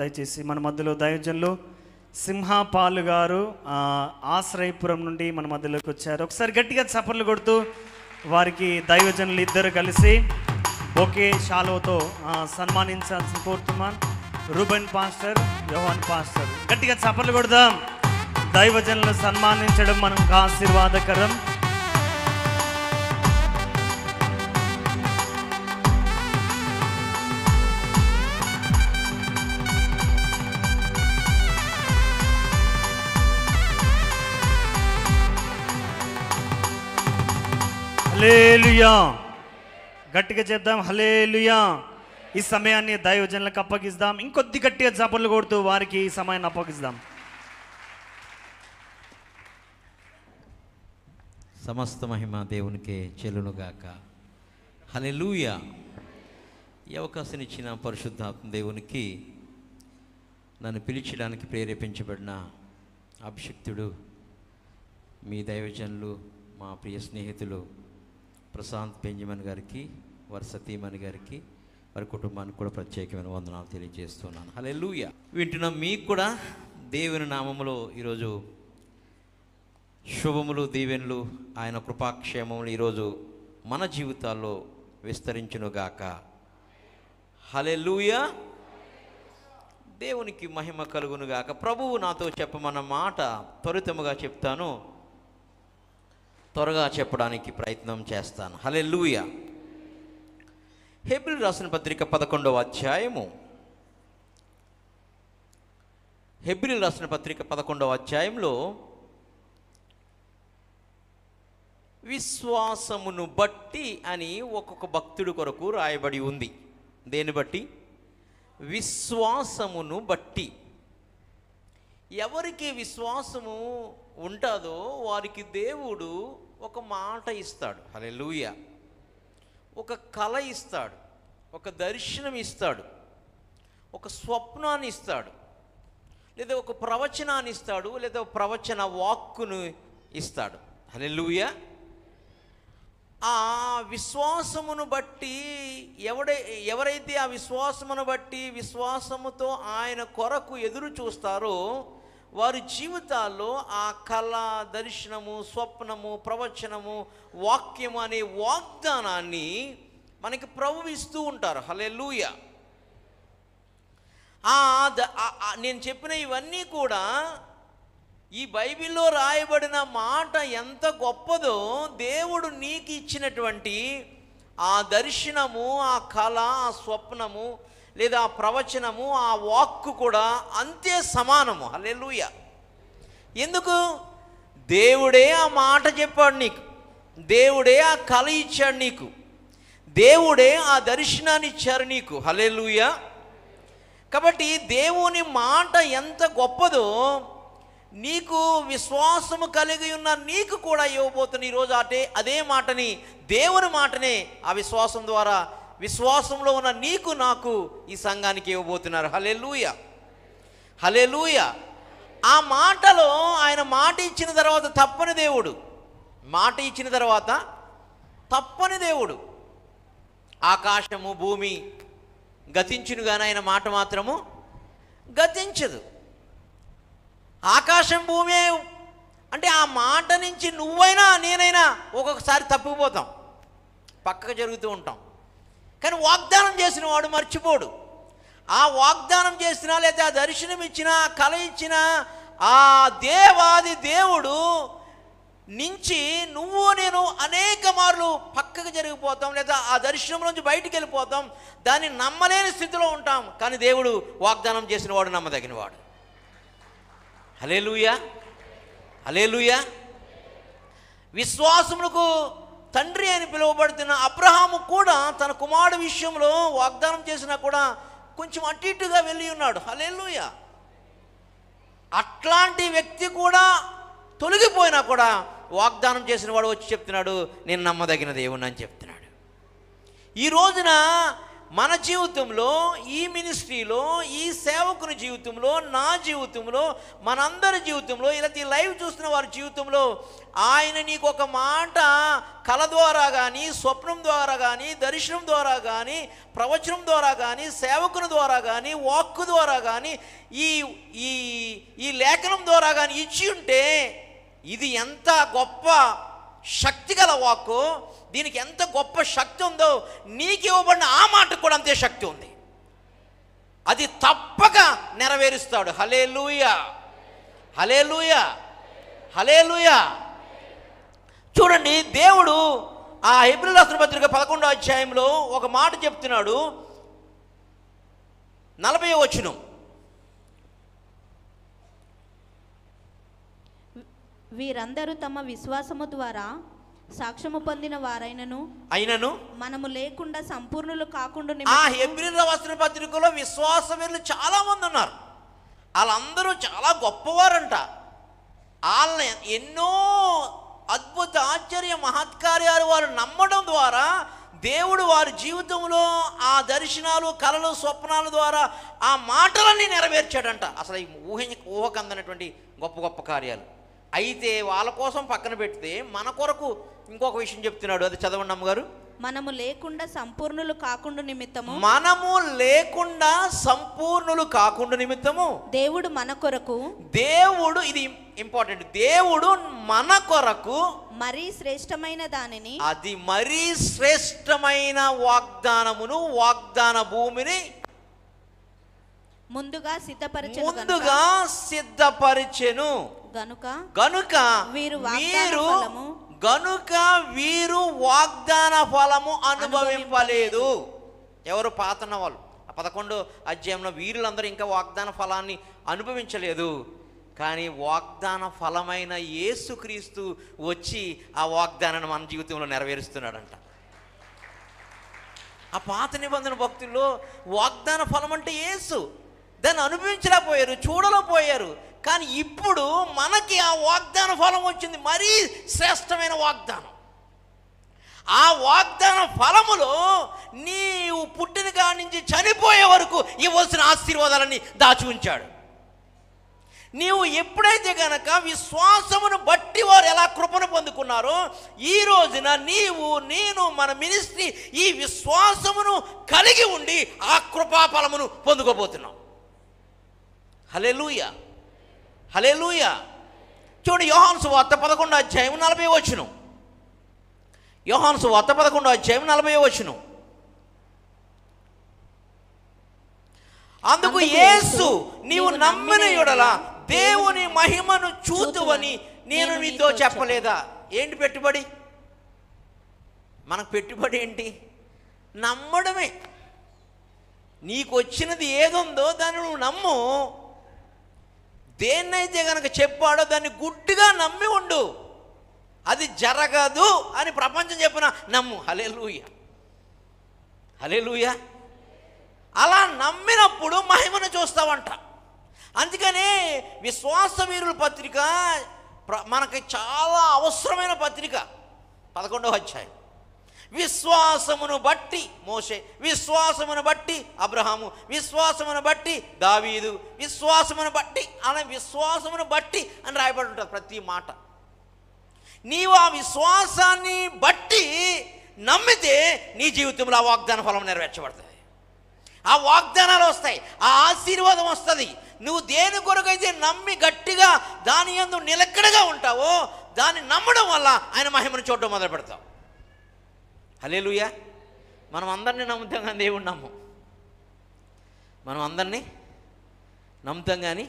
దయచేసి మన మధ్యలో దైవజనులు సింహాపాలు గారు ఆశ్రయపురం నుండి మన మధ్యలోకి వచ్చారు. ఒకసారి గట్టిగా చప్పట్లు కొడుతూ వారికి దైవజనులు ఇద్దరు కలిసి ఒకే షాలోతో సన్మానించాల్సి కోరుతున్నాను. రూబెన్ పాస్టర్, యోహాన్ పాస్టర్. గట్టిగా చప్పట్లు కొడదాం. దైవజనులు సన్మానించడం మనకు ఆశీర్వాదకరం. హల్లెలూయా. గట్టిగా చెప్దాం హల్లెలూయా. ఈ సమయాన్ని దైవజనులకు అప్పగిస్తాం. ఇంకొద్ది గట్టిగా చప్పట్లు కొడుతూ వారికి ఈ సమయాన్ని అప్పగిస్తాం. సమస్త మహిమ దేవునికే చెల్లునుగాక. హల్లెలూయా. ఈ అవకాశం ఇచ్చిన పరిశుద్ధాత్మ దేవునికి, నన్ను పిలిచడానికి ప్రేరేపించబడిన అభిషిక్తుడు మీ దైవజనులు, మా ప్రియ స్నేహితులు ప్రశాంత్ బెంజమిన్ గారికి, వారి సతీమణి గారికి, వారి కుటుంబానికి కూడా ప్రత్యేకమైన వందనాలు తెలియజేస్తున్నాను. హల్లెలూయా. వింటున్న మీకు కూడా దేవుని నామములో ఈరోజు శుభములు, దీవెనలు, ఆయన కృపాక్షేమములు ఈరోజు మన జీవితాల్లో విస్తరించునుగాక. హల్లెలూయా. దేవునికి మహిమ కలుగునుగాక. ప్రభువు నాతో చెప్పమన్న మాట త్వరితముగా చెప్తాను, త్వరగా చెప్పడానికి ప్రయత్నం చేస్తాను. హల్లెలూయా. హెబ్రీయులకు రాసిన పత్రిక 11వ అధ్యాయము, హెబ్రీయులకు రాసిన పత్రిక 11వ అధ్యాయంలో విశ్వాసమును బట్టి అని ఒక్కొక్క భక్తుడి కొరకు రాయబడి ఉంది. దేని బట్టి? విశ్వాసమును బట్టి. ఎవరికి విశ్వాసము ఉంటుందో వారికి దేవుడు ఒక మాట ఇస్తాడు. హల్లెలూయా. ఒక కళ ఇస్తాడు, ఒక దర్శనం ఇస్తాడు, ఒక స్వప్నాన్ని ఇస్తాడు, లేదా ఒక ప్రవచనాన్ని ఇస్తాడు, లేదా ప్రవచన వాక్కును ఇస్తాడు. హల్లెలూయా. ఆ విశ్వాసమును బట్టి ఎవరైతే ఆ విశ్వాసమును బట్టి విశ్వాసముతో ఆయన కొరకు ఎదురు చూస్తారో వారి జీవితాల్లో ఆ కళ, దర్శనము, స్వప్నము, ప్రవచనము, వాక్యము అనే వాగ్దానాన్ని మనకి ప్రభువు ఇస్తూ ఉంటారు. హల్లెలూయా. నేను చెప్పిన ఇవన్నీ కూడా ఈ బైబిల్లో రాయబడిన మాట ఎంత గొప్పదో, దేవుడు నీకు ఇచ్చినటువంటి ఆ దర్శనము, ఆ కళ, ఆ స్వప్నము, లేదా ఆ ప్రవచనము, ఆ వాక్కు కూడా అంతే సమానము. హల్లెలూయా. ఎందుకు? దేవుడే ఆ మాట చెప్పాడు నీకు, దేవుడే ఆ కళ ఇచ్చాడు నీకు, దేవుడే ఆ దర్శనాన్ని ఇచ్చారు నీకు. హల్లెలూయా. కాబట్టి దేవుని మాట ఎంత గొప్పదో నీకు విశ్వాసము కలిగి ఉన్న నీకు కూడా ఇవ్వబోతున్న ఈరోజు అదే మాటని, దేవుని మాటనే ఆ విశ్వాసం ద్వారా, విశ్వాసంలో ఉన్న నీకు, నాకు, ఈ సంఘానికి ఇవ్వబోతున్నారు. హల్లెలూయా. హల్లెలూయా. ఆ మాటలో ఆయన మాట ఇచ్చిన తర్వాత తప్పని దేవుడు, మాట ఇచ్చిన తర్వాత తప్పని దేవుడు. ఆకాశము భూమి గతించును కానీ ఆయన మాట మాత్రము గతించదు. ఆకాశం భూమి అంటే ఆ మాట నుంచి నువ్వైనా నేనైనా ఒక్కొక్కసారి తప్పిపోతాం, పక్కకు జరుగుతూ ఉంటాం. కానీ వాగ్దానం చేసిన వాడు మర్చిపోడు. ఆ వాగ్దానం చేసినా, లేదా ఆ దర్శనం ఇచ్చినా, ఆ కళ ఇచ్చినా ఆ దేవాది దేవుడు నుంచి నువ్వు నేను అనేక మార్లు పక్కకు జరిగిపోతాం, లేదా ఆ దర్శనం నుంచి బయటికి వెళ్ళిపోతాం, దాన్ని నమ్మలేని స్థితిలో ఉంటాం. కానీ దేవుడు వాగ్దానం చేసిన వాడు నమ్మదగిన వాడు. హల్లెలూయా. హల్లెలూయా. విశ్వాసములకు తండ్రి అని పిలువబడుతున్న అబ్రహాము కూడా తన కుమారుడు విషయంలో వాగ్దానం చేసినా కూడా కొంచెం అటు ఇటుగా వెళ్ళి ఉన్నాడు. హల్లెలూయా. అట్లాంటి వ్యక్తి కూడా తొలగిపోయినా కూడా వాగ్దానం చేసిన వాడు వచ్చి చెప్తున్నాడు, నేను నమ్మదగిన దేవుణ్ణి అని చెప్తున్నాడు. ఈ రోజున మన జీవితంలో, ఈ మినిస్ట్రీలో, ఈ సేవకుని జీవితంలో, నా జీవితంలో, మనందరి జీవితంలో, ఇలా ఈ లైవ్ చూస్తున్న వారి జీవితంలో ఆయన నీకు ఒక మాట కళ ద్వారా కానీ, స్వప్నం ద్వారా కానీ, దర్శనం ద్వారా కానీ, ప్రవచనం ద్వారా కానీ, సేవకుని ద్వారా కానీ, వాక్కు ద్వారా కానీ, ఈ ఈ ఈ లేఖనం ద్వారా కానీ ఇచ్చి ఉంటే ఇది ఎంత గొప్ప శక్తి గల వాక్కు, దీనికి ఎంత గొప్ప శక్తి ఉందో, నీకు ఇవ్వబడిన ఆ మాటకు కూడా అంతే శక్తి ఉంది. అది తప్పక నెరవేరుస్తాడు. హల్లెలూయా, హల్లెలూయా, హల్లెలూయా. చూడండి, దేవుడు ఆ హెబ్రీయులకు రాసిన పత్రిక 11వ అధ్యాయంలో ఒక మాట చెప్తున్నాడు. 40వ వచనం, వీరందరూ తమ విశ్వాసము ద్వారా సాక్ష్యము పొందిన వారైనను మనము లేకుండా సంపూర్ణులు కాకుండా. ఆ హెబ్రీయులకు రాసిన పత్రికలో విశ్వాసవీరులు చాలా మంది ఉన్నారు. వాళ్ళందరూ చాలా గొప్పవారంట. వాళ్ళని ఎన్నో అద్భుత ఆశ్చర్య మహత్కార్యాలు వారు నమ్మడం ద్వారా దేవుడు వారి జీవితంలో ఆ దర్శనాలు, కళలు, స్వప్నాల ద్వారా ఆ మాటలన్నీ నెరవేర్చాడంట. అసలు ఈ ఊహకందనటువంటి గొప్ప గొప్ప కార్యాలు. అయితే వాళ్ళ కోసం పక్కన పెడితే మన కొరకు ఇంకొక విషయం చెప్తున్నాడు. అది చదవండి అమ్మగారు. మనము లేకుండా సంపూర్ణులు కాకుండా నిమిత్తము, మనము లేకుండా సంపూర్ణులు కాకుండా నిమిత్తము దేవుడు మన కొరకు, దేవుడు, ఇది ఇంపార్టెంట్, దేవుడు మన కొరకు మరీ శ్రేష్టమైన దానిని, అది మరీ శ్రేష్టమైన వాగ్దానమును, వాగ్దాన భూమిని ముందుగా సిద్ధపరిచెను గనుక వీరు వాగ్దాన ఫలము అనుభవింపలేదు. ఎవరు? పాతన్న వాళ్ళు. 11వ అధ్యాయంలో వీరులందరూ ఇంకా వాగ్దాన ఫలాన్ని అనుభవించలేదు. కానీ వాగ్దాన ఫలమైన యేసుక్రీస్తు వచ్చి ఆ వాగ్దానాన్ని మన జీవితంలో నెరవేరుస్తున్నాడంట. ఆ పాత నిబంధన భక్తుల్లో వాగ్దాన ఫలం అంటే యేసు. దాన్ని అనుభవించలేకపోయారు, చూడలేకపోయారు. కానీ ఇప్పుడు మనకి ఆ వాగ్దాన ఫలం వచ్చింది, మరీ శ్రేష్టమైన వాగ్దానం. ఆ వాగ్దాన ఫలములో నీవు పుట్టిన కాడి నుంచి చనిపోయే వరకు ఇవ్వాల్సిన ఆశీర్వాదాలని దాచి ఉంచాడు. నీవు ఎప్పుడైతే గనక విశ్వాసమును బట్టి వారు ఎలా కృపను పొందుకున్నారో, ఈ రోజున నీవు, నేను, మన మినిస్ట్రీ ఈ విశ్వాసమును కలిగి ఉండి ఆ కృపా ఫలమును పొందుకోబోతున్నాం. హల్లెలూయా, హల్లెలూయా. చూడండి, యోహాను సువార్త 11వ అధ్యాయం 40వ వచనం. యోహాను సువార్త 11వ అధ్యాయం 40వ వచనం. అందుకు యేసు, నీవు నమ్మిన యెడల దేవుని మహిమను చూతువని నేను నీతో చెప్పలేదా? ఏంటి పెట్టుబడి? మనకు పెట్టుబడి ఏంటి? నమ్మడమే. నీకు వచ్చినది ఏదుందో దాన్ని నువ్వు నమ్ము. దేన్నైతే కనుక చెప్పాడో దాన్ని గుడ్డిగా నమ్మి ఉండు. అది జరగదు అని ప్రపంచం చెప్పిన నమ్ము. హల్లెలూయా, హల్లెలూయా. అలా నమ్మినప్పుడు మహిమను చూస్తావంట. అందుకనే విశ్వాస వీరుల పత్రిక మనకి చాలా అవసరమైన పత్రిక. 11వ అధ్యాయం. విశ్వాసమును బట్టి మోషే, విశ్వాసమును బట్టి అబ్రహాము, విశ్వాసమును బట్టి దావీదు, విశ్వాసమును బట్టి అనే విశ్వాసమును బట్టి అని రాయబడి ఉంటుంది ప్రతి మాట. నీవు ఆ విశ్వాసాన్ని బట్టి నమ్మితే నీ జీవితంలో ఆ వాగ్దాన ఫలం నెరవేర్చబడుతుంది. ఆ వాగ్దానాలు వస్తాయి, ఆ ఆశీర్వాదం వస్తుంది. నువ్వు దేని కొరకైతే నమ్మి గట్టిగా దాని యందు నిలకడగా ఉంటావో, దాన్ని నమ్మడం వల్ల ఆయన మహిమను చూడడం మొదలు పెడతావు. హల్లెలూయా. మనం అందరినీ నమ్ముతాం కానీ దేవుడిని నమ్మం. మనం అందరినీ నమ్ముతాం కానీ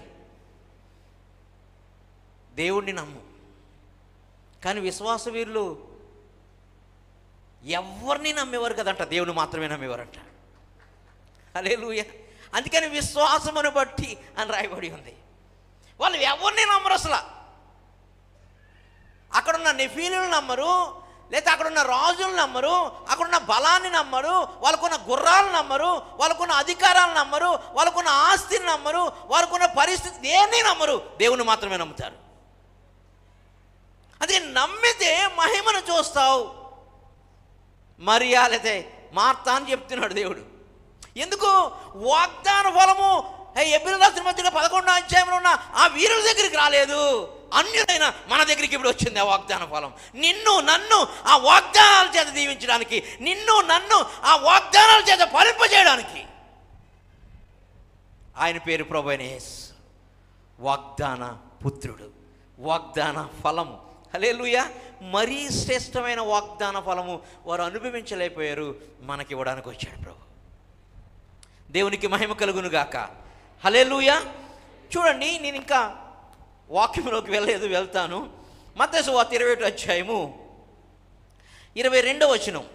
దేవుడిని నమ్మం. కానీ విశ్వాస వీరులు ఎవరిని నమ్మేవారు కదంట, దేవుని మాత్రమే నమ్మేవారంట. హల్లెలూయా. అందుకని విశ్వాసమును బట్టి అని రాయబడి ఉంది. వాళ్ళు ఎవరిని నమ్మరు అసలు. అక్కడున్న నెఫీలులను నమ్మరు, లేదా అక్కడున్న రాజులను నమ్మరు, అక్కడున్న బలాన్ని నమ్మరు, వాళ్ళకున్న గుర్రాలను నమ్మరు, వాళ్ళకున్న అధికారాలను నమ్మరు, వాళ్ళకున్న ఆస్తిని నమ్మరు, వాళ్ళకున్న పరిస్థితి దేన్ని నమ్మరు. దేవుని మాత్రమే నమ్ముతారు. అది నమ్మితే మహిమను చూస్తావు. మరియా లేతే మార్తా అని చెప్తున్నాడు దేవుడు. ఎందుకు? వాగ్దాన ఫలము ఎబ్రిల్ రాసిన మధ్యలో 11వ అధ్యాయంలో ఉన్న ఆ వీరుల దగ్గరికి రాలేదు, అన్యులైన మన దగ్గరికి ఇప్పుడు వచ్చింది ఆ వాగ్దాన ఫలం. నిన్ను నన్ను ఆ వాగ్దానాల చేత దీవించడానికి, నిన్ను నన్ను ఆ వాగ్దానాల చేత ఫలింపజేయడానికి. ఆయన పేరు ప్రభువైన యేసు, వాగ్దాన పుత్రుడు, వాగ్దాన ఫలము. హల్లెలూయా. మరీ శ్రేష్టమైన వాగ్దాన ఫలము వారు అనుభవించలేకపోయారు, మనకి ఇవ్వడానికి వచ్చాడు ప్రభు. దేవునికి మహిమ కలుగును గాక. హల్లెలూయా. చూడండి, నేను ఇంకా వాక్యంలోకి వెళ్తాను. మత్తయి సువార్త 21వ అధ్యాయము 22వ వచనం.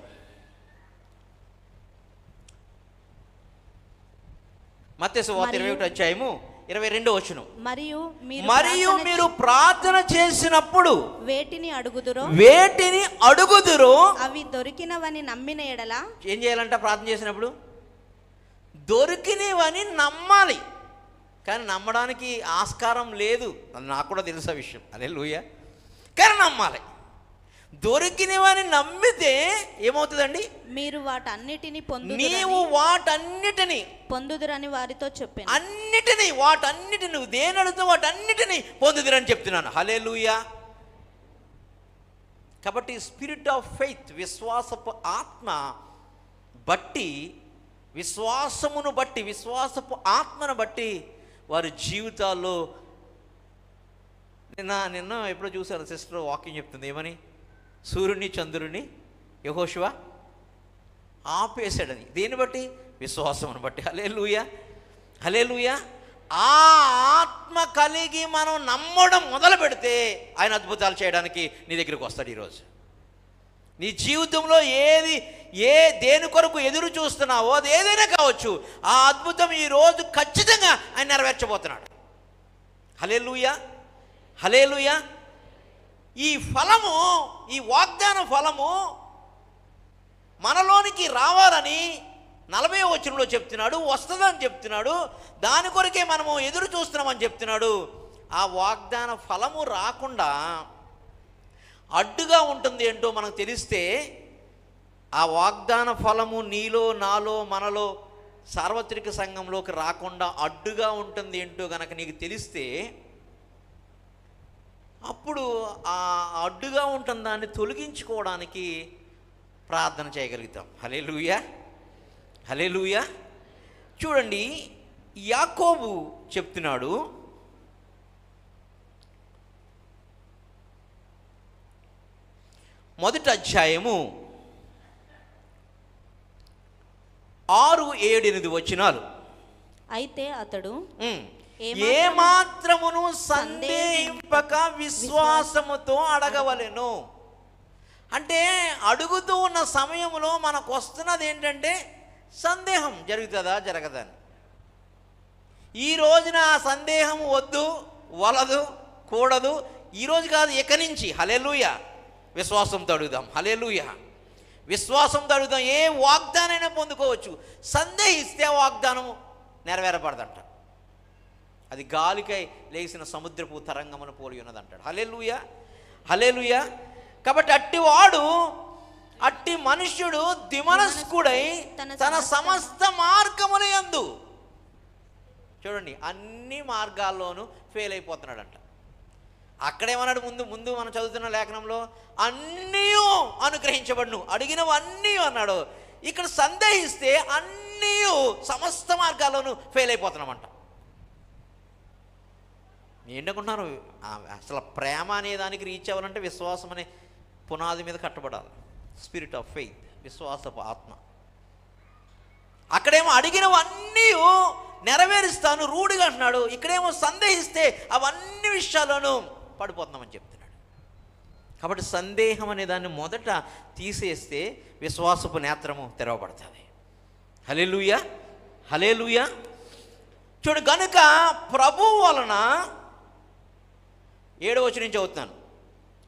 మత్తయి సువార్త 21వ అధ్యాయము 22వ వచనం. మరియు మీరు ప్రార్థన చేసినప్పుడు వేటిని అడుగుదురో అవి దొరికినవని నమ్మిన ఎడల. ఏం చేయాలంట? ప్రార్థన చేసినప్పుడు దొరికినవని నమ్మాలి. కానీ నమ్మడానికి ఆస్కారం లేదు, అది నాకు కూడా తెలుసా విషయం. హల్లెలూయా. కానీ నమ్మాలి. దొరికినవని నమ్మితే ఏమవుతుందండి? మీరు వాటన్నిటిని పొందుదురని వారితో చెప్పాను. వాటన్నిటిని నువ్వు దేని అడుగుతూ వాటన్నిటిని పొందుదురని చెప్తున్నాను. హల్లెలూయా. కాబట్టి స్పిరిట్ ఆఫ్ ఫెయిత్, విశ్వాసపు ఆత్మ బట్టి, విశ్వాసమును బట్టి, విశ్వాసపు ఆత్మను బట్టి వారి జీవితాల్లో నిన్న ఎప్పుడో చూశాను, సిస్టర్ వాకింగ్ చెప్తుంది. ఏమని? సూర్యుని చంద్రుని యెహోషువ ఆపేశాడని. దేన్ని బట్టి? విశ్వాసమును బట్టి. హల్లెలూయా. హల్లెలూయా. ఆ ఆత్మ కలిగి మనం నమ్మడం మొదలు పెడితే ఆయన అద్భుతాలు చేయడానికి నీ దగ్గరికి వస్తాడు. ఈరోజు నీ జీవితంలో దేని కొరకు ఎదురు చూస్తున్నావో అది ఏదైనా కావచ్చు, ఆ అద్భుతం ఈరోజు ఖచ్చితంగా ఆయన నెరవేర్చబోతున్నాడు. హల్లెలూయా. హల్లెలూయా. ఈ ఫలము, ఈ వాగ్దాన ఫలము మనలోనికి రావాలని 40వ వచనంలో చెప్తున్నాడు, వస్తుందని చెప్తున్నాడు. దాని కొరకే మనము ఎదురు చూస్తున్నామని చెప్తున్నాడు. ఆ వాగ్దాన ఫలము రాకుండా అడ్డుగా ఉంటుంది ఏంటో మనకు తెలిస్తే, ఆ వాగ్దాన ఫలము నీలో, నాలో, మనలో, సార్వత్రిక సంఘంలోకి రాకుండా అడ్డుగా ఉంటుంది ఏంటో గనక నీకు తెలిస్తే, అప్పుడు ఆ అడ్డుగా ఉంటుంది దాన్ని తొలగించుకోవడానికి ప్రార్థన చేయగలుగుతాం. హల్లెలూయా. హల్లెలూయా. చూడండి, యాకోబు చెప్తున్నాడు, మొదటి అధ్యాయము 6, 7, 8 వచనాలు. అయితే అతడు ఏమాత్రమును సందేహింపక విశ్వాసముతో అడగవలెను. అంటే అడుగుతూ ఉన్న సమయంలో మనకు వస్తున్నది ఏంటంటే సందేహం, జరుగుతుందా జరగదా అని. ఈ రోజున ఆ సందేహం వద్దు, వలదు, కూడదు. ఈరోజు కాదు, ఇక నుంచి. హల్లెలూయా. విశ్వాసంతో అడుగుదాం. హల్లెలూయా. విశ్వాసంతో అడుగుదాం. ఏ వాగ్దానైనా పొందుకోవచ్చు. సందేహిస్తే వాగ్దానం నెరవేరబడదంట. అది గాలికై లేచిన సముద్రపు తరంగమును పోలి ఉన్నదంటాడు. హల్లెలూయా. హల్లెలూయా. కాబట్టి అట్టి మనుష్యుడు దిమనస్కుడై తన సమస్త మార్గముల యందు, చూడండి, అన్ని మార్గాల్లోనూ ఫెయిల్ అయిపోతున్నాడంట. అక్కడేమన్నాడు? ముందు మనం చదువుతున్న లేఖనంలో అన్నీ అనుగ్రహించబడును, అడిగినవి అన్నీ అన్నాడు. ఇక్కడ సందేహిస్తే అన్నీ సమస్త మార్గాల్లోనూ ఫెయిల్ అయిపోతున్నామంట. ఏంటనుకుంటున్నారు? అసలు ప్రేమ అనే దానికి రీచ్ అవ్వాలంటే విశ్వాసం అనే పునాది మీద కట్టబడాలి. స్పిరిట్ ఆఫ్ ఫెయిత్, విశ్వాసపు ఆత్మ. అక్కడేమో అడిగినవన్నీ నెరవేరుస్తాను రూఢిగా అంటున్నాడు. ఇక్కడేమో సందేహిస్తే అవన్నీ విషయాల్లోనూ పడిపోతున్నామని చెప్తున్నాడు. కాబట్టి సందేహం అనే దాన్ని మొదట తీసేస్తే విశ్వాసపు నేత్రము తెరవబడుతుంది. హల్లెలూయా. హల్లెలూయా. చూడు, గనుక ప్రభు వలన 7వ వచనం నుంచి చదువుతున్నాను.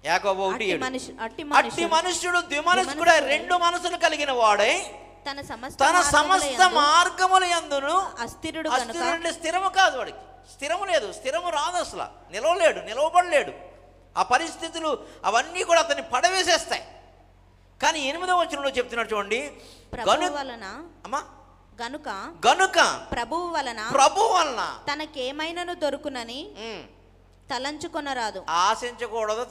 యాకోబు 1:7. అట్టి మనుష్యుడు ద్విమనస్కుడై 2 మనసులు కలిగిన వాడై తన సమస్త మార్గముల యందును అస్థిరుడు. స్థిరము కాదు వాడికి, స్థిరము లేదు, స్థిరము రాదు, అసలు నిలవలేడు, నిలవబడలేడు. ఆ పరిస్థితులు అవన్నీ కూడా అతన్ని పడవేసేస్తాయి. కానీ 8వ వచనంలో చెప్తున్నాడు చూడండి, గనుక ప్రభువు వలన తనకేమైనను దొరుకునని తలంచుకొనరాదు. ఆశించకూడదు,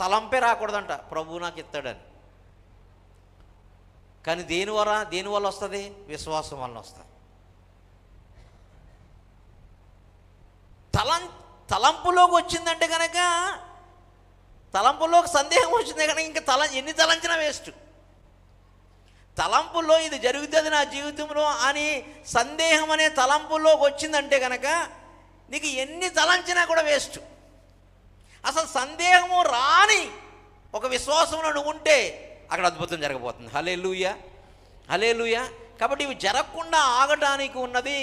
తలంపే రాకూడదంట ప్రభు నాకు ఇస్తాడని. కానీ దేనివల్ల వస్తుంది? విశ్వాసం వలన వస్తుంది. తలంపులోకి వచ్చిందంటే కనుక, తలంపులోకి సందేహం వచ్చింది కనుక ఇంకా ఎన్ని తలంచినా వేస్ట్. తలంపుల్లో ఇది జరుగుతుంది నా జీవితంలో అని సందేహం అనే తలంపుల్లోకి వచ్చిందంటే కనుక నీకు ఎన్ని తలంచినా కూడా వేస్ట్. అసలు సందేహము రాని ఒక విశ్వాసంలో నువ్వు ఉంటే అక్కడ అద్భుతం జరగబోతుంది. హల్లెలూయా, హల్లెలూయా. కాబట్టి ఇవి జరగకుండా ఆగటానికి ఉన్నది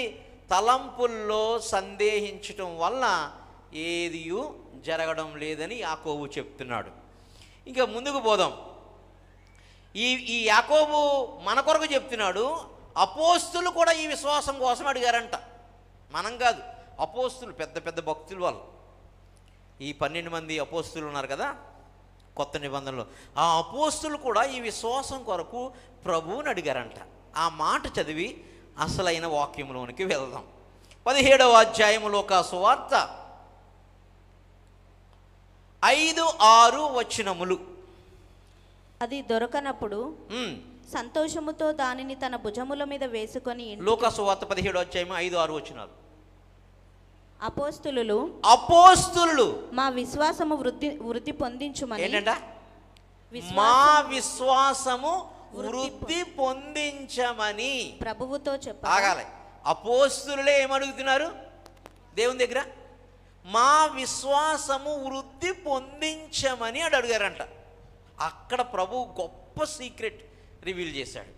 తలంపుల్లో సందేహించటం వల్ల ఏది జరగడం లేదని యాకోబు చెప్తున్నాడు. ఇంకా ముందుకు పోదాం. ఈ యాకోబు మన కొరకు చెప్తున్నాడు. అపోస్తులు కూడా ఈ విశ్వాసం కోసం అడిగారంట. మనం కాదు, అపోస్తులు పెద్ద పెద్ద భక్తులు వాళ్ళు. ఈ 12 మంది అపోస్తులు ఉన్నారు కదా కొత్త నిబంధనలో, ఆ అపోస్తులు కూడా ఈ విశ్వాసం కొరకు ప్రభువుని అడిగారంట. ఆ మాట చదివి అసలైన వాక్యంలోనికి వెళ్దాం. 17వ అధ్యాయము లూకా సువార్త 5-6 వచనములు. అది దొరకనప్పుడు సంతోషముతో దానిని తన భుజముల మీద వేసుకొని, లూకా సువార్త 17వ అధ్యాయము 5-6 వచనాలు. అపోస్తులు మా విశ్వాసము వృద్ధి పొందించుమని. ఏంటంట? మా విశ్వాసము వృద్ధి పొందించమని ప్రభువుతో చెప్పాలి. ఆగాలి. అపోస్తులే ఏమడుగుతున్నారు దేవుని దగ్గర? మా విశ్వాసము వృద్ధి పొందించమని అడిగారంట. అక్కడ ప్రభు గొప్ప సీక్రెట్ రివీల్ చేశాడు,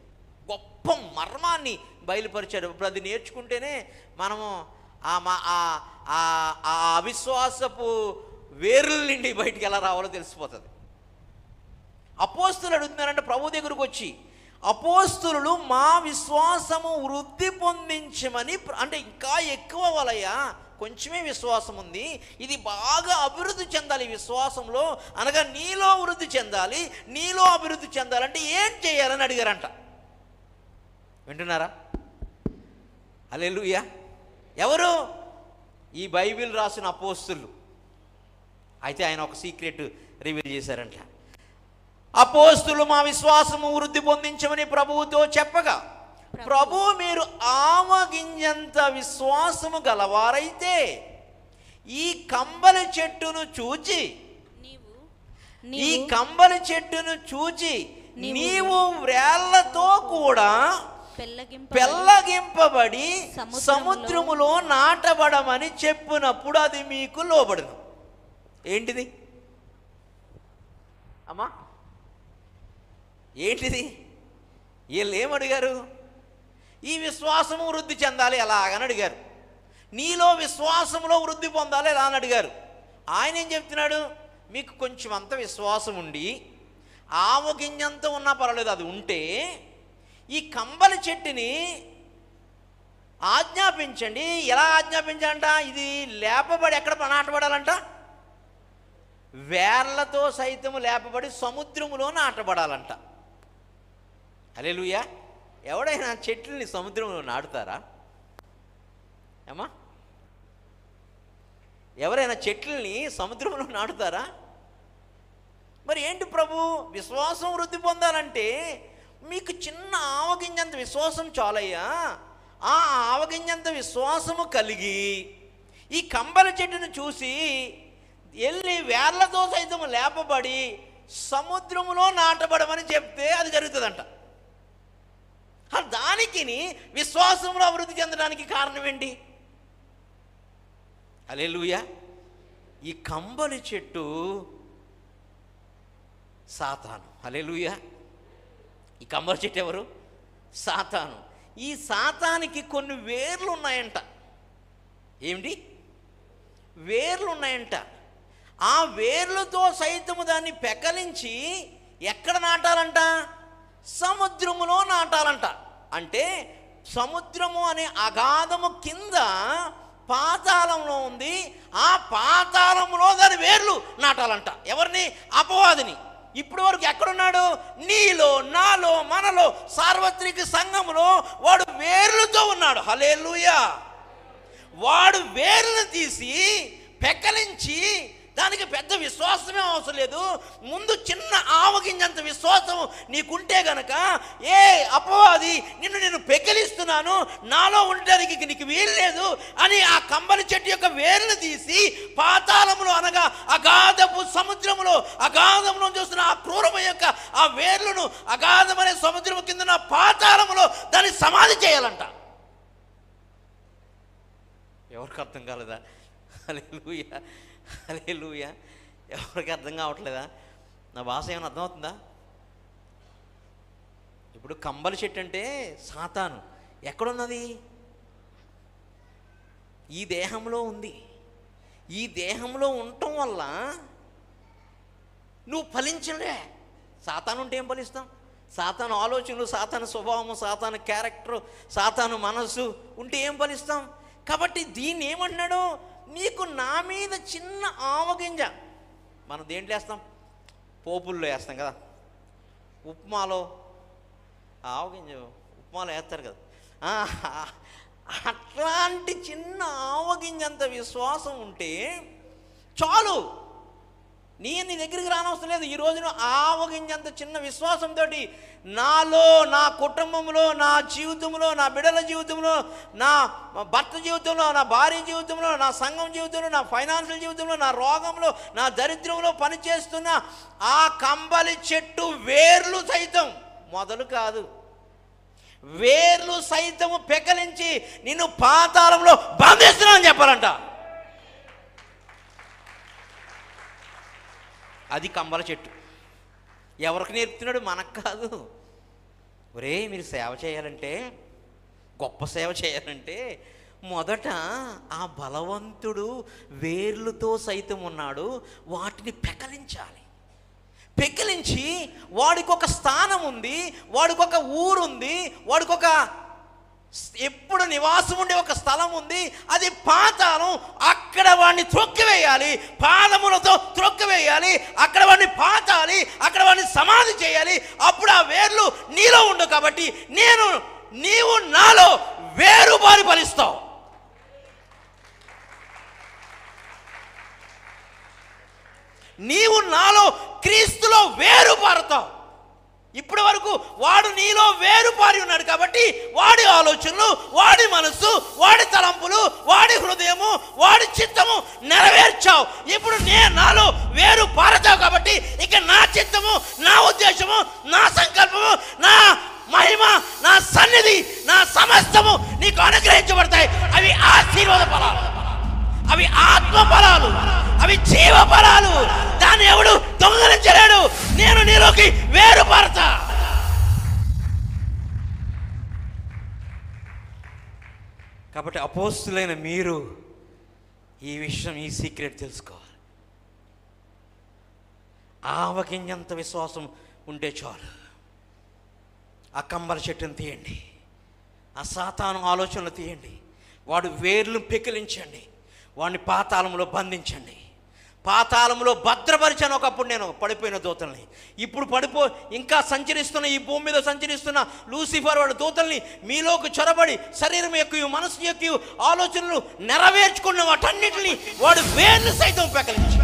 గొప్ప మర్మాన్ని బయలుపరిచాడు. ఇప్పుడు అది నేర్చుకుంటేనే మనము ఆ అవిశ్వాసపు వేర్ల నుండి బయటికి ఎలా రావాలో తెలిసిపోతుంది. అపోస్తులు అడుగుతున్నారంటే ప్రభు దగ్గరకు వచ్చి, అపోస్తులు మా విశ్వాసము వృద్ధి పొందించమని, అంటే ఇంకా ఎక్కువ వలయ్యా, కొంచెమే విశ్వాసం ఉంది, ఇది బాగా అభివృద్ధి చెందాలి విశ్వాసంలో, అనగా నీలో వృద్ధి చెందాలి, నీలో అభివృద్ధి చెందాలంటే ఏం చేయాలని అడిగారంట. వింటున్నారా? హల్లెలూయా. ఎవరు? ఈ బైబిల్ రాసిన అపోస్తులు. అయితే ఆయన ఒక సీక్రెట్ రివీల్ చేశారంట. అపోస్తులు మా విశ్వాసము వృద్ధి పొందించమని ప్రభువుతో చెప్పగా, ప్రభు మీరు ఆమగింజంత విశ్వాసము గలవారైతే ఈ కంబలి చెట్టును చూచి నీవు వ్రేళ్లతో కూడా పెళ్ళగింపబడి సముద్రములో నాటబడమని చెప్పినప్పుడు అది మీకు లోబడును. ఏంటిది అమ్మా? ఏంటిది? వీళ్ళు ఏమడిగారు? ఈ విశ్వాసము వృద్ధి చెందాలి ఎలాగని అడిగారు. నీలో విశ్వాసంలో వృద్ధి పొందాలి ఎలా అని అడిగారు. ఆయన ఏం చెప్తున్నాడు? మీకు కొంచెం అంత విశ్వాసం ఉండి, ఆవగింజంత ఉన్నా పర్వాలేదు, అది ఉంటే ఈ కంబలి చెట్టుని ఆజ్ఞాపించండి. ఎలా ఆజ్ఞాపించాలంట? ఇది లేపబడి ఎక్కడ నాటబడాలంట? వేర్లతో సైతము లేపబడి సముద్రములో నాటబడాలంట. హల్లెలూయా. ఎవడైనా చెట్లని సముద్రంలో నాటుతారా ఏమా? ఎవరైనా చెట్లని సముద్రంలో నాటుతారా? మరి ఏంటి ప్రభు, విశ్వాసం వృద్ధి పొందాలంటే మీకు చిన్న ఆవగింజంత విశ్వాసం చాలయ్యా. ఆ ఆవగింజంత విశ్వాసము కలిగి ఈ కంబల చెట్టును చూసి వెళ్ళి వేర్లతో సైతం లేపబడి సముద్రములో నాటబడమని చెప్తే అది జరుగుతుందంట. దానికి విశ్వాసంలో అభివృద్ధి చెందడానికి కారణం ఏంటి? హల్లెలూయా. ఈ కంబలి చెట్టు సాతాను. హల్లెలూయా. ఈ కంబలి చెట్టు ఎవరు? సాతాను. ఈ సాతానికి కొన్ని వేర్లు ఉన్నాయంట. ఏమిటి? వేర్లు ఉన్నాయంట. ఆ వేర్లతో సైతము దాన్ని పెకలించి ఎక్కడ నాటాలంట? సముద్రములో నాటాలంట. అంటే సముద్రము అనే అగాధము కింద పాతాళంలో ఉంది. ఆ పాతాళంలో దాని వేర్లు నాటాలంట. ఎవరిని? అపవాదిని. ఇప్పటి వరకు ఎక్కడున్నాడు? నీలో, నాలో, మనలో, సార్వత్రిక సంఘములో వాడు వేర్లతో ఉన్నాడు. హల్లెలూయా. వాడు వేర్లను తీసి పెకలించి, దానికి పెద్ద విశ్వాసమే అవసరం లేదు, ముందు చిన్న ఆవగింజంత విశ్వాసం నీకుంటే గనక, ఏ అపవాది నేను పెకిలిస్తున్నాను, నాలో ఉండడానికి నీకు వీలు లేదు అని ఆ కంబలి చెట్టు యొక్క వేర్లు తీసి పాతాళములో, అనగా అగాధపు సముద్రములో, అగాధంలో చూస్తున్న ఆ క్రూరమ యొక్క ఆ వేర్లను అగాధమనే సముద్రము కింద పాతాళములో దాన్ని సమాధి చేయాలంట. ఎవరికి అర్థం కాలేదా? హల్లెలూయా, హల్లెలూయా. ఎవరికి అర్థం కావట్లేదా? నా భాష ఏమైనా అర్థమవుతుందా? ఇప్పుడు కంబలి చెట్టు అంటే సాతాను ఎక్కడున్నది? ఈ దేహంలో ఉంది. ఈ దేహంలో ఉండటం వల్ల నువ్వు ఫలించలే. సాతాను ఉంటే ఏం ఫలిస్తాం? సాతాను ఆలోచనలు, సాతాను స్వభావము, సాతాను క్యారెక్టరు, సాతాను మనస్సు ఉంటే ఏం ఫలిస్తాం? కాబట్టి దీన్ని ఏమంటున్నాడు? నీకు నా మీద చిన్న ఆవగింజ, మనం దేంట్లో వేస్తాం? పోపుల్లో వేస్తాం కదా, ఉప్మాలో ఆవగింజ ఉప్మాలో వేస్తారు కదా, అట్లాంటి చిన్న ఆవగింజంత విశ్వాసం ఉంటే చాలు. నీ దగ్గరికి రానవసరం లేదు. ఈ రోజున ఆవగింజంత చిన్న విశ్వాసంతో నాలో, నా కుటుంబంలో, నా జీవితంలో, నా బిడ్డల జీవితంలో, నా భర్త జీవితంలో, నా భార్య జీవితంలో, నా సంఘం జీవితంలో, నా ఫైనాన్షియల్ జీవితంలో, నా రోగంలో, నా దరిద్రంలో పనిచేస్తున్న ఆ కంబలి చెట్టు వేర్లు సైతం, మొదలు కాదు, వేర్లు సైతము పెకలించి నిన్ను పాతాళంలో బంధిస్తున్నా అని చెప్పాలంట. అది కంబల చెట్టు. ఎవరికి నేర్పుతున్నాడు? మనకు కాదు. ఒరే, మీరు సేవ చేయాలంటే, గొప్ప సేవ చేయాలంటే మొదట ఆ బలవంతుడు వేర్లతో సైతం ఉన్నాడు, వాటిని పెకలించాలి. పెకిలించి వాడికి ఒక స్థానం ఉంది, వాడికి ఒక ఊరుంది, వాడికి ఒక ఎప్పుడు నివాసం ఉండే ఒక స్థలం ఉంది, అది పాతాళం. అక్కడ వాడిని త్రొక్కివేయాలి, పాదములతో త్రొక్కివేయాలి, అక్కడ వాడిని పాతాలి, అక్కడ వాడిని సమాధి చేయాలి. అప్పుడు ఆ వేర్లు నీలో ఉండు. కాబట్టి నీవు నాలో వేరుపారి ఫలిస్తావు. నీవు నాలో క్రీస్తులో వేరుపారుతావు. ఇప్పటి వరకు వాడు నీలో వేరుపారి ఉన్నాడు కాబట్టి వాడి ఆలోచనలు, వాడి మనస్సు, వాడి తలంపులు, వాడి హృదయము, వాడి చిత్తము నెరవేర్చావు. ఇప్పుడు నాలో వేరు పారతావు కాబట్టి ఇక నా చిత్తము, నా ఉద్దేశము, నా సంకల్పము, నా మహిమ, నా సన్నిధి, నా సమస్తము నీకు అనుగ్రహించబడతాయి. అవి ఆశీర్వాద ఫలాలు, అవి ఆత్మ ఫలాలు, అవి జీవ ఫలాలు. దాన్ని ఎవడు దొంగలించలేడు. నేను నీలోకి వేరుపడతా. కాబట్టి అపోస్తులైన మీరు ఈ విషయం, ఈ సీక్రెట్ తెలుసుకోవాలి. ఆవగింజంత విశ్వాసం ఉంటే చాలు. ఆ కంబల చెట్టును తీయండి, ఆ సాతాను ఆలోచనలు తీయండి, వాడు వేర్లు పెకిలించండి, వాడిని పాతాళంలో బంధించండి. పాతాళంలో భద్రపరిచాను ఒకప్పుడు నేను పడిపోయిన దూతల్ని. ఇప్పుడు ఇంకా సంచరిస్తున్న, ఈ భూమి మీద సంచరిస్తున్న లూసిఫర్ వాడి దూతల్ని మీలోకి చొరబడి శరీరం యొక్క, మనసు యొక్క ఆలోచనలు నెరవేర్చుకున్న వాటన్నిటిని వాడు వేర్లు సైతం పెకలించి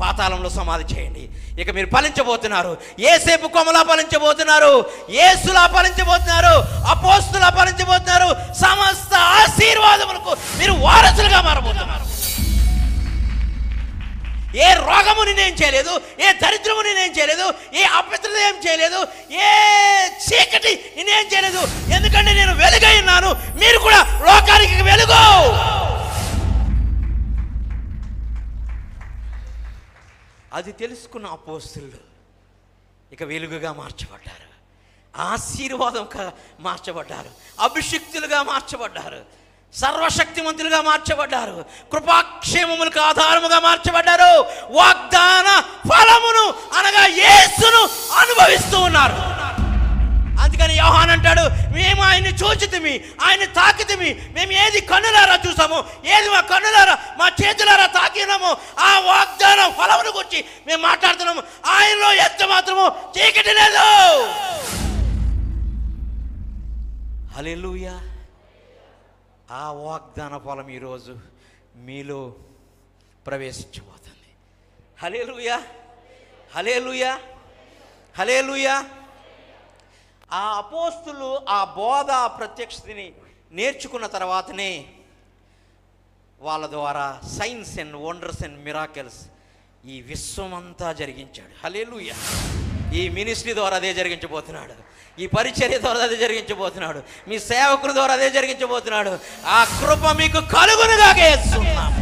పాతాళంలో సమాధి చేయండి. ఇక మీరు ఫలించబోతున్నారు. యేసేపు కొమ్మలా ఫలించబోతున్నారు, యేసులా ఫలించబోతున్నారు, అపోస్తులా ఫలించబోతున్నారు. సమస్త ఆశీర్వాదములకు మీరు వారసులుగా మారబోతున్నారు. ఏ రోగము నేనేం చేయలేదు, ఏ దరిద్రము నేనేం చేయలేదు, ఏ అపవిత్రత ఏం చేయలేదు, ఏ చీకటి నేనేం చేయలేదు. ఎందుకంటే నేను వెలుగై ఉన్నాను, మీరు కూడా లోకానికి వెలుగు. అది తెలుసుకున్న అపోస్తులు ఇక వెలుగుగా మార్చబడ్డారు, ఆశీర్వాదంగా మార్చబడ్డారు, అభిషిక్తులుగా మార్చబడ్డారు, సర్వశక్తిమంతులుగా మార్చబడ్డారు, కృపాక్షేమములకు ఆధారముగా మార్చబడ్డారు, వాగ్దాన ఫలమును అనగా యేసును అనుభవిస్తూ ఉన్నారు. అందుకని యోహాను అంటాడు, మేము ఆయన్ని చూచితిమి, ఆయన తాకితిమి. మేము ఏది కన్నులారా చూసాము, ఏది మా కన్నులారా, మా చేతులారా తాకి ఆజ్ఞనము, ఆ వాగ్దానం ఫలమును గురించి మేము మాట్లాడుతున్నాము. ఆయనలో ఎంత మాత్రము చీకటి లేదు. హల్లెలూయా. ఆ వాగ్దాన ఫలం ఈరోజు మీలో ప్రవేశించబోతుంది. హల్లెలూయా, హల్లెలూయా, హల్లెలూయా. ఆ అపోస్తులు ఆ బోధ ప్రత్యక్షతని నేర్చుకున్న తర్వాతనే వాళ్ళ ద్వారా science and wonders and miracles ఈ విశ్వమంతా జరిగించాడు. హల్లెలూయా. ఈ మినిస్ట్రీ ద్వారా అదే జరిగించబోతున్నాడు. ఈ పరిచర్య ద్వారా అదే జరిగించబోతున్నాడు. మీ సేవకుల ద్వారా అదే జరిగించబోతున్నాడు. ఆ కృప మీకు కలుగునుగా చేస్తున్నాము.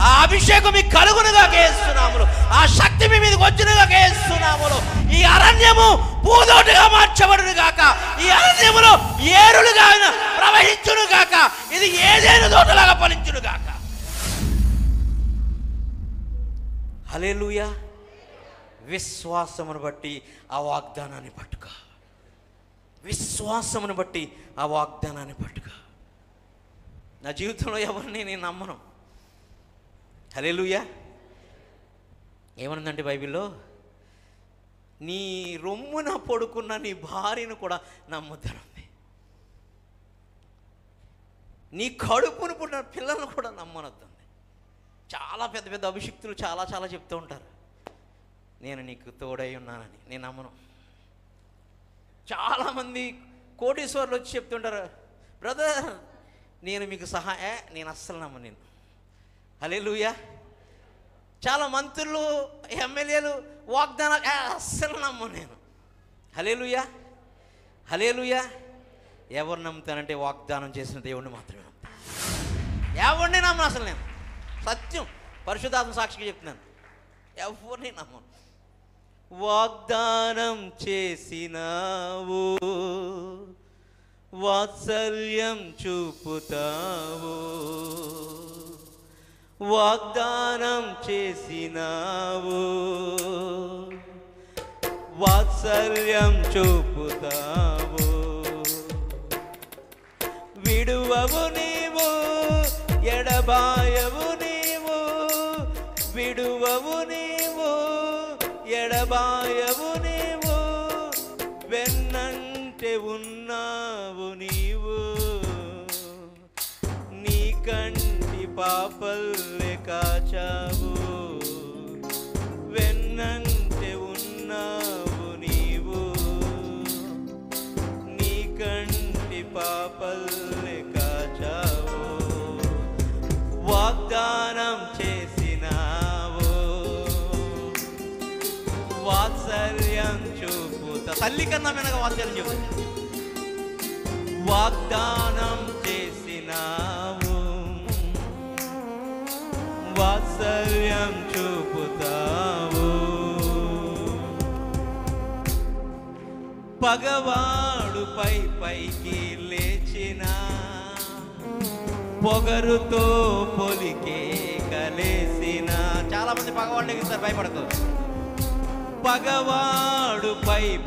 ఆ అభిషేకం మీకు కలుగునుగా చేస్తున్నాము. ఆ శక్తి మీ మీదకి వచ్చినగా చేస్తున్నాము. ఈ అరణ్యము పూదోటుగా మార్చబడును గాక. ఈ అరణ్యములో ఏరులుగా ప్రవహించును గాక. ఇది ఏదైనా తోటలాగా ఫలించును గాక. హల్లెలూయా. విశ్వాసమును బట్టి ఆ వాగ్దానాన్ని పట్టుకో. విశ్వాసమును బట్టి ఆ వాగ్దానాన్ని పట్టుకో. నా జీవితంలో ఎవరిని నేను నమ్మను. హల్లెలూయా. ఏమనుందంటే బైబిల్లో, నీ రొమ్మున పడుకున్న నీ భార్యను కూడా నమ్మొద్దనుంది. నీ కడుపును పుట్టిన పిల్లలను కూడా నమ్మనొద్దండి. చాలా పెద్ద పెద్ద అభిషిక్తులు చాలా చాలా చెప్తూ ఉంటారు, నేను నీకు తోడై ఉన్నానని. నేను నమ్మను. చాలామంది కోటీశ్వర్లు వచ్చి చెప్తుంటారు, బ్రదర్ నేను మీకు నేను అస్సలు నమ్మను. నేను హల్లెలూయా. చాలా మంత్రులు ఎమ్మెల్యేలు వాగ్దానాలు అస్సలు నమ్మను నేను. హల్లెలూయా, హల్లెలూయా. ఎవరు నమ్ముతానంటే వాగ్దానం చేసిన దేవుణ్ణి మాత్రమే నమ్ముతాను. ఎవరిని నమ్మను అసలు నేను. సత్యం, పరిశుద్ధాత్మ సాక్షిగా చెప్తున్నాను, ఎవరిని నమ్మను. వాగ్దానం చేసినావు, వాత్సల్యం చూపుతావు. వాగ్దానం చేసినావు, వాత్సల్యం చూపుతావు. విడువవు నీవు, ఎడబాయవు నీవు. విడువవు నీవు, ఎడబాయవు నీవు. వెన్నంటే ఉన్నావు నీవు. నీ కంటి పాపల్లే కాచావు. వెన్నంటే ఉన్నావు నీవు. నీ కంటి పాపల్లే కాచావు. వాగ్దానం చేసినావు, వాత్సల్యం చూపుతా. తల్లి కన్నా వెనక వాత్సల్యం చూపుతా. వాగ్దానం చేసినావు, వాత్సల్యం చూపుతావు. పగవాడు పైకి లేచిన, పొగరుతో పొలికే కలేసిన. చాలా మంది పగవాడు ఎగిస్తారు, భయపడకు. పగవాడు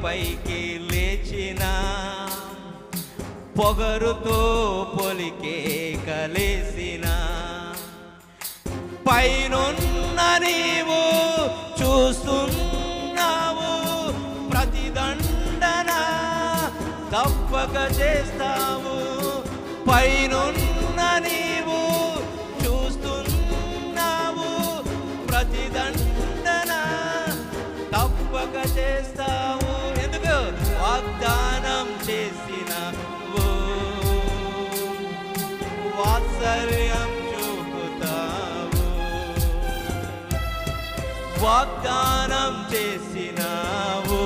పైకి లేచిన, పొగరుతో పొలికే కలేసిన. పైనున్న నీవు చూస్తున్నావు, ప్రతిదండన తప్పక చేస్తావు. పైనున్న నీవు చూస్తున్నావు, ప్రతిదండన తప్పక చేస్తావు. ఎందుకు? వాగ్దానం చేసినావు, వాత్సల్యం చూపుతావు. వాగ్దానం చేసినావు,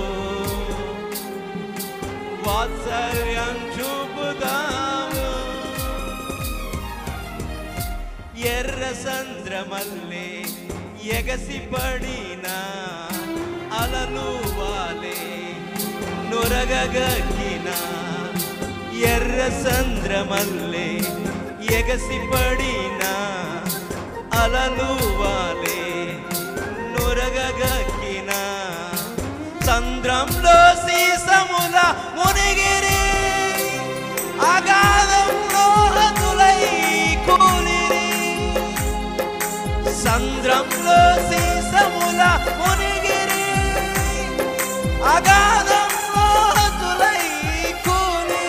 వాత్సల్యం చూపుతావు. ఎర్ర సంద్రమల్లే ఎగసిపడిన అలలు వాలే నొరగగక్కిన. ఎర్ర సంద్రమల్లే ఎగసిపడిన అలలు వాలే నొరగగక్కిన. సంద్రంలో సీసముల మునిగిరి, అగాధంలో హతులై కూలిరి. సంద్ర అగాధంలో సీసముల మునిగిరి, అగాధంలో తులై కూలి,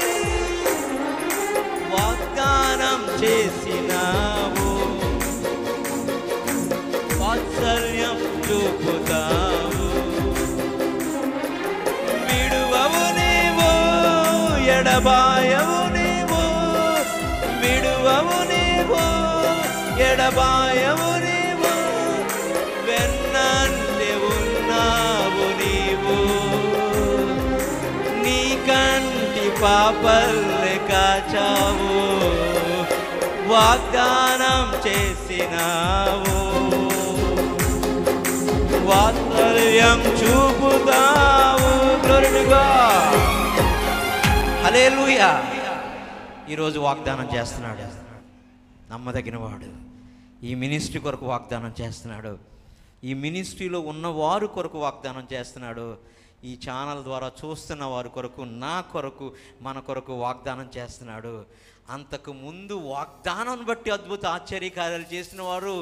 వాగ్దానం చేసినావు, వాత్సల్యం చూపుతావు. విడువవు నీవు, ఎడబాయవు నీవు, విడువవు నీవు, ఎడబాయవు నీవు, వెన్నంటే ఉన్నావు నీవు, నీ కంటి పాపల్లె కాచావు, వాగ్దానం చేసినావు, వాత్సల్యం చూపుతావు. Glory to God. హల్లెలూయా. ఈరోజు వాగ్దానం చేస్తున్నాడు, నమ్మదగిన వాడు. ఈ మినిస్ట్రీ కొరకు వాగ్దానం చేస్తున్నాడు, ఈ మినిస్ట్రీలో ఉన్నవారు కొరకు వాగ్దానం చేస్తున్నాడు, ఈ ఛానల్ ద్వారా చూస్తున్న వారి కొరకు, నా కొరకు, మన కొరకు వాగ్దానం చేస్తున్నాడు. అంతకు ముందు వాగ్దానం బట్టి అద్భుత ఆశ్చర్యకార్యాలు చేసిన వారు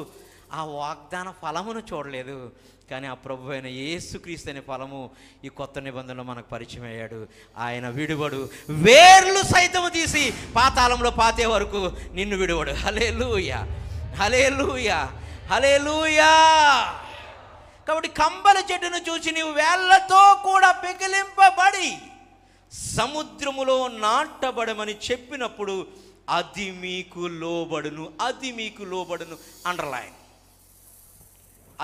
ఆ వాగ్దాన ఫలమును చూడలేదు. కానీ ఆ ప్రభు అయిన యేసుక్రీస్తు అనే ఫలము ఈ కొత్త నిబంధనలో మనకు పరిచయం అయ్యాడు. ఆయన విడువడు, వేర్లు సైతము తీసి పాతాళంలో పాతే వరకు నిన్ను విడువడు. హల్లెలూయా, హల్లెలూయా, హల్లెలూయా. కాబట్టి కంబల చెట్టును చూసి నీవు వేళ్లతో కూడా పెకిలింపబడి సముద్రములో నాటబడమని చెప్పినప్పుడు అది మీకు లోబడును, అది మీకు లోబడును. అండర్లైన్,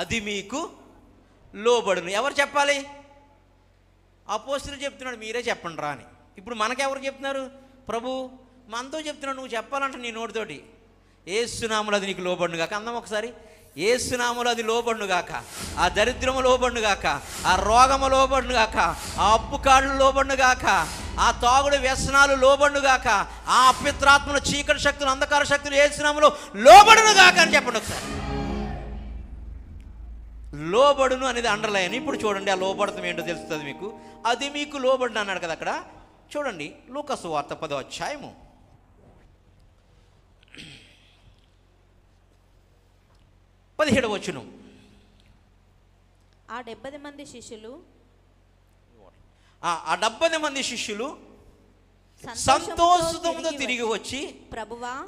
అది మీకు లోబడును. ఎవరు చెప్పాలి? అపోస్తలుడు చెప్తున్నాడు, మీరే చెప్పండి రా అని. ఇప్పుడు మనకెవరు చెప్తున్నారు? ప్రభు మనతో చెప్తున్నాడు, నువ్వు చెప్పాలంట నీ నోటితోటి. యేసునామములో అది నీకు లోబడును గాక. అందం ఒకసారి. యేసునామములో అది లోబడును గాక, ఆ దరిద్రము లోబడును గాక, ఆ రోగము లోబడును గాక, ఆ అప్పు కాళ్ళు లోబడును గాక, ఆ తాగుడు వ్యసనాలు లోబడును గాక, ఆ అపిత్రాత్మలు, చీకటి శక్తులు, అంధకార శక్తులు యేసునామములో లోబడును గాక అని చెప్పండి ఒకసారి. లోబడును అనేది అండర్లైన్. ఇప్పుడు చూడండి, ఆ లోబడతం ఏంటో తెలుస్తుంది మీకు. అది మీకు లోబడును అన్నాడు కదా అక్కడ. చూడండి, లూకా సువార్త 10వ అధ్యాయము 17వ వచనం. ఆ 70 మంది శిష్యులు ఆ 70 మంది శిష్యులు సంతోషంతో తిరిగి వచ్చి,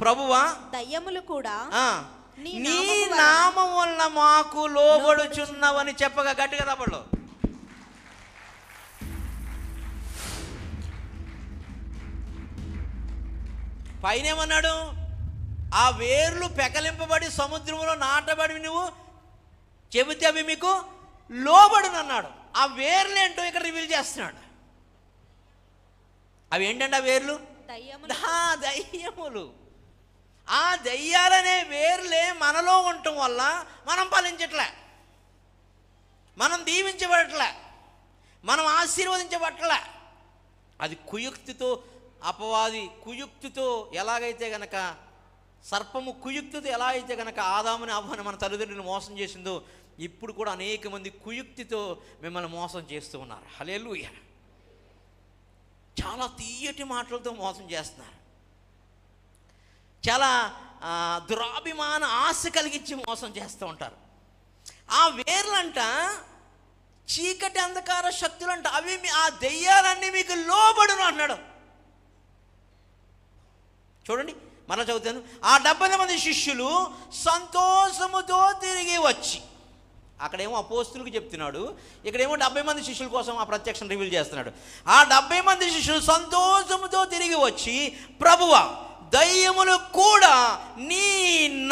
ప్రభువా దయ్యములు కూడా నీ నామం వలన మాకు లోబడుచున్నవని చెప్పగా గట్టిగా తప్పట్లో పైన ఏమన్నాడు? ఆ వేర్లు పెకలింపబడి సముద్రంలో నాటబడి నువ్వు చెబితే అవి మీకు లోబడును అన్నాడు. ఆ వేర్లు ఏంటో ఇక్కడ రివీల్ చేస్తున్నాడు. అవి ఏంటంటే ఆ వేర్లు దయ్యములు. ఆ దయ్యాలనే వేర్లే మనలో ఉండటం వల్ల మనం ఫలించట్లే, మనం దీవించబడట్లే, మనం ఆశీర్వదించబడట్లే. అది కుయుక్తితో, అపవాది కుయుక్తితో ఎలాగైతే గనక, సర్పము కుయుక్తితో ఎలా అయితే గనక ఆదాముని అవ్వని మన తల్లిదండ్రులను మోసం చేసిందో, ఇప్పుడు కూడా అనేక మంది కుయుక్తితో మిమ్మల్ని మోసం చేస్తూ ఉన్నారు. హల్లెలూయా. చాలా తీయటి మాటలతో మోసం చేస్తున్నారు, చాలా దురాభిమాన ఆశ కలిగించి మోసం చేస్తూ ఉంటారు. ఆ వేర్లంట చీకటి అంధకార శక్తులంట, అవి ఆ దెయ్యాలన్నీ మీకు లోబడును అన్నాడు. చూడండి, మరలా చదువుతాను. ఆ 70 మంది శిష్యులు సంతోషముతో తిరిగి వచ్చి, అక్కడేమో అపోస్తులకు చెప్తున్నాడు, ఇక్కడేమో 70 మంది శిష్యుల కోసం ఆ ప్రత్యక్షం రివీల్ చేస్తున్నాడు. ఆ 70 మంది శిష్యులు సంతోషముతో తిరిగి వచ్చి, ప్రభువా దయ్యములు కూడా నీ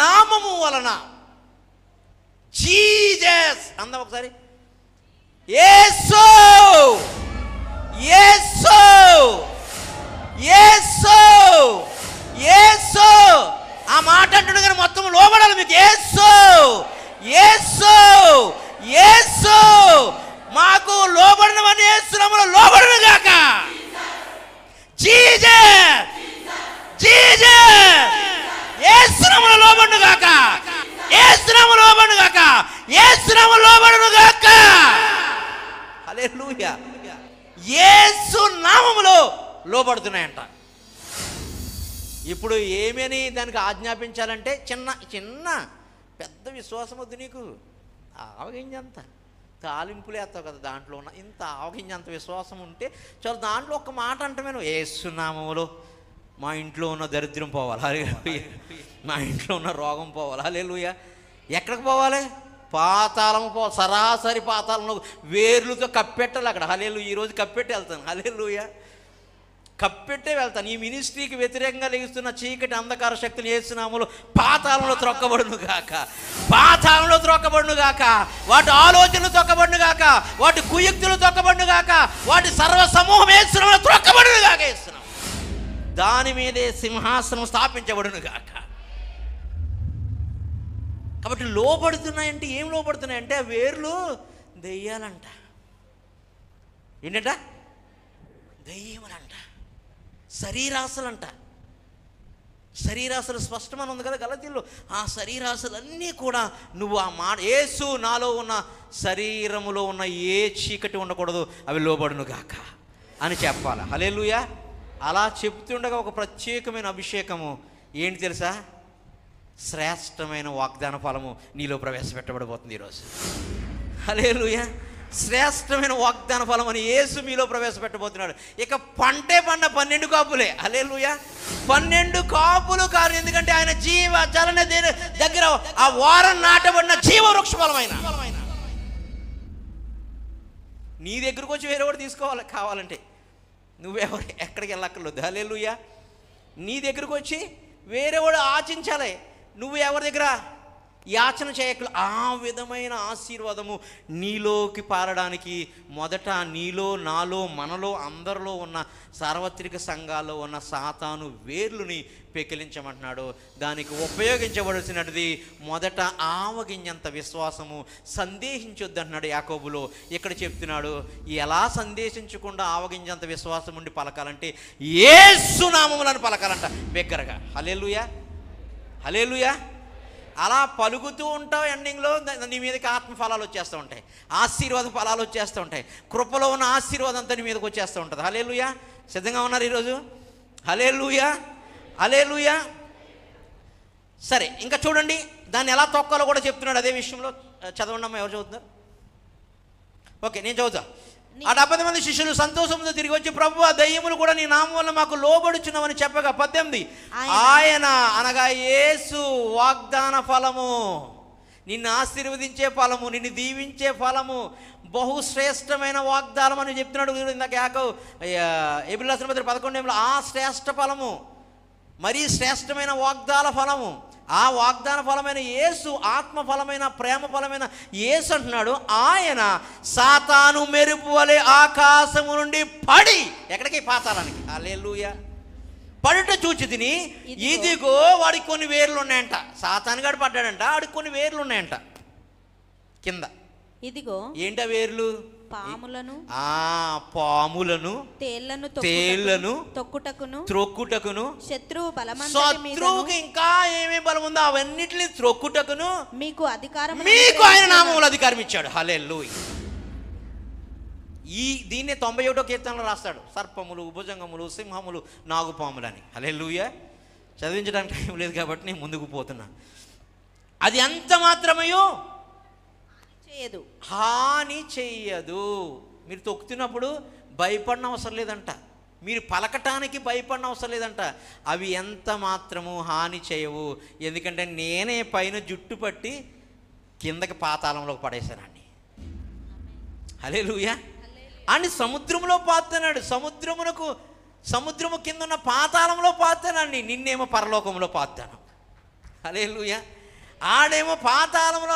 నామము వలన, జీసస్ అందం ఒకసారి, యేసు యేసు యేసు యేసు, ఆ మాట అంటున్నాడు కానీ మొత్తం లోబడాలి మీకు. యేసు యేసు యేసు, మాకు లోబడినవన్నీ యేసునామములో లోబడును గాక. జీసస్ జీసస్, యేసునామములో లోబడును గాక, యేసునామములో లోబడును గాక, యేసునామములో లోబడును గాక. హల్లెలూయా. యేసు నామములో లోబడుతున్నాయంట. ఇప్పుడు ఏమని దానికి ఆజ్ఞాపించాలంటే చిన్న చిన్న పెద్ద విశ్వాసం వద్దు నీకు. ఆవగింజంత తాలింపులు వేస్తావు కదా, దాంట్లో ఉన్న ఇంత ఆవగింజంత విశ్వాసం ఉంటే చాలు. దాంట్లో ఒక మాట అంటమే, నువ్వు యేసునామములో మా ఇంట్లో ఉన్న దరిద్రం పోవాలి, హల్లెలూయా, మా ఇంట్లో ఉన్న రోగం పోవాలి, హల్లెలూయా. ఎక్కడికి పోవాలి? పాతాళము పోవాలి, సరాసరి పాతాళంలో వేర్లతో కప్పెట్టాలి అక్కడ, హల్లెలూయా. ఈరోజు కప్పెట్టి వెళ్తాను, హల్లెలూయా, కప్పెట్టే వెళ్తాను. ఈ మినిస్ట్రీకి వ్యతిరేకంగా లెగుస్తున్న చీకటి అంధకార శక్తులు యేసునామములో పాతాళంలో త్రొక్కబడును గాక, పాతాళంలో త్రొక్కబడును గాక, వాటి ఆలోచనలు తొక్కబడును గాక, వాటి కుయుక్తులు తొక్కబడును గాక, వాటి సర్వ సమూహం యేసునామములో త్రొక్కబడును గాక, యేసునామములో దాని మీదే సింహాసనం స్థాపించబడును గాక. కాబట్టి లోపడుతున్నాయంటే ఏం లోపడుతున్నాయంటే ఆ వేర్లు దెయ్యాలంట. ఏంటంట? దెయ్యములంట, శరీరాశలంట. శరీరాశలు స్పష్టమని ఉంది కదా గలతీల్లో. ఆ శరీరాశలన్నీ కూడా నువ్వు ఆ మాట యేసు నాలో ఉన్న శరీరములో ఉన్న ఏ చీకటి ఉండకూడదు, అవి లోబడును గాక అని చెప్పాలి, హల్లెలూయా. అలా చెప్తుండగా ఒక ప్రత్యేకమైన అభిషేకము ఏంటి తెలుసా? శ్రేష్టమైన వాగ్దాన ఫలము నీలో ప్రవేశపెట్టబడబోతుంది ఈరోజు, హల్లెలూయా. శ్రేష్టమైన వాగ్దాన ఫలం అని యేసు మీలో ప్రవేశపెట్టబోతున్నాడు. ఇక పంటే పండ 12 కాపులే, హల్లెలూయా. 12 కాపులు కాదు, ఎందుకంటే ఆయన జీవ జలన దగ్గర ఆ వారం నాటబడిన జీవ వృక్ష ఫలమైన నీ దగ్గరకు వచ్చి వేరే వాడు తీసుకోవాలి కావాలంటే. నువ్వెవరు ఎక్కడికి వెళ్ళక్కర్లేదు, హల్లెలూయా. నీ దగ్గరకు వచ్చి వేరేవాడు ఆశించాలి, నువ్వు ఎవరి దగ్గర యాచన చేయక్కర్లేదు. ఆ విధమైన ఆశీర్వాదము నీలోకి పారడానికి మొదట నీలో, నాలో, మనలో, అందరిలో ఉన్న సార్వత్రిక సంఘాల్లో ఉన్న సాతాను వేర్లుని పెకిలించమంటున్నాడు. దానికి ఉపయోగించవలసినది మొదట ఆవగింజంత విశ్వాసము. సందేహించొద్దు అంటున్నాడు యాకోబులో. ఇక్కడ చెప్తున్నాడు ఎలా సందేశించకుండా ఆవగింజంత విశ్వాసం ఉండి పలకాలంటే యేసు నామములను పలకాలంట బిగ్గరగా, హల్లెలూయా, హల్లెలూయా. అలా పలుకుతూ ఉంటావు, ఎండింగ్లో నీ మీదకి ఆత్మ ఫలాలు వచ్చేస్తూ ఉంటాయి, ఆశీర్వాద ఫలాలు వచ్చేస్తూ ఉంటాయి, కృపలో ఉన్న ఆశీర్వాదం అంతా నీ మీదకి వచ్చేస్తూ ఉంటుంది, హల్లెలూయా. సిద్ధంగా ఉన్నారు ఈరోజు? హల్లెలూయా, హల్లెలూయా. సరే, ఇంకా చూడండి దాన్ని ఎలా తొక్కాలో కూడా చెప్తున్నాడు అదే విషయంలో. చదవండి అమ్మా, ఎవరు చదువుతున్నారు? ఓకే, నేను చదువుతా. ఆ 70 మంది శిష్యులు సంతోషంతో తిరిగి వచ్చి, ప్రభువా, దయ్యములు కూడా నీ నామం వల్ల మాకు లోబడుచున్నామని చెప్పగా 18 ఆయన అనగా యేసు వాగ్దాన ఫలము, నిన్ను ఆశీర్వదించే ఫలము, నిన్ను దీవించే ఫలము, బహుశ్రేష్టమైన వాగ్దానం అని చెప్తున్నాడు ఇందాక యాకోబు ఎబ్రిల్ రాసిన పత్రిక 11 ఆ శ్రేష్ఠ ఫలము, మరీ శ్రేష్టమైన వాగ్దాన ఫలము. ఆ వాగ్దాన ఫలమైన యేసు, ఆత్మ ఫలమైన, ప్రేమ ఫలమైన యేసు అంటున్నాడు. ఆయన సాతాను మెరుపు వలె ఆకాశము నుండి పడి ఎక్కడికి? పాతాళానికి, హల్లెలూయా. పడుట చూచి తిని, ఇదిగో వాడికి కొన్ని వేర్లు ఉన్నాయంట. సాతాను గాడు పడ్డాడంట, వాడికి కొన్ని వేర్లు ఉన్నాయంట కింద. ఇదిగో ఏంటా వేర్లు? పాములను, పాములను, తేళ్లను త్రొక్కుటకును, శత్రువుకి ఇంకా ఏమేమి బలం ఉందో అవన్నిటిని త్రొక్కుటకును మీకు ఆయన నామములో అధికారం ఇచ్చాడు, హల్లెలూయా. దీన్నే 91వ కీర్తనలో రాస్తాడు, సర్పములు, భుజంగములు, సింహములు, నాగుపాములు అని, హల్లెలూయా. చదివించడానికి టైం లేదు కాబట్టి నేను ముందుకు పోతున్నా. అది అంత మాత్రమేయో హాని చెయ్యదు. మీరు తొక్కుతున్నప్పుడు భయపడిన అవసరం లేదంట, మీరు పలకటానికి భయపడిన అవసరం లేదంట. అవి ఎంత మాత్రము హాని చేయవు, ఎందుకంటే నేనే పైన జుట్టు పట్టి కిందకి పాతాళంలోకి పడేశానండి, హల్లెలూయా. అని సముద్రంలో పాతున్నాడు, సముద్రము కింద ఉన్న పాతాళంలో పాతానండి, నిన్నేమో పరలోకంలో పాతాను, హల్లెలూయా. ఆడేమో పాతాళంలో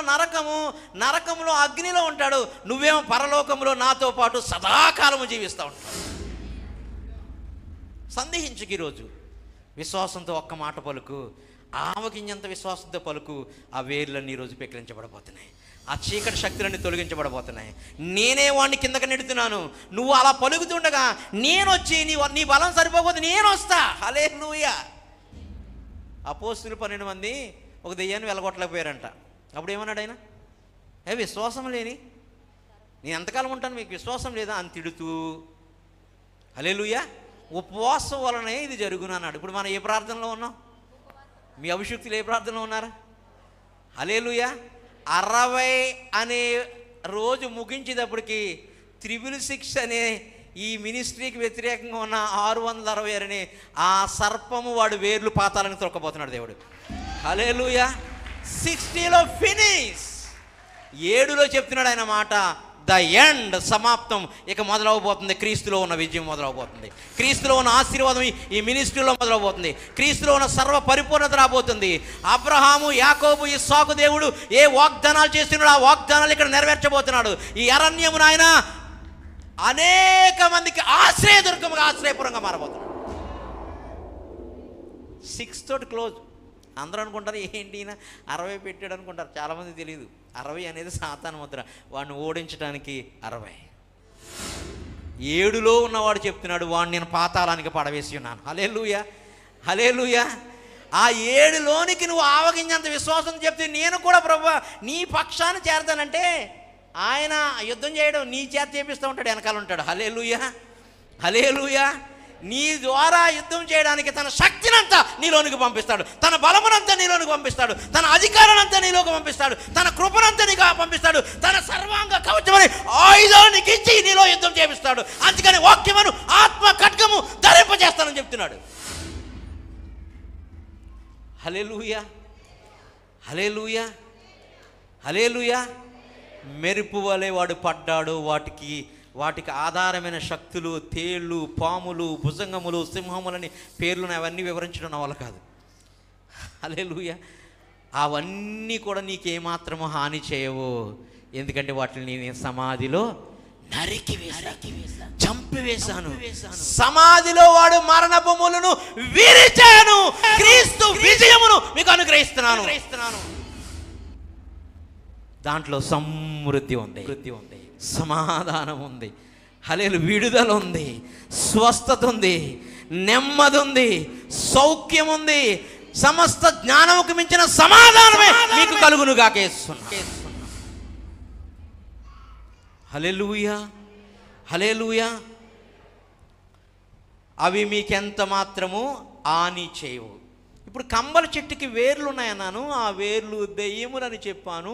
నరకములో అగ్నిలో ఉంటాడు, నువ్వేమో పరలోకంలో నాతో పాటు సదాకాలము జీవిస్తూ ఉంటావు. సందేహించుకు ఈరోజు విశ్వాసంతో ఒక్క మాట పలుకు, ఆవగింజంత విశ్వాసంతో పలుకు. ఆ వేర్లన్నీ ఈరోజు పెకిలించబడబోతున్నాయి, ఆ చీకటి శక్తులన్నీ తొలగించబడబోతున్నాయి. నేనే వాడిని కిందకి నెడుతున్నాను. నువ్వు అలా పలుకుతుండగా నేను వచ్చి నీ బలం సరిపోకపోతే నేను వస్తా, హల్లెలూయా. అపోస్తలులు 12 మంది ఒక దెయ్యాన్ని వెళ్ళగొట్టలేకపోయారంట. అప్పుడు ఏమన్నాడు ఆయన? విశ్వాసం లేని నేను ఎంతకాలం ఉంటాను, మీకు విశ్వాసం లేదా అని తిడుతూ, హల్లెలూయా, ఉపవాసం వలనే ఇది జరుగును అన్నాడు. ఇప్పుడు మనం ఏ ప్రార్థనలో ఉన్నాం? మీ అభిషక్తులు ఏ ప్రార్థనలో ఉన్నారా? హల్లెలూయా. 60 అనే రోజు ముగించేటప్పటికి 666 అనే ఈ మినిస్ట్రీకి వ్యతిరేకంగా ఉన్న 666 అనే ఆ సర్పము వాడు వేర్లు పాతాలను తొక్కబోతున్నాడు దేవుడు. హల్లెలూయా. 60లో ఫినిష్. 7లో చెప్తున్నాడు ఆయన మాట, ద ఎండ్, సమాప్తం ఇక మొదలవబోతుంది. క్రీస్తులో ఉన్న విజయం మొదలవబోతుంది. క్రీస్తులో ఉన్న ఆశీర్వాదం ఈ మినిస్ట్రీలో మొదలవబోతుంది. క్రీస్తులో ఉన్న సర్వ పరిపూర్ణత రాబోతుంది. అబ్రహాము, యాకోబు, ఇస్సాకు దేవుడు ఏ వాగ్దానాలు చేస్తున్నాడు ఆ వాగ్దానాలు ఇక్కడ నెరవేర్చబోతున్నాడు. ఈ అరణ్యమును ఆయన అనేక మందికి ఆశ్రయదుర్గముగా, ఆశ్రయపురంగా మారబోతున్నాడు. 6 తోటి క్లోజ్. అందరూ అనుకుంటారు ఏంటి ఈయన 60 పెట్టాడు అనుకుంటారు. చాలామంది తెలియదు 60 అనేది సాతాను ముద్ర. వాడిని ఓడించడానికి 60. 7లో ఉన్నవాడు చెప్తున్నాడు, వాడిని నేను పాతాళానికి పడవేసి ఉన్నాను. హల్లెలూయా, హల్లెలూయా. ఆ 7లోనికి నువ్వు ఆవగించేంత విశ్వాసం చెప్తే నేను కూడా ప్రభువా నీ పక్షాన్ని చేరతానంటే ఆయన యుద్ధం చేయడం నీ చేత చేపిస్తూ ఉంటాడు, వెనకాల ఉంటాడు. హల్లెలూయా, హల్లెలూయా. నీ ద్వారా యుద్ధం చేయడానికి తన శక్తినంతా నీలోనికి పంపిస్తాడు, తన బలమునంతా నీలోనికి పంపిస్తాడు, తన అధికారానంతా నీలోకి పంపిస్తాడు, తన కృపనంతా నీకు పంపిస్తాడు, తన సర్వాంగ కవచమని ఆయుధానికి ఇచ్చి నీలో యుద్ధం చేపిస్తాడు. అందుకని వాక్యమును ఆత్మ ఖడ్గము ధరింపజేస్తానని చెప్తున్నాడు. హల్లెలూయా, హల్లెలూయా, హల్లెలూయా. మెరుపు వలె వాడు పడ్డాడు. వాటికి ఆధారమైన శక్తులు, తేళ్ళు, పాములు, భుజంగములు, సింహములని పేర్లను అవన్నీ వివరించడం నా వల్ల కాదు. హల్లెలూయా. అవన్నీ కూడా నీకేమాత్రము హాని చేయవు. ఎందుకంటే వాటిని నేను సమాధిలో చంపివేశాను. సమాధిలో వాడు మరణభూములను విరిచాను. క్రీస్తు విజయమును మీకు అనుగ్రహిస్తున్నాను. దాంట్లో సమృద్ధి ఉంది, సమాధానం ఉంది, హల్లెలూయా, విడుదల ఉంది, స్వస్థత ఉంది, నెమ్మది ఉంది, సౌఖ్యం ఉంది, సమస్త జ్ఞానముకు మించిన సమాధానమే మీకు కలుగును గాకేస్తున్నా. హల్లెలూయా, హల్లెలూయా. అవి మీకెంత మాత్రము హాని చేయవు. ఇప్పుడు కంబల చెట్టుకి వేర్లు ఉన్నాయన్నాను, ఆ వేర్లు దెయ్యములని చెప్పాను.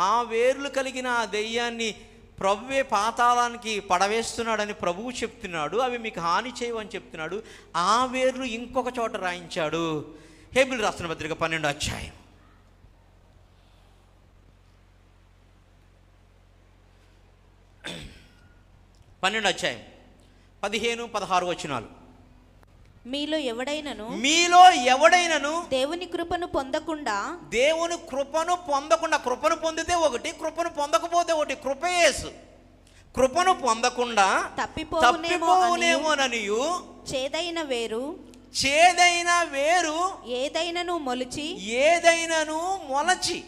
ఆ వేర్లు కలిగిన ఆ దెయ్యాన్ని ప్రభువే పాతాళానికి పడవేస్తున్నాడని ప్రభువు చెప్తున్నాడు. అవి మీకు హాని చేయవని చెప్తున్నాడు. ఆ వేర్లు ఇంకొక చోట రాయించాడు. హెబ్రీయులకు రాసిన పత్రిక 12వ అధ్యాయం 15-16 వచనాలు. మీలో ఎవడైనను దేవుని కృపను పొందకుండా, కృపను పొందితే ఒకటి, కృపను పొందకపోతే ఒకటి. కృపయేసు. కృపను పొందకుండా తప్పిపోవునేమోననియు చేదైన వేరు ఏదైనను మొలచి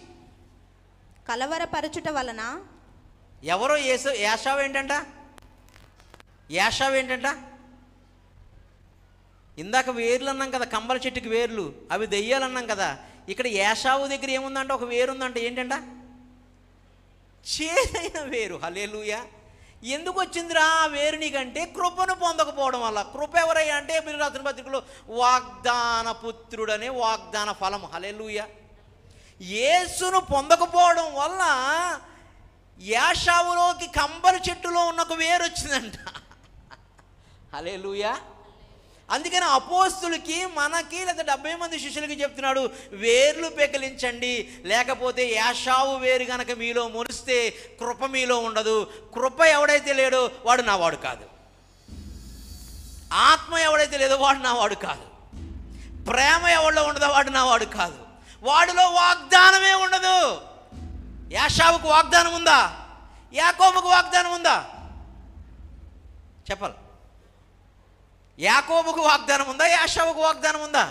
కలవరపరచుట వలన. ఎవరో యాషావు ఏంటంట? ఇందాక వేర్లు అన్నాం కదా, కంబల చెట్టుకి వేర్లు, అవి దెయ్యాలు అన్నాం కదా. ఇక్కడ యాషావు దగ్గర ఏముందంటే ఒక వేరు ఉందంట. ఏంటంట? చేదైన వేరు. హల్లెలూయా. ఎందుకు వచ్చిందిరా ఆ వేరు నీకంటే? కృపను పొందకపోవడం వల్ల. కృప ఎవరయ్యా అంటే హెబ్రీయులకు రాసిన పత్రికలో వాగ్దాన పుత్రుడనే వాగ్దాన ఫలము. హల్లెలూయా. యేసును పొందకపోవడం వల్ల యాషావులోకి కంబల చెట్టులో ఉన్న ఒక వేరు వచ్చిందంట. హల్లెలూయా. అందుకని అపోస్తులకి, మనకి, లేదా 70 మంది శిష్యులకి చెప్తున్నాడు, వేర్లు పెకిలించండి, లేకపోతే యాషావు వేరు గనక మీలో మురిస్తే కృప మీలో ఉండదు. కృప ఎవడైతే లేడో వాడు నా వాడు కాదు. ఆత్మ ఎవడైతే లేదో వాడు నా వాడు కాదు. ప్రేమ ఎవడో ఉండదో వాడు నా వాడు కాదు. వాడిలో వాగ్దానమే ఉండదు. యాషావుకు వాగ్దానం ఉందా? యాకోబుకు వాగ్దానం ఉందా? చెప్పాలి. యాకోబుకు వాగ్దానం ఉందా? యాషావుకు వాగ్దానం ఉందా?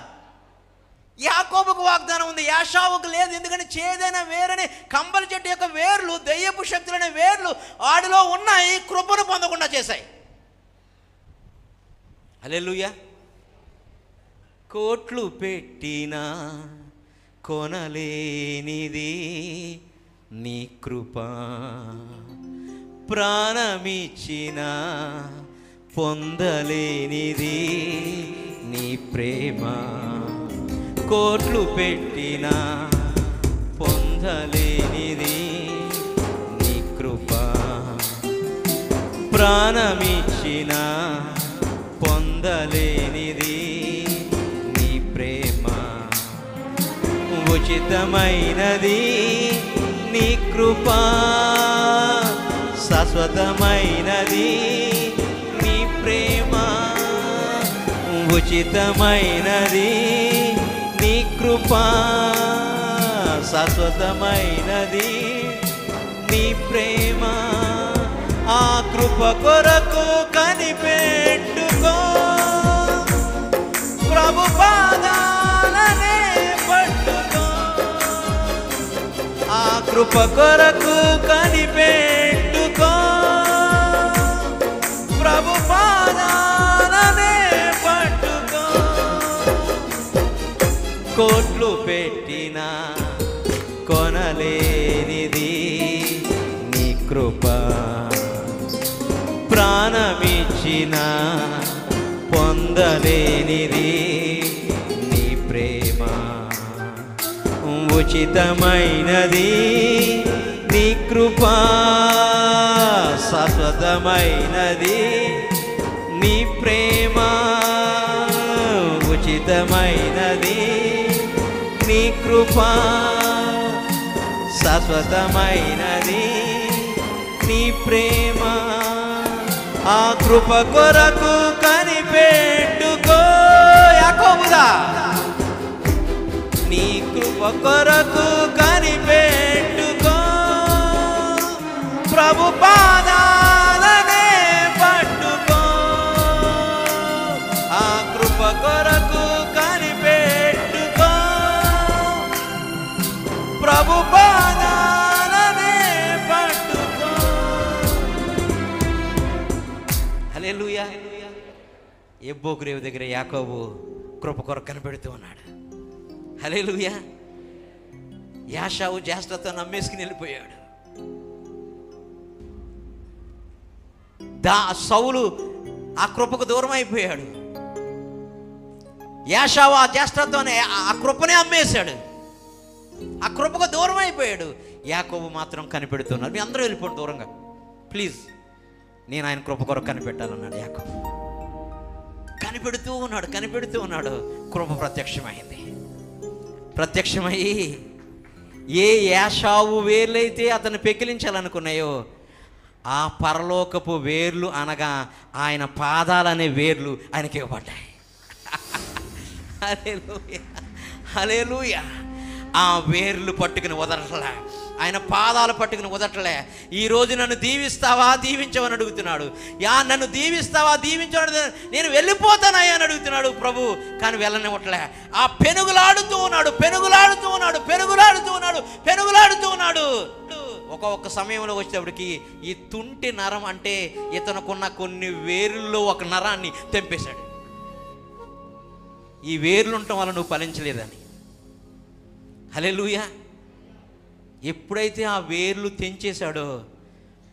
యాకోబుకు వాగ్దానం ఉంది, యాషావుకు లేదు. ఎందుకంటే చేదైన వేరని కంబల చెట్టు యొక్క వేర్లు, దెయ్యపు శక్తులనే వేర్లు వాడిలో ఉన్నాయి, కృపను పొందకుండా చేశాయి. హల్లెలూయా. కోట్లు పెట్టినా కొనలేనిది నీ కృప, ప్రాణమిచ్చిన పొందలేనిది నీ ప్రేమ. కోట్లు పెట్టినా పొందలేనిది నీ కృప, ప్రాణమిచ్చిన పొందలేనిది నీ ప్రేమ, ఉచితమైనది నీ కృప, శాశ్వతమైనది నీ ప్రేమ, ఉచితమైనది నీ కృప, శాశ్వతమైనది నీ ప్రేమ. ఆ కృప కొరకు కనిపెట్టుకో, ప్రభు పాదాలనే పట్టుకో. ఆ కృప కొరకు కనిపెట్టుకో, ప్రభు పాదాలనే పట్టుకో. కోట్లు పెట్టినా కొనలేనిది నీ కృప, ప్రాణమిచ్చిన పొందలేనిది నీ ప్రేమ, ఉచితమైనది నీ కృప, శాశ్వతమైనది నీ ప్రేమ, ఉచితమైనది నీ కృప, శాశ్వతమైనది నీ ప్రేమ. ఆ కృప కొరకు కనిపెట్టుకో, యాకోబుదా నీ కృప కొరకు కనిపెట్టుకో, ప్రభు పాదాలనే పట్టుకో. ఆ కృప కొరకు కనిపెట్టుకో, ప్రభు పాదాలనే పట్టుకో. హల్లెలూయా. యెబ్బోకు రేవు దగ్గర యాకోబు కృప కొరకు కనిపెడుతూ ఉన్నాడు. హల్లెలూయా. యాషావు జ్యేష్ఠతో నమ్మేసుకుని వెళ్ళిపోయాడు. సౌలు ఆ కృపకు దూరం అయిపోయాడు. యాషావు ఆ జ్యేష్ఠతోనే ఆ కృపనే అమ్మేశాడు. ఆ కృపకు దూరం అయిపోయాడు. యాకోబు మాత్రం కనిపెడుతున్నాడు. మీ అందరూ వెళ్ళిపోండి దూరంగా ప్లీజ్, నేను ఆయన కృప కొరకు కనిపెట్టాలన్నాడు యాకోబు. కనిపెడుతూ ఉన్నాడు. కృప ప్రత్యక్షమైంది. ప్రత్యక్షమయ్యి ఏ యాషావు వేర్లైతే అతను పెకిలించాలనుకున్నాయో ఆ పరలోకపు వేర్లు అనగా ఆయన పాదాలనే వేర్లు ఆయనకి ఇవ్వబడ్డాయి. హల్లెలూయా, హల్లెలూయా. ఆ వేర్లు పట్టుకుని వదలట్లే, ఆయన పాదాలు పట్టుకుని వదలట్లే. ఈరోజు నన్ను దీవిస్తావా, దీవించవని అడుగుతున్నాడు. నన్ను దీవిస్తావా, దీవించవని, నేను వెళ్ళిపోతానయ్యా అని అడుగుతున్నాడు ప్రభు. కానీ వెళ్ళనివ్వట్లే. ఆ పెనుగులాడుతూ ఉన్నాడు. ఒక్కొక్క సమయంలో వచ్చేటప్పటికి ఈ తుంటి నరం అంటే ఇతనుకున్న కొన్ని వేర్లలో ఒక నరాన్ని తెంపేశాడు. ఈ వేర్లు ఉండటం వల్ల నువ్వు ఫలించలేదని. హల్లెలూయా. ఎప్పుడైతే ఆ వేర్లు తెంచేశాడో,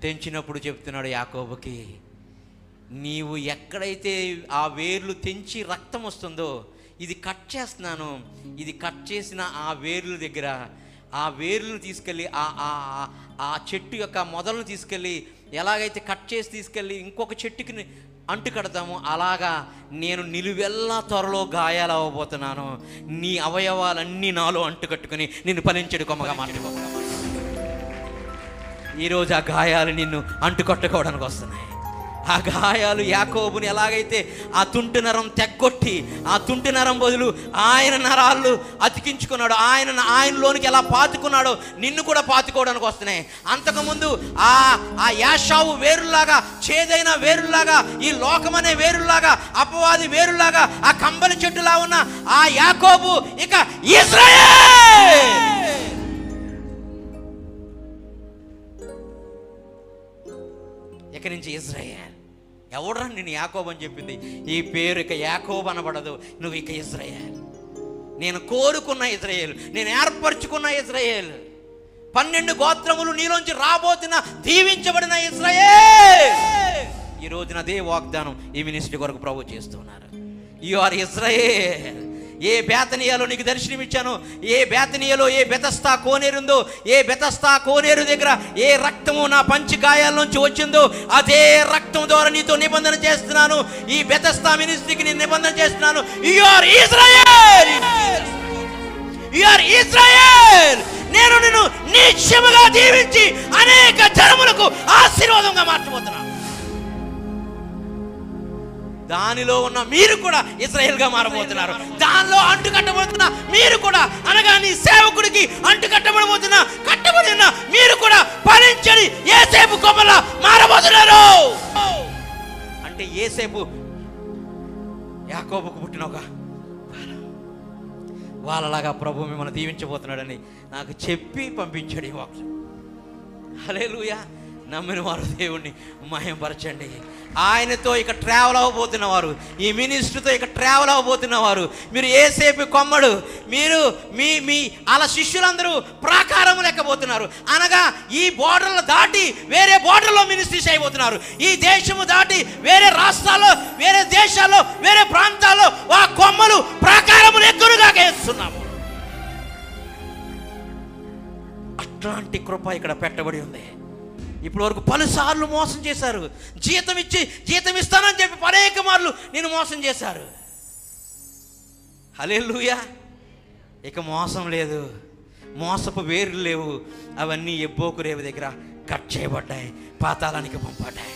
తెంచినప్పుడు చెప్తున్నాడు యాకోబుకి, నీవు ఎక్కడైతే ఆ వేర్లు తెంచి రక్తం వస్తుందో ఇది కట్ చేస్తున్నాను. ఇది కట్ చేసిన ఆ వేర్ల దగ్గర ఆ వేర్లను తీసుకెళ్ళి ఆ చెట్టు యొక్క మొదలను తీసుకెళ్ళి ఎలాగైతే కట్ చేసి తీసుకెళ్ళి ఇంకొక చెట్టుకి అంటు కడతాము, అలాగా నేను నిలువెల్లా త్వరలో గాయాలు అవ్వబోతున్నాను. నీ అవయవాలన్నీ నాలో అంటు కట్టుకుని నిన్ను ఫలించడు కొమ్మగా మాట్లాడుకో. ఈరోజు ఆ గాయాలు నిన్ను అంటుకట్టుకోవడానికి వస్తున్నాయి. ఆ గాయాలు యాకోబుని ఎలాగైతే ఆ తుంటి నరం తెగ్గొట్టి ఆ తుంటి నరం బదులు ఆయన నరాలు అతికించుకున్నాడు, ఆయనలోనికి ఎలా పాతుకున్నాడో నిన్ను కూడా పాతుకోవడానికి వస్తున్నాయి. అంతకుముందు ఆ యాషావు వేరులాగా, చేదైన వేరులాగా, ఈ లోకమనే వేరులాగా, అపవాది వేరులాగా, ఆ కంబలి చెట్టులా ఉన్న ఆ యాకోబు ఇక ఇశ్రాయేల్. ఇక్కడి నుంచి ఇశ్రాయేల్. ఎవడరా నేను యాకోబు అని చెప్పింది? ఈ పేరు ఇక యాకోబు అనబడదు, నువ్వు ఇక ఇశ్రాయేల్. నేను కోరుకున్న ఇశ్రాయేల్, నేను ఏర్పరచుకున్న ఇశ్రాయేల్, 12 గోత్రములు నీలోంచి రాబోతున్న దీవించబడిన ఇశ్రాయేల్. ఈ రోజున అదే వాగ్దానం ఈ మినిస్ట్రీ కొరకు ప్రభు చేస్తున్నారు. You are Israel. ఏ బేతనియాలో నీకు దర్శనమిచ్చాను, ఏ బేతనియాలో ఏ బెతస్తా కోనేరుందో, ఏ బెతస్తా కోనేరు దగ్గర ఏ రక్తము నా పంచి గాయాల నుంచి వచ్చిందో అదే రక్తం ద్వారా నీతో నిబంధన చేస్తున్నాను. ఈ బెతస్తా మినిస్ట్రీకి నేను నిబంధన చేస్తున్నాను. You are Israel, you are Israel. నేను నిన్ను నిశ్చయముగా దీవించి అనేక జనములకు ఆశీర్వాదంగా మార్చబోతున్నాను. దానిలో ఉన్న మీరు కూడా ఇశ్రాయేల్గా మారబోతున్నారు. దానిలో అంటుకట్టబోతున్న మీరు కూడా, అనగా నీ సేవకుడికి అంటుకట్టబడబోతున్న కట్టబడి ఉన్న మీరు కూడా ఫలించని యోసేపు కొమ్మలా మారబోతున్నారు. అంటే యోసేపు యాకోబుకు పుట్టిన ఒక వాళ్ళలాగా ప్రభు మిమ్మల్ని దీవించబోతున్నాడని నాకు చెప్పి పంపించాడు ఈ వాక్యం. హల్లెలూయా. నమ్మిన వారు దేవుణ్ణి మహిమపరచండి. ఆయనతో ఇక ట్రావెల్ అవ్వబోతున్నవారు, ఈ మినిస్ట్రీతో ఇక ట్రావెల్ అవ్వబోతున్నవారు, మీరు యోసేపు కొమ్మడు, మీరు మీ మీ అలా శిష్యులందరూ ప్రాకారము లెక్కబోతున్నారు. అనగా ఈ బోర్డర్లు దాటి వేరే బోర్డర్లో మినిస్ట్రీ చేయబోతున్నారు. ఈ దేశము దాటి వేరే రాష్ట్రాల్లో, వేరే దేశాల్లో, వేరే ప్రాంతాల్లో ఆ కొమ్మలు ప్రాకారములు ఎక్కువగా వేస్తున్నాము. అట్లాంటి కృప ఇక్కడ పెట్టబడి ఉంది. ఇప్పటి వరకు పలుసార్లు మోసం చేశారు. జీతం ఇస్తానని చెప్పి అనేక మార్లు నేను మోసం చేశారు. హల్లెలూయా. ఇక మోసం లేదు, మోసపు వేర్లు లేవు. అవన్నీ ఎబ్బోకు రేవు దగ్గర కట్ చేయబడ్డాయి, పాతాళానికి పంపబడ్డాయి.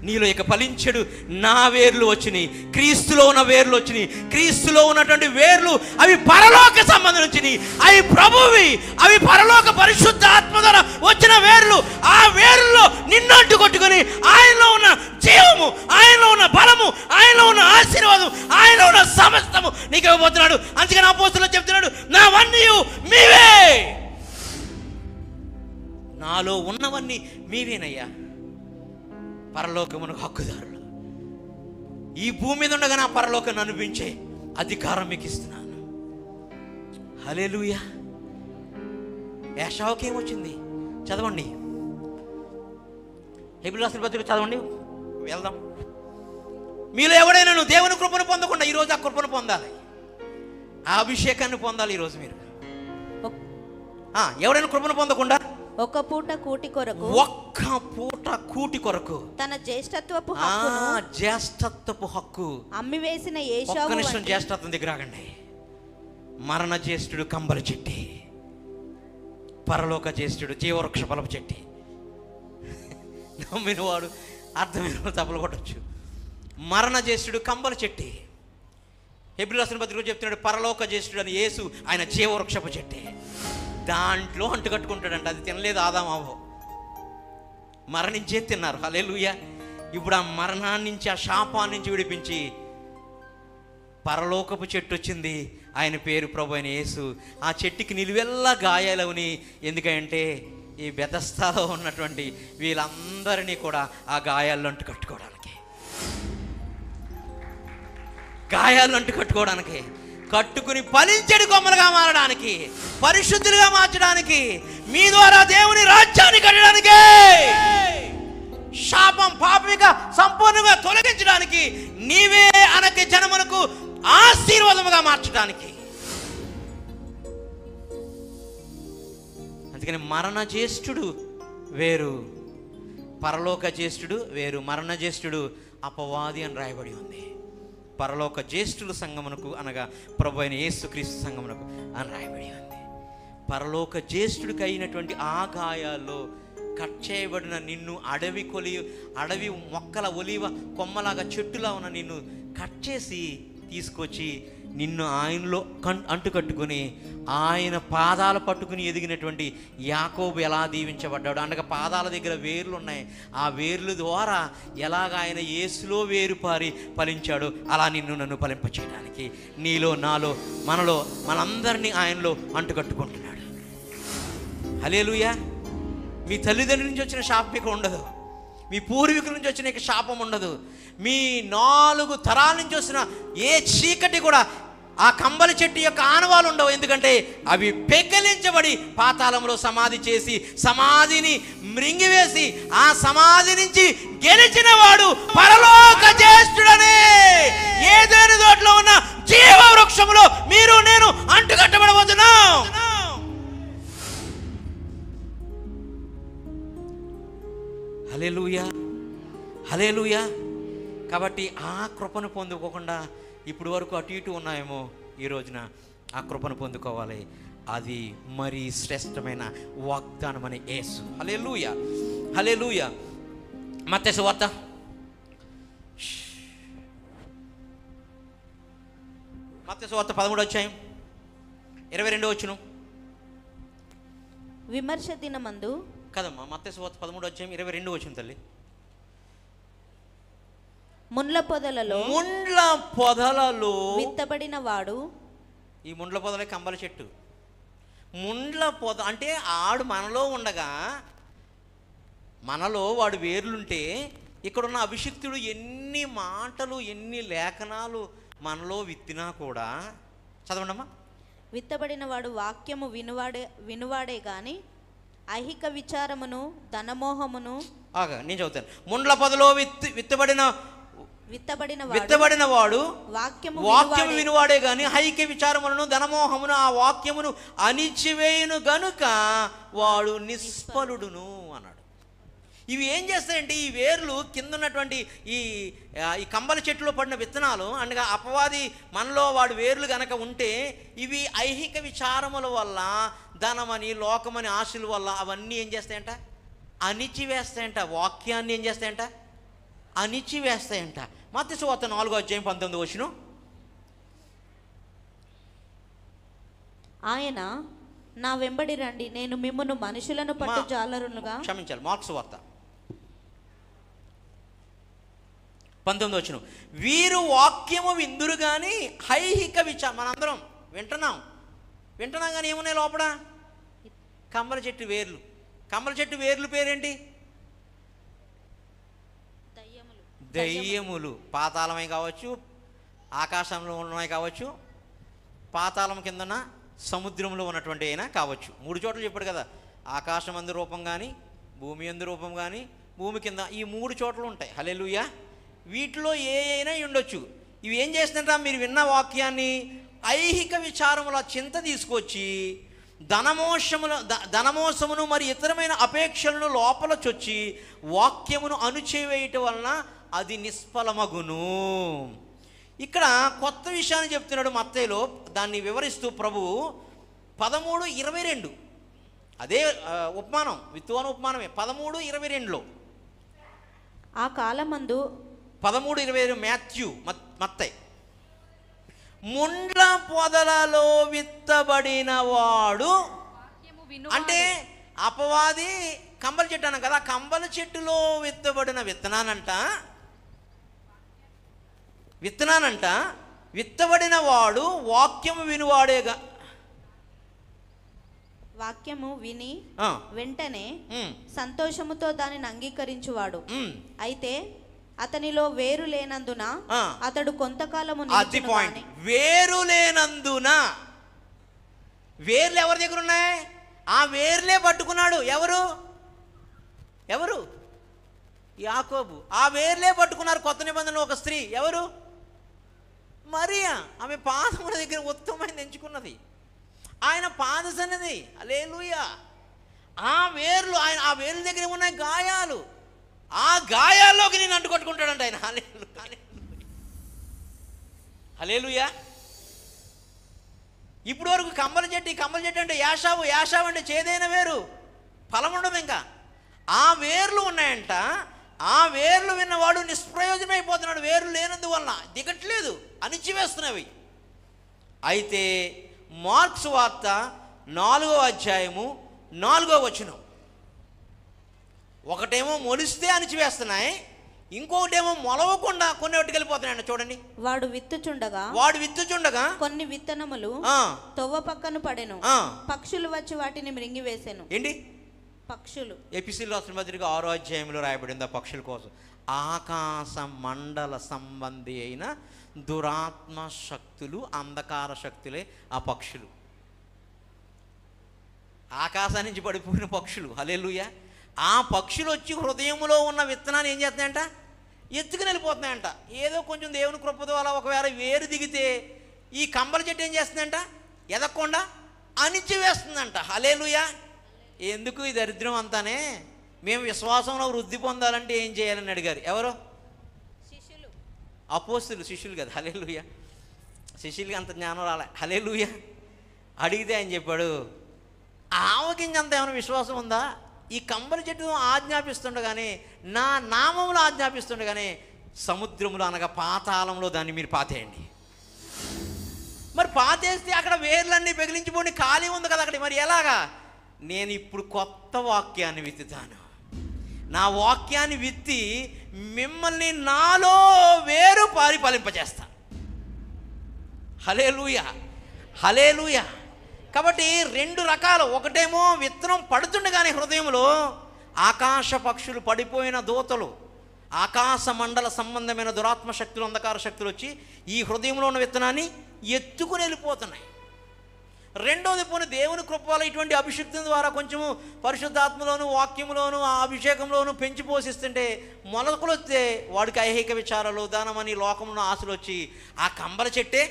నీలో ఇక ఫలించడు నా వేర్లు వచ్చినాయి, క్రీస్తులో ఉన్న వేర్లు వచ్చినాయి. క్రీస్తులో ఉన్నటువంటి వేర్లు అవి పరలోక సంబంధించినవి, అవి ప్రభువి, అవి పరలోక పరిశుద్ధ ఆత్మ ద్వారా వచ్చిన వేర్లు. ఆ వేర్లలో నిన్నంటు కొట్టుకొని ఆయనలో ఉన్న జీవము, ఆయనలో ఉన్న బలము, ఆయనలో ఉన్న ఆశీర్వాదం, ఆయనలో ఉన్న సమస్తము నీకు ఇవ్వబోతున్నాడు. అందుకని అపోస్తలుడు చెప్తున్నాడు, నావన్నీ మీవే, నాలో ఉన్నవన్నీ మీవేనయ్యా. పరలోకమునకు హక్కుదారులు. ఈ భూమి మీద ఉండగా నా పరలోకం అనిపించే అధికారం మీకు ఇస్తున్నాను. హల్లెలూయా. ఏశావుకి ఏమొచ్చింది చదవండి, హెబ్రీ రాసిన పత్రిక చదవండి, వెళ్దాం. మీలో ఎవడైనా నువ్వు దేవుని కృపను పొందకుండా ఈరోజు ఆ కృపను పొందాలి, ఆ అభిషేకాన్ని పొందాలి. ఈరోజు మీరు ఎవడైనా కృపను పొందకుండా ఒక్క పూట కూటి కొరకు తన జ్యేష్ఠత్వపు హక్కు అమ్మివేసిన ఒక్క నిమిషం జ్యేష్ఠత్వం దగ్గర ఆగండి. మరణ జ్యేష్ఠుడు కంబల చెట్టి, పరలోక జ్యేష్ఠుడు జీవవృక్ష ఫలపు చెట్టి. నమ్మినవాడు అర్థమైన తప్పులు కొట్టచ్చు. మరణ జ్యేష్ఠుడు కంబల చెట్టి. హెబ్రీ రాసిన పత్రికలో చెప్తున్నాడు, పరలోక జ్యేష్ఠుడు అని యేసు, ఆయన జీవవృక్షపు చెట్టి. దాంట్లో అంటుకట్టుకుంటాడంట. అది తినలేదు ఆదామావో, మరణించే తిన్నారు. హల్లెలూయా. ఇప్పుడు ఆ మరణాన్ని నుంచి, ఆ శాపాన్ని నుంచి విడిపించి పరలోకపు చెట్టు వచ్చింది. ఆయన పేరు ప్రభు అయిన యేసు. ఆ చెట్టుకి నిలువెల్లా గాయాలవుని. ఎందుకంటే ఈ బెతస్తాలో ఉన్నటువంటి వీళ్ళందరినీ కూడా ఆ గాయాల్లో అంటు కట్టుకోవడానికి, కట్టుకుని ఫలించడి కొమ్మలుగా మారడానికి, పరిశుద్ధులుగా మార్చడానికి, మీ ద్వారా దేవుని రాజ్యాన్ని కట్టడానికి, శాపం పాపిక సంపూర్ణంగా తొలగించడానికి, నీవే అనక జనములకు ఆశీర్వాదముగా మార్చడానికి. అందుకని మరణ జ్యేష్ఠుడు వేరు, పరలోక జ్యేష్ఠుడు వేరు. మరణ జ్యేష్ఠుడు అపవాది అని రాయబడి ఉంది. పరలోక జ్యేష్ఠుల సంఘమునకు అనగా ప్రభు అయిన యేసుక్రీస్తు సంఘమునకు అని రాయబడి ఉంది. పరలోక జ్యేష్ఠుడికి అయినటువంటి ఆ గాయాల్లో కట్ చేయబడిన నిన్ను, అడవి మొక్కల ఒలివ కొమ్మలాగా చెట్టులా ఉన్న నిన్ను కట్ చేసి తీసుకొచ్చి నిన్ను ఆయనలో అంటుకట్టుకుని ఆయన పాదాలు పట్టుకుని ఎదిగినటువంటి యాకోబు ఎలా దీవించబడ్డాడు. అనగా పాదాల దగ్గర వేర్లు ఉన్నాయి. ఆ వేర్ల ద్వారా ఎలాగ ఆయన యేసులో వేరు పారి ఫలించాడు, అలా నిన్ను నన్ను ఫలింపచేయడానికి నీలో, నాలో, మనలో, మనందరినీ ఆయనలో అంటుకట్టుకుంటున్నాడు. హల్లెలూయా. మీ తల్లిదండ్రుల నుంచి వచ్చిన శాపం ఇక ఉండదు, మీ పూర్వీకుల నుంచి వచ్చిన ఇక శాపం ఉండదు, మీ 4 తరాల నుంచి వచ్చిన ఏ చీకటి కూడా ఆ కంబలి చెట్టు యొక్క ఆనవాలు ఉండవు. ఎందుకంటే అవి పెకిలించబడి పాతాళంలో సమాధి చేసి, సమాధిని మృంగివేసి, ఆ సమాధి నుంచి గెలిచిన వాడు పరలోక జ్యేష్ఠుడనే ఏదేని తోటలో ఉన్న జీవ వృక్షములో మీరు నేను అంటుకట్టబడబోతున్నాం. హల్లెలూయా, హల్లెలూయా. కాబట్టి ఆ కృపను పొందుకోకుండా ఇప్పుడు వరకు అటు ఇటు ఉన్నాయేమో, ఈ రోజున ఆ కృపను పొందుకోవాలి. అది మరీ శ్రేష్టమైన వాగ్దానం అని యేసు. హల్లెలూయా, హల్లెలూయా. మత్తయి సువార్త మత్తయి సువార్త 13వ అధ్యాయం 22వ వచనం. విమర్శ దినమందు కదమ్మా, మత్తయి సువార్త 13వ అధ్యాయం 22వ వచనం తల్లి. ముండ్ల పొదలలో విత్తబడిన వాడు. ఈ ముండ్ల పొదలే కంబల చెట్టు. ముండ్ల పొద అంటే ఆడు మనలో ఉండగా, మనలో వాడు వేర్లుంటే, ఇక్కడున్న అభిషిక్తుడు ఎన్ని మాటలు ఎన్ని లేఖనాలు మనలో విత్తినా కూడా, చదవండమ్మా. విత్తబడిన వాడు వాక్యము వినువాడే గాని ఐహిక విచారమును ధనమోహమును. నేను చదువుతాను. ముండ్ల పొదలో విత్తబడిన వాడు వాక్యము వినువాడే గాని ఐహిక విచారములను ధనమోహమును ఆ వాక్యమును అణిచివేయును గనుక వాడు నిష్ఫలుడును అన్నాడు. ఇవి ఏం చేస్తాయంటే, ఈ వేర్లు కింద ఉన్నటువంటి ఈ కంబల చెట్టులో పడిన విత్తనాలు, అనగా అపవాది మనలో వాడు వేర్లు గనక ఉంటే, ఇవి ఐహిక విచారముల వల్ల, ధనమని లోకమని ఆశల వల్ల అవన్నీ ఏం చేస్తాయంట? అణిచివేస్తాయంట. వాక్యాన్ని ఏం చేస్తాయంట? అణిచివేస్తాయంట. మత్తయి సువార్త 4వ అధ్యాయం 19వ వచనం. ఆయన నా వెంబడి రండి, నేను మిమ్మును మనుషులను పట్టు జాలరులుగా. క్షమించాలి, మార్కు సువార్త 19వ వచనం. వీరు వాక్యము విందురు కానీ ఐహిక విచారం. మనందరం వింటున్నాం కానీ ఏమున్నాయి లోపల? కంబల చెట్టు వేర్లు. కంబల చెట్టు వేర్లు పేరేంటి? దయ్యములు. పాతాళమై కావచ్చు, ఆకాశంలో ఉన్నవి కావచ్చు, పాతాళం కిందన సముద్రంలో ఉన్నటువంటి అయినా కావచ్చు. 3 చోట్ల చెప్పాడు కదా, ఆకాశం అందు రూపం కానీ, భూమి అందు రూపం కానీ, భూమి కింద, ఈ 3 చోట్ల ఉంటాయి. హల్లెలూయా. వీటిలో ఏ అయినా ఉండొచ్చు. ఇవి ఏం చేస్తుంట? మీరు విన్న వాక్యాన్ని ఐహిక విచారముల చింత తీసుకొచ్చి ధనమోసమును మరి ఇతరమైన అపేక్షలను లోపల చొచ్చి వాక్యమును అణుచివేయటం వలన అది నిష్ఫలమగును. ఇక్కడ కొత్త విషయాన్ని చెప్తున్నాడు మత్తయిలో. దాన్ని వివరిస్తూ ప్రభు 13:22, అదే ఉపమానం, విత్తువాను ఉపమానమే. 13:22లో ఆ కాలమందు 13:22 మాథ్యూ మత్తయి. ముండ్ల పొదలలో విత్తబడిన వాడు అంటే అపవాది కంబల చెట్టు అన్నాం కదా, కంబల చెట్టులో విత్తబడిన విత్తనానంట విత్తబడిన వాడు వాక్యము వినువాడేగా. వాక్యము విని వెంటనే సంతోషముతో దానిని అంగీకరించువాడు. అయితే అతనిలో వేరు లేనందున అతడు కొంతకాలము. అది పాయింట్. వేరు లేనందున. వేర్లు ఎవరి దగ్గర ఉన్నాయి? ఆ వేర్లే పట్టుకున్నాడు. ఎవరు? యాకోబు. ఆ వేర్లే పట్టుకున్నారు. కొత్త నిబంధనలో ఒక స్త్రీ. ఎవరు? మరియా. ఆమె పాదముల దగ్గర ఉత్తమమైనది ఎంచుకున్నది. ఆయన పాద సన్నిధి. హల్లెలూయా. ఆ వేర్లు ఆ వేర్ల దగ్గర ఉన్నాయి గాయాలు. ఆ గాయాల్లోకి నేను అంటుకొట్టుకుంటాడంట ఆయన. హల్లెలూయా. ఇప్పుడు వరకు కంబల చెట్టు అంటే యాషావు అంటే చేదైన వేరు, ఫలం ఉండదు. ఇంకా ఆ వేర్లు ఉన్నాయంట. ఆ వేర్లు విన్నవాడు నిష్ప్రయోజనమైపోతున్నాడు. వేర్లు లేనందువలన దిగట్లేదు, అణిచివేస్తున్నవి. అయితే మార్కు సువార్త 4వ అధ్యాయము 4వ వచనం. ఒకటేమో మొలిస్తే అణిచివేస్తున్నాయి, ఇంకొకటేమో మొలవకుండా కొన్ని ఒట్టుకు వెళ్ళిపోతున్నాయండి. చూడండి. వాడు విత్తుచుండగా కొన్ని విత్తనములు తొవ్వ పక్కన పడెను. పక్షులు వచ్చి వాటిని మృంగివేసెను. ఏంటి పక్షులు? ఎపిసిల్ రాసిన పత్రిక 6వ అధ్యాయంలో రాయబడింది. ఆ పక్షుల కోసం ఆకాశ మండల సంబంధి అయిన దురాత్మ శక్తులు, అంధకార శక్తులే ఆ పక్షులు. ఆకాశం నుంచి పడిపోయిన పక్షులు. హల్లెలూయా. ఆ పక్షులు వచ్చి హృదయంలో ఉన్న విత్తనాన్ని ఏం చేస్తున్నాయంట? ఎత్తుకుని వెళ్ళిపోతున్నాయంట. ఏదో కొంచెం దేవుని కృపతో అలా ఒకవేళ వేరు దిగితే ఈ కంబల చెట్టు ఏం చేస్తుందంట? ఎదగకుండా అణిచివేస్తుందంట. ఎదగకుండా అణిచివేస్తుందంట. హల్లెలూయా. ఎందుకు ఈ దరిద్రం అంతానే? మేము విశ్వాసంలో వృద్ధి పొందాలంటే ఏం చేయాలని అడిగారు. ఎవరు? అపోస్తులు, శిష్యులు కదా. హల్లెలూయా. శిష్యులకి అంత జ్ఞానం రాలే. హల్లెలూయా. అడిగితే ఆయన చెప్పాడు, ఆవగింజ అంత ఏమైనా విశ్వాసం ఉందా? ఈ కంబల చెట్టు ఆజ్ఞాపిస్తుండగానే, నా నామంలో ఆజ్ఞాపిస్తుండగానే సముద్రములో అనగా పాతాళంలో దాన్ని మీరు పాతేయండి. మరి పాతేస్తే అక్కడ వేర్లన్నీ పెగిలించిపోయి ఖాళీ ఉంది కదా అక్కడ. మరి ఎలాగా? నేను ఇప్పుడు కొత్త వాక్యాన్ని విత్తుతాను. నా వాక్యాన్ని విత్తి మిమ్మల్ని నాలో వేరు పరిపాలింపజేస్తాను. హల్లెలూయా, హల్లెలూయా. కాబట్టి రెండు రకాలు. ఒకటేమో విత్తనం పడుతుండగానే హృదయంలో ఆకాశ పక్షులు, పడిపోయిన దూతలు, ఆకాశ మండల సంబంధమైన దురాత్మ శక్తులు, అంధకార శక్తులు వచ్చి ఈ హృదయంలో ఉన్న విత్తనాన్ని ఎత్తుకుని వెళ్ళిపోతున్నాయి. రెండోది, పోనీ దేవుని కృపలో ఇటువంటి అభిషేకం ద్వారా కొంచెము పరిశుద్ధాత్మలోను, వాక్యములోను, ఆ అభిషేకంలోను పెంచి పోషిస్తుంటే మొలకలు వస్తే వాడికి ఐహిక విచారాలు, దానమని, లోకంలో ఆశలు వచ్చి ఆ కంబల చెట్టే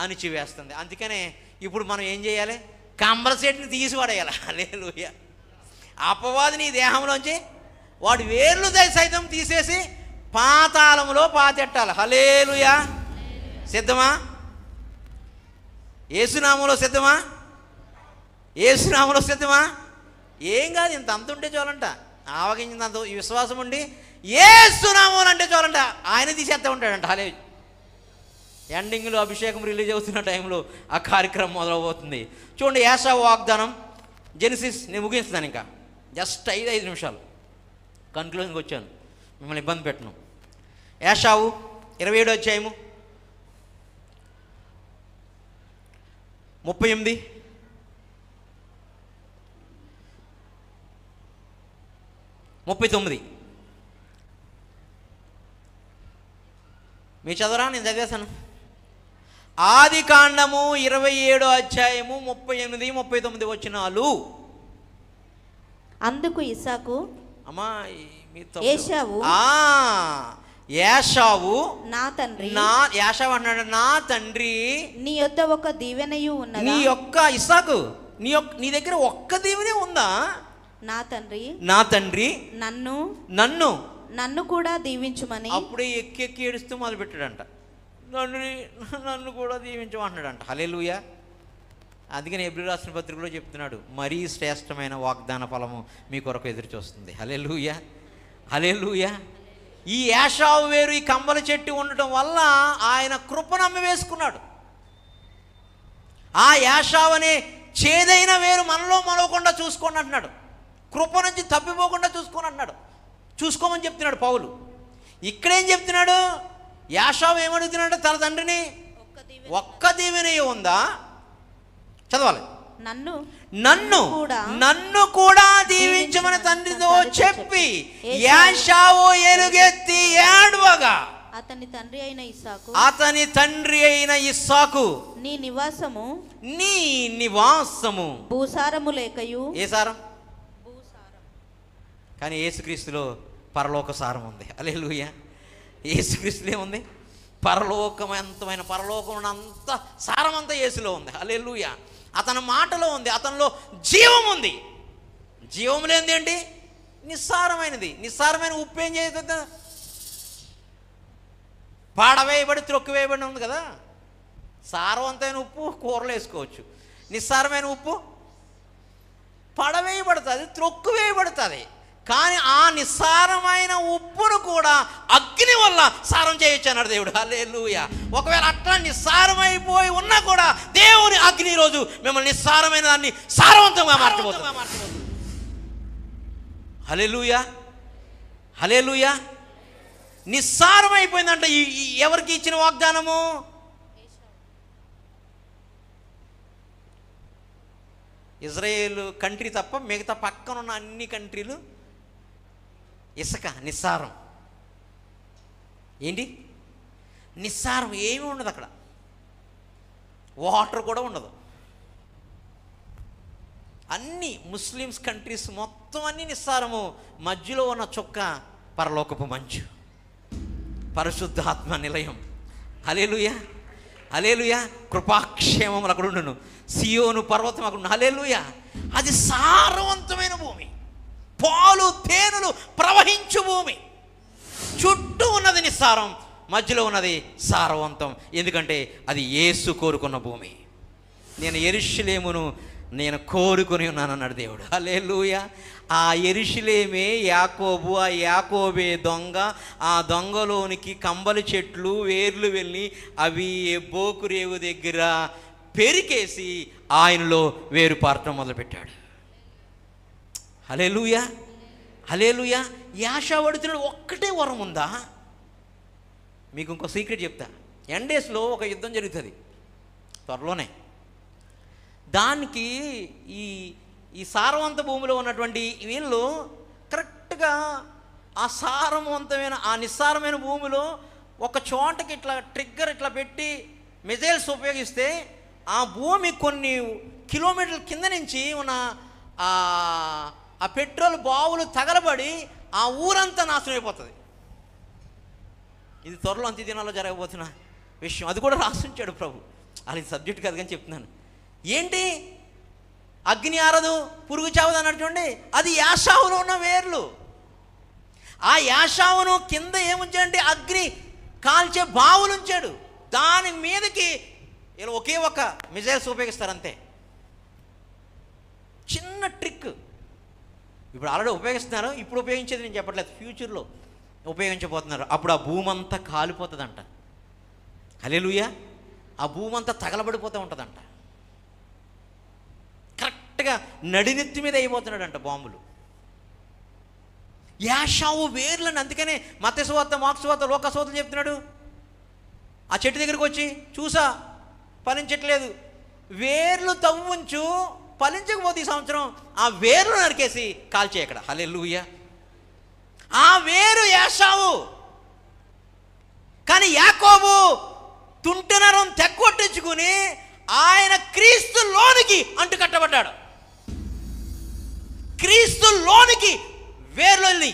అణిచివేస్తుంది. అందుకనే ఇప్పుడు మనం ఏం చేయాలి? కంబల చెట్టుని తీసి పడేయాలి. హల్లెలూయా. అపవాదిని ఈ దేహంలోంచి వాడి వేర్లు సైతం తీసేసి పాతాళములో పాతెట్టాలి. హల్లెలూయా. సిద్ధమా? యేసునామంలో సిద్ధమా? యేసునామంలో సిద్ధమా? ఏం కాదు, ఇంత అంత ఉంటే చాలంట. ఆవగించింది అంత ఈ విశ్వాసం ఉండి యేసునామంలో అంటే చాలంట. ఆయన తీసేస్తూ ఉంటాడంట. హల్లెలూయా. ఎండింగ్లో అభిషేకం రిలీజ్ అవుతున్న టైంలో ఆ కార్యక్రమం మొదలవుతుంది. చూడండి, ఏశావు వాగ్దానం, జెనిసిస్. నేను ముగిస్తున్నాను, ఇంకా జస్ట్ 5 నిమిషాలు కన్క్లూజన్కి వచ్చాను, మిమ్మల్ని ఇబ్బంది పెట్టను. ఏశావు 27వ అధ్యాయము 38, 39. మీ చదవరా? నేను చదివేశాను. ఆది కాండము 27వ అధ్యాయము 38, 39 వచనాలు. అందుకు ఇస్సాకు, అమ్మా ఏశావు, ఏశావు నా తండ్రి, ఏశావు అన్నాడు, నా తండ్రి, నీ యొద్ద ఒక దీవెనయు ఉన్నదా? నీ యొక్క ఇస్సాకు, నీ దగ్గర ఒక్క దీవెనే ఉందా? నా తండ్రి, నా తండ్రి, నన్ను నన్ను నన్ను కూడా దీవించుమని. అప్పుడే ఎక్కి ఏడుస్తూ మొదలుపెట్టాడంట. నన్ను కూడా దీవించమంటున్నాడంట. హల్లెలూయా. అందుకని హెబ్రీ రాసిన పత్రికలో చెప్తున్నాడు, మరీ శ్రేష్టమైన వాగ్దాన ఫలము మీ కొరకు ఎదురు చూస్తుంది. హల్లెలూయా, హల్లెలూయా. ఈ ఏశావు వేరు, ఈ కంబల చెట్టు ఉండటం వల్ల ఆయన కృపను అమ్మి వేసుకున్నాడు. ఆ ఏశావు అనే చేదైన వేరు మనలో మొలవకుండా చూసుకోండి అంటున్నాడు. కృప నుంచి తప్పిపోకుండా చూసుకోని అంటున్నాడు. చూసుకోమని చెప్తున్నాడు పౌలు. ఇక్కడేం చెప్తున్నాడు? ఏశావు ఏమడుగుతున్నాడు తన తండ్రిని? ఒక్క దీవెనే ఉందా? చదవాలి. నన్ను కూడా దీవించమని తండ్రితో చెప్పి ఏశావు ఎలుగెత్తి ఏడవగా అతని తండ్రి అయిన ఇస్సాకు నీ నివాసము భూసారము లేకయు. ఏ సారం? కానీ యేసుక్రీస్తులో పరలోక సారం ఉంది. హల్లెలూయా. యేసుక్రీస్తులో ఉంది పరలోకమంతమైన, పరలోకం అంత సారం అంతా యేసులో ఉంది. హల్లెలూయా. అతని మాటలో ఉంది, అతనిలో జీవం ఉంది. జీవం లేనిది ఏంటి? నిస్సారమైనది. నిస్సారమైన ఉప్పు ఏం చేయదు? పాడవేయబడి త్రొక్కివేయబడి ఉంది కదా. సారవంతమైన ఉప్పు కూరలు వేసుకోవచ్చు, నిస్సారమైన ఉప్పు పడవేయబడుతుంది, త్రొక్కు వేయబడుతుంది. కానీ ఆ నిస్సారమైన ఉప్పును కూడా అగ్ని వల్ల సారం చేయొచ్చు అన్నాడు దేవుడు. హల్లెలూయా. ఒకవేళ అట్లా నిస్సారమైపోయి ఉన్నా కూడా దేవుని అగ్ని రోజు మిమ్మల్ని నిస్సారమైన దాన్ని సారవంతంగా మార్చబోతుంది. హల్లెలూయా, హల్లెలూయా. నిస్సారమైపోయిందంట. ఎవరికి ఇచ్చిన వాగ్దానము? ఇజ్రాయేల్ కంట్రీ తప్ప మిగతా పక్కనున్న అన్ని కంట్రీలు ఇసుక, నిస్సారం. ఏంటి? నిస్సారం. ఏమీ ఉండదు అక్కడ, వాటర్ కూడా ఉండదు. అన్ని ముస్లిమ్స్ కంట్రీస్ మొత్తం అన్ని నిస్సారము. మధ్యలో ఉన్న చుక్క పరలోకపు మంచు, పరిశుద్ధాత్మ నిలయం. హల్లెలూయా. హల్లెలూయా. కృపాక్షేమములు అక్కడ ఉండును, సియోను పర్వతం అక్కడ ఉండు. హల్లెలూయా. అది సారవంతమైన భూమి, పాలు తేనెలు ప్రవహించు భూమి. చుట్టూ ఉన్నది నిస్సారం, మధ్యలో ఉన్నది సారవంతం. ఎందుకంటే అది యేసు కోరుకున్న భూమి. నేను యెరూషలేమును నేను కోరుకుని ఉన్నాను అన్నాడు దేవుడు. హల్లెలూయా. ఆ యెరూషలేమే యాకోబు, ఆ యాకోబే దొంగ. ఆ దొంగలోనికి కంబలి చెట్లు వేర్లు వెళ్ళి అవి బోకురేవు దగ్గర పెరికేసి ఆయనలో వేరు పారటం మొదలుపెట్టాడు. హల్లెలూయా, హల్లెలూయా. యాషావడుతున్నాడు ఒక్కటే వరం ఉందా? మీకు ఇంకో సీక్రెట్ చెప్తా. ఎండేస్లో ఒక యుద్ధం జరుగుతుంది త్వరలోనే. దానికి ఈ సారవంత భూమిలో ఉన్నటువంటి వీళ్ళు కరెక్ట్గా ఆ సారవంతమైన ఆ నిస్సారమైన భూమిలో ఒక చోటకి ఇట్లా ట్రిగ్గర్ ఇట్లా పెట్టి మిజైల్స్ ఉపయోగిస్తే ఆ భూమి కొన్ని కిలోమీటర్ల కింద నుంచి ఉన్న ఆ పెట్రోల్ బావులు తగలబడి ఆ ఊరంతా నాశనం అయిపోతుంది. ఇది త్వరలో అంత్య దినాల్లో జరగబోతున్న విషయం. అది కూడా రాసించాడు ప్రభు. అది సబ్జెక్ట్ కాదు కానీ చెప్తున్నాను. ఏంటి? అగ్ని ఆరదు, పురుగు చావదు అన్నాడు చూడండి. అది యాషావులో ఉన్న వేర్లు. ఆ యాషావును కింద ఏముంచాడంటే అగ్ని కాల్చే బావులు ఉంచాడు. దాని మీదకి వీళ్ళు ఒకే ఒక మిజైల్స్ ఉపయోగిస్తారు అంతే. చిన్న ట్రిక్. ఇప్పుడు ఆల్రెడీ ఉపయోగిస్తున్నారు, ఇప్పుడు ఉపయోగించేది నేను చెప్పట్లేదు, ఫ్యూచర్లో ఉపయోగించబోతున్నారు. అప్పుడు ఆ భూమి అంతా కాలిపోతుందంట. హల్లెలూయా. ఆ భూమి అంతా తగలబడిపోతూ ఉంటుందంట. కరెక్ట్గా నడినెత్తి మీద అయిపోతున్నాడంట బాంబులు. యాషావు వేర్లను. అందుకనే మత్తయి సువార్త, మార్కు సువార్త, లూకా సువార్త చెప్తున్నాడు. ఆ చెట్టు దగ్గరికి వచ్చి చూసా ఫలించట్లేదు, వేర్లు తవ్వుంచు, ఫలించకపోతే ఈ సంవత్సరం ఆ వేర్లు నరికేసి కాల్చే ఇక్కడ. హల్లెలూయా. ఆ వేరు యాషావు. కానీ యాకోబు తుంటనరం తెగ్గొట్టించుకుని ఆయన క్రీస్తులోనికి అంటుకట్టబడ్డాడు. క్రీస్తులోనికి వేర్లు వెళ్ళి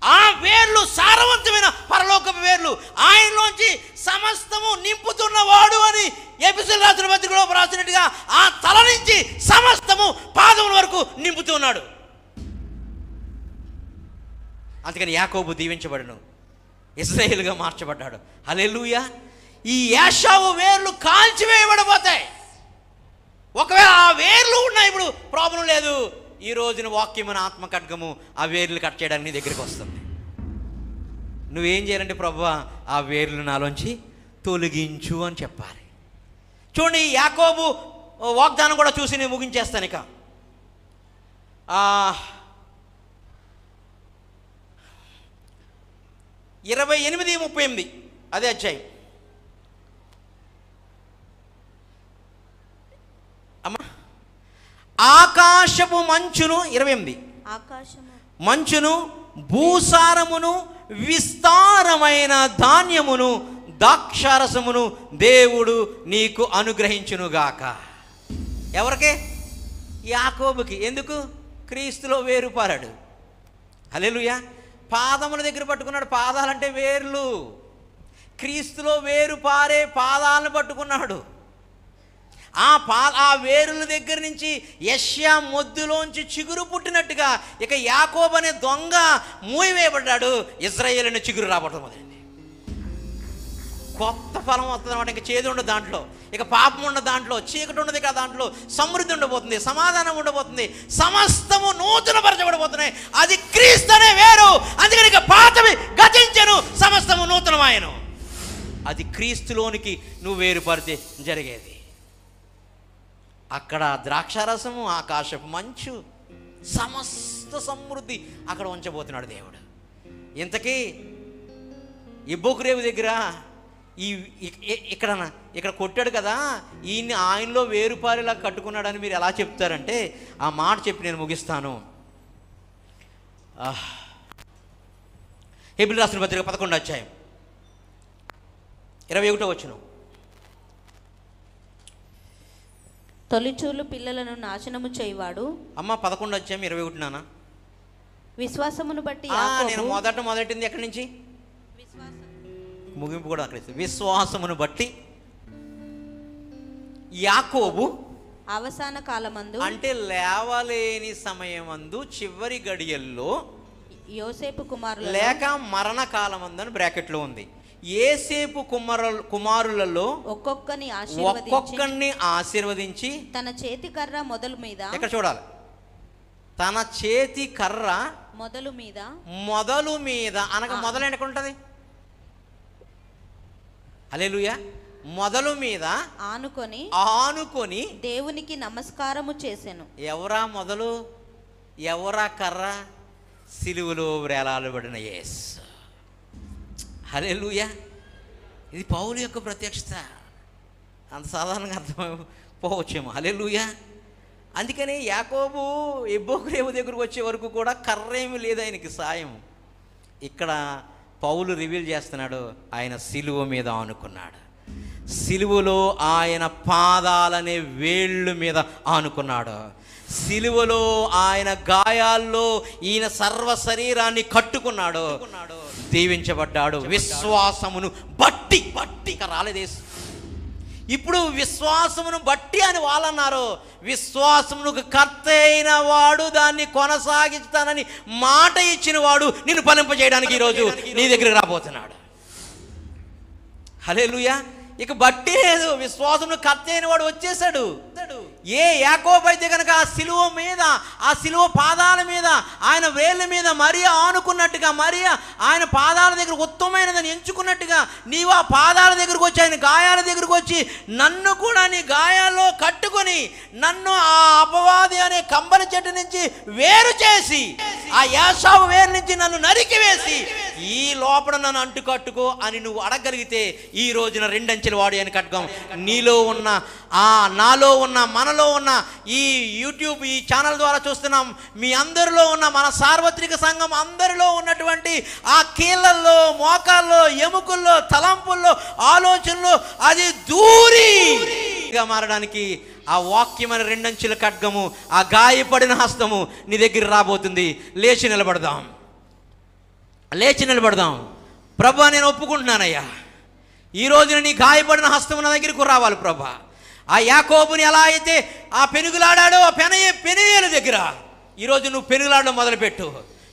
ఆ వేర్లు సారవంతమైన పరలోకపు వేర్లు. ఆయనలోంచి సమస్తము నింపుతున్నవాడు అని ఎఫెసీయుల రాసిన పత్రికలో రాసినట్టుగా ఆ తల నుంచి సమస్తము పాదముల వరకు నింపుతున్నాడు. అందుకని యాకోబు దీవించబడను, ఇశ్రాయేలుగా మార్చబడ్డాడు. హల్లెలూయా. ఈ యాషావు వేర్లు కాల్చివేయబడిపోతాయి. ఒకవేళ ఆ వేర్లు ఉన్నాయి, ఇప్పుడు ప్రాబ్లం లేదు. ఈ రోజున వాక్యమైన ఆత్మ ఖడ్గము ఆ వేర్లు కట్ చేయడానికి నీ దగ్గరికి వస్తుంది. నువ్వేం చేయాలంటే, ప్రభువా ఆ వేర్లు నాలోంచి తొలగించు అని చెప్పాలి. చూడండి, యాకోబు వాగ్దానం కూడా చూసి నేను ముగించేస్తాను. ఇక 28-38 అదే అధ్యాయం. అమ్మా, ఆకాశపు మంచును 28 మంచును, భూసారమును, విస్తారమైన ధాన్యమును, ద్రాక్షారసమును దేవుడు నీకు అనుగ్రహించునుగాక. ఎవరికి? యాకోబుకి. ఎందుకు? క్రీస్తులో వేరుపారాడు. హల్లెలూయా. పాదముల దగ్గర పట్టుకున్నాడు. పాదాలంటే వేర్లు. క్రీస్తులో వేరు పారే పాదాలను పట్టుకున్నాడు. ఆ వేరుల దగ్గర నుంచి యెషయా మొద్దులోంచి చిగురు పుట్టినట్టుగా ఇక యాకోబు అనే దొంగ మూయవేయబడ్డాడు. ఇశ్రాయేలు అనే చిగురు రాబడటం మొదలైంది. కొత్త ఫలం వస్తుంది అన్నమాట. ఇంకా చేదు ఉండదు దాంట్లో, ఇక పాపం ఉండదు దాంట్లో, చీకటి ఉండదు ఇక దాంట్లో, సమృద్ధి ఉండబోతుంది, సమాధానం ఉండబోతుంది, సమస్తము నూతనపరచబడబోతున్నాయి. అది క్రీస్తు అనే వేరు. అందుకని ఇక పాతవి గతించెను, సమస్తము నూతనమాయెను. అది క్రీస్తులోనికి నువ్వు వేరుపరితే జరిగేది. అక్కడ ద్రాక్షారసము, ఆకాశపు మంచు, సమస్త సమృద్ధి అక్కడ ఉంచబోతున్నాడు దేవుడు. ఇంతకీ ఎబ్బోకురేవు దగ్గర ఇక్కడ కొట్టాడు కదా, ఈయన్ని ఆయనలో వేరుపారిలా కట్టుకున్నాడని మీరు ఎలా చెప్తారంటే, ఆ మాట చెప్పి నేను ముగిస్తాను. హెబ్రీయులకు రాసిన పత్రిక 11వ అధ్యాయం 21వ వచనం. తొలిచూలు పిల్లలను నాశనము చేయవాడు. అమ్మ 11వ అధ్యాయం 21 నాన్న. విశ్వాసమును బట్టి నేను మొదటింది ఎక్కడి నుంచి? ముగింపు కూడా అక్కడ. విశ్వాసమును బట్టి యాకోబు అవసాన కాలమందు, అంటే లేవలేని సమయమందు, చివరి గడియల్లో, యోసేపు కుమారులు లేక మరణ కాలమందు బ్రాకెట్లో ఉంది. యోసేపు కుమారులలో ఒక్కొక్కరిని ఆశీర్వదించి తన చేతి కర్ర మొదలు మీద, ఎక్కడ చూడాలి, తన చేతి కర్ర మొదలు మీద అనగా మొదలు ఎక్కడ ఉంటుంది? హల్లెలూయా. మొదలు మీద ఆనుకొని దేవునికి నమస్కారము చేసెను. ఎవరా మొదలు, ఎవరా కర్ర? సిలువలో వేలాడబడిన యేసు. హల్లెలూయా. ఇది పౌలు యొక్క ప్రత్యక్షత. అంత సాధారణంగా అర్థమైపోవచ్చేమో. హల్లెలూయా. అందుకని యాకోబు ఎబ్బోకు దగ్గరకు వచ్చే వరకు కూడా కర్ర ఏమి లేదు ఆయనకి సాయం. ఇక్కడ పౌలు రివీల్ చేస్తున్నాడు, ఆయన సిలువ మీద ఆనుకున్నాడు. సిలువలో ఆయన పాదాలనే వేళ్ళు మీద ఆనుకున్నాడు. సిలువలో ఆయన గాయాల్లో ఈయన సర్వ శరీరాన్ని కట్టుకున్నాడు, దీవించబడ్డాడు. విశ్వాసమును బట్టి రాలేదేసు. ఇప్పుడు విశ్వాసమును బట్టి అని వాళ్ళన్నారు. విశ్వాసమునకు కర్త అయిన వాడు దాన్ని కొనసాగిస్తానని మాట ఇచ్చిన వాడు నిన్ను ఫలింపజేయడానికి ఈరోజు నీ దగ్గరికి రాబోతున్నాడు. హల్లెలూయా. ఇక బట్టి లేదు, విశ్వాసమును కర్త అయిన వాడు వచ్చేసాడు. ఏ యాకోబు అయితే కనుక ఆ సిలువ మీద, ఆ సిలువ పాదాల మీద, ఆయన వేళ్ళ మీద మరియా ఆనుకున్నట్టుగా, మరియా ఆయన పాదాల దగ్గర ఉత్తమమైనదని ఎంచుకున్నట్టుగా, నీవు ఆ పాదాల దగ్గరకు వచ్చి, ఆయన గాయాల దగ్గరకు వచ్చి, నన్ను కూడా నీ గాయాల్లో కట్టుకొని, నన్ను ఆ అపవాది అనే కంబలి చెట్టు నుంచి వేరు చేసి, ఆ యాషావు వేరు నుంచి నన్ను నరికి వేసి, ఈ లోపల నన్ను అంటు కట్టుకో అని నువ్వు అడగలిగితే, ఈ రోజున రెండంచెల వాడి అని ఖడ్గం నీలో ఉన్న, నాలో ఉన్న, మనలో ఉన్న, ఈ యూట్యూబ్ ఈ ఛానల్ ద్వారా చూస్తున్నాం, మీ అందరిలో ఉన్న, మన సార్వత్రిక సంఘం అందరిలో ఉన్నటువంటి ఆ కీళ్ళల్లో, మోకాల్లో, ఎముకల్లో, తలంపుల్లో, ఆలోచనలో అది దూరిగా మారడానికి ఆ వాక్యమైన రెండంచెల ఖడ్గము, ఆ గాయపడిన హస్తము నీ దగ్గర రాబోతుంది. లేచి నిలబడదాం. ప్రభా, నేను ఒప్పుకుంటున్నానయ్యా, ఈ రోజున నీ గాయపడిన హస్తము నా దగ్గరకు రావాలి ప్రభా. ఆ యాకోబుని ఎలా అయితే ఆ పెనుగులాడాడో ఆ పెనుయేలు దగ్గర ఈరోజు నువ్వు పెనుగులాడడం మొదలుపెట్టు.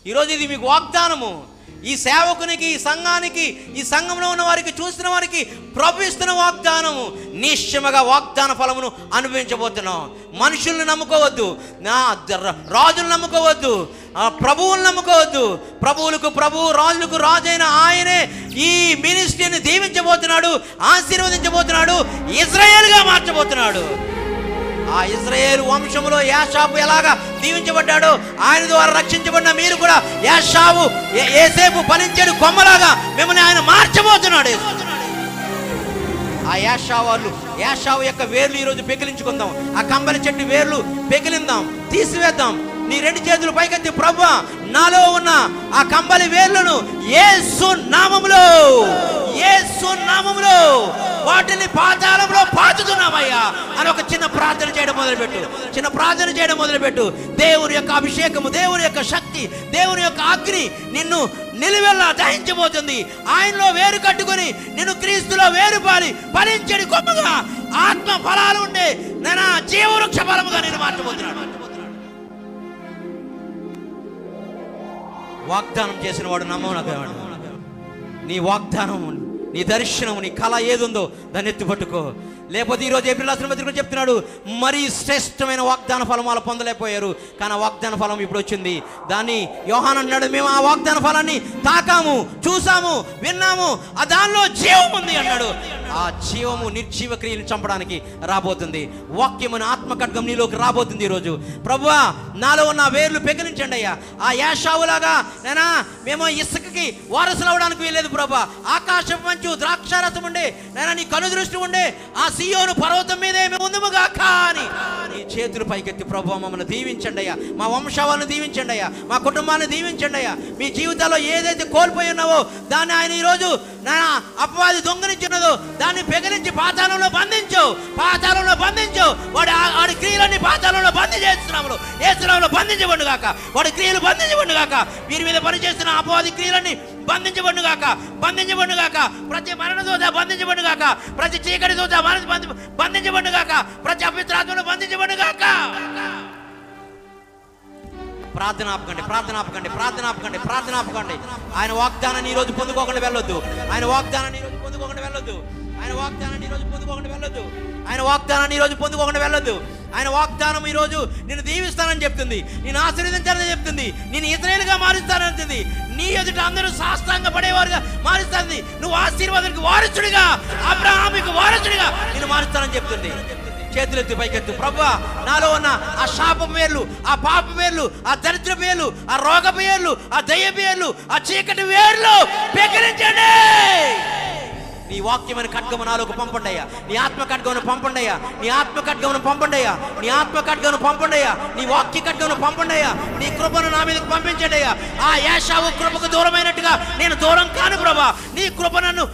ఈరోజు ఇది మీకు వాగ్దానము. ఈ సేవకునికి, ఈ సంఘానికి, ఈ సంఘంలో ఉన్న వారికి, చూసిన వారికి ప్రభు ఇస్తున్న వాగ్దానము. నిశ్చయముగా వాగ్దాన ఫలమును అనుభవించబోతున్నాం. మనుషుల్ని నమ్ముకోవద్దు, రాజులను నమ్ముకోవద్దు, ప్రభువులను నమ్ముకోవద్దు. ప్రభువులకు ప్రభు, రాజులకు రాజైన ఆయనే ఈ మినిస్ట్రీని దీవించబోతున్నాడు, ఆశీర్వదించబోతున్నాడు, ఇశ్రాయేలుగా మార్చబోతున్నాడు. ఆ ఇశ్రాయేలు వంశములో యాషావు ఎలాగా దీవించబడ్డాడో, ఆయన ద్వారా రక్షించబడిన మీరు కూడా యోసేపు ఫలించేడు కొమ్మలాగా మిమ్మల్ని ఆయన మార్చబోతున్నాడు. ఆ యాషావు యొక్క వేర్లు ఈరోజు పెకిలించుకుందాం. ఆ కంబలి చెట్టు వేర్లు పెకిలిందాం, తీసివేద్దాం. నీ రెండు చేతులు పైకెత్తి, ప్రభువా, నాలో ఉన్న ఆ కంబలి వేర్లను యేసు నామములో వాటిని పాతాళంలో పాతుతున్నామయ్యా అని ఒక చిన్న ప్రార్థన చేయడం మొదలుపెట్టు. దేవుని యొక్క అభిషేకము, దేవుని యొక్క శక్తి, దేవుని యొక్క అగ్ని నిన్ను నిలువెల్లా దహించబోతుంది. ఆయనలో వేరు కట్టుకొని నిన్ను క్రీస్తులో వేరుపాలి ఫలించడి కొమ్మగా, ఆత్మ ఫలాలు ఉండే నేను జీవవృక్ష ఫలముగా నేను మార్చబోతున్నాను. వాగ్దానం చేసిన వాడు నమ్మనగలవాడు. నీ వాగ్దానం, నీ దర్శనం, నీ కళ ఏదుందో దాన్ని ఎత్తి పట్టుకో. లేకపోతే ఈరోజు ఏప్రిల్ రాసిన పత్రికలో చెప్తున్నాడు, మరీ శ్రేష్టమైన వాగ్దాన ఫలం వాళ్ళు పొందలేకపోయారు, కానీ వాగ్దాన ఫలం ఇప్పుడు వచ్చింది. దాన్ని యోహాను అన్నాడు, మేము ఆ వాగ్దాన ఫలాన్ని తాకాము, చూసాము, విన్నాము, ఆ దానిలో జీవం ఉంది అన్నాడు. ఆ జీవము నిర్జీవ క్రియలు చంపడానికి రాబోతుంది. వాక్యమైన ఆత్మఖడ్గం నీలోకి రాబోతుంది ఈరోజు. ప్రభువా, నాలో ఉన్న వేర్లు పెకిలించండి అయ్యా. ఆ యాషావులాగా నేనా మేము ఇసుకకి వారసులు అవడానికి వీల్లేదు ప్రభువా. ఆకాశం మంచు ద్రాక్షారసం ఉండే నేనా నీ కనుదృష్టి ఉండే ఆ సియోను పర్వతం మీదే మేము ఉందముగా కానీ నీ చేతులు పైకెత్తి ప్రభువా మమ్మల్ని దీవించండి అయ్యా, మా వంశాలను దీవించండి అయ్యా, మా కుటుంబాన్ని దీవించండి అయ్యా. మీ జీవితాల్లో ఏదైతే కోల్పోయి ఉన్నావో దాన్ని ఆయన ఈరోజు నాయన అపవాది దొంగలించినదో దాన్ని పెగిలించి పాతాళంలో బంధించు. వాడి క్రియలన్నీ పాతాళంలో బంధించబడుగాక, వాడి క్రియలు బంధించబడుగాక. వీరి మీద పనిచేస్తున్న అపవాది క్రియలన్నీ బంధించబడును గాక, బంధించబడును గాక. ప్రతి మరణ దూత బంధించబడును గాక, ప్రతి చీకటి దూత బంధించబడును గాక, ప్రతి అపవిత్రాత్మను బంధించబడును గాక. ప్రార్థన ఆపకండి, ప్రార్థన ఆపకండి, ప్రార్థన ఆపకండి, ప్రార్థన ఆపకండి. ఆయన వాగ్దానాన్ని ఈరోజు పొందుకోకుండా వెళ్ళొద్దు. ఆయన వాగ్దానాన్ని ఈరోజు పొందుకోకుండా వెళ్ళొద్దు. ఆయన వాగ్దానాన్ని ఈరోజు పొందుకోకుండా వెళ్ళొద్దు. ఆయన వాగ్దానాన్ని ఈరోజు పొందుకోకుండా వెళ్ళొద్దు. ఆయన వాగ్దానం ఈరోజు నిన్ను దీవిస్తానని చెప్తుంది, నేను ఆశీర్వదించాలని చెప్తుంది, నేను ఇశ్రాయేలుగా మారుస్తానని చెప్తుంది, నీ ఎదుట అందరూ సాష్టాంగ పడేవారుగా మారుస్తుంది, నువ్వు ఆశీర్వాదానికి వారసుడిగా, అబ్రహాముకు వారసుడిగా నేను మారుస్తానని చెప్తుంది. చేతులెత్తి పైకెత్తు. ప్రభువా, నాలో ఉన్న ఆ శాప వేర్లు, ఆ పాప వేర్లు, ఆ దరిద్ర వేర్లు, ఆ రోగ వేర్లు, ఆ దయ్య వేర్లు, ఆ చీకటి వేర్లు పెకిరించండి. నీ వాక్యమైన ఖడ్గము నాలోకి పంపండి అయ్యా. నీ ఆత్మ ఖడ్గమును పంపండి అయ్యా. నీ ఆత్మ ఖడ్గమును పంపండి అయ్యా. నీ ఆత్మ ఖడ్గమును పంపండి అయ్యా. నీ వాక్య ఖడ్గమును పంపండి అయ్యా. నీ కృపను నా మీదకి పంపించండి అయ్యా. ఆ ఏశావు కృపకు దూరమైనట్టుగా నేను దూరం కాను ప్రభా. నీ కృప నన్ను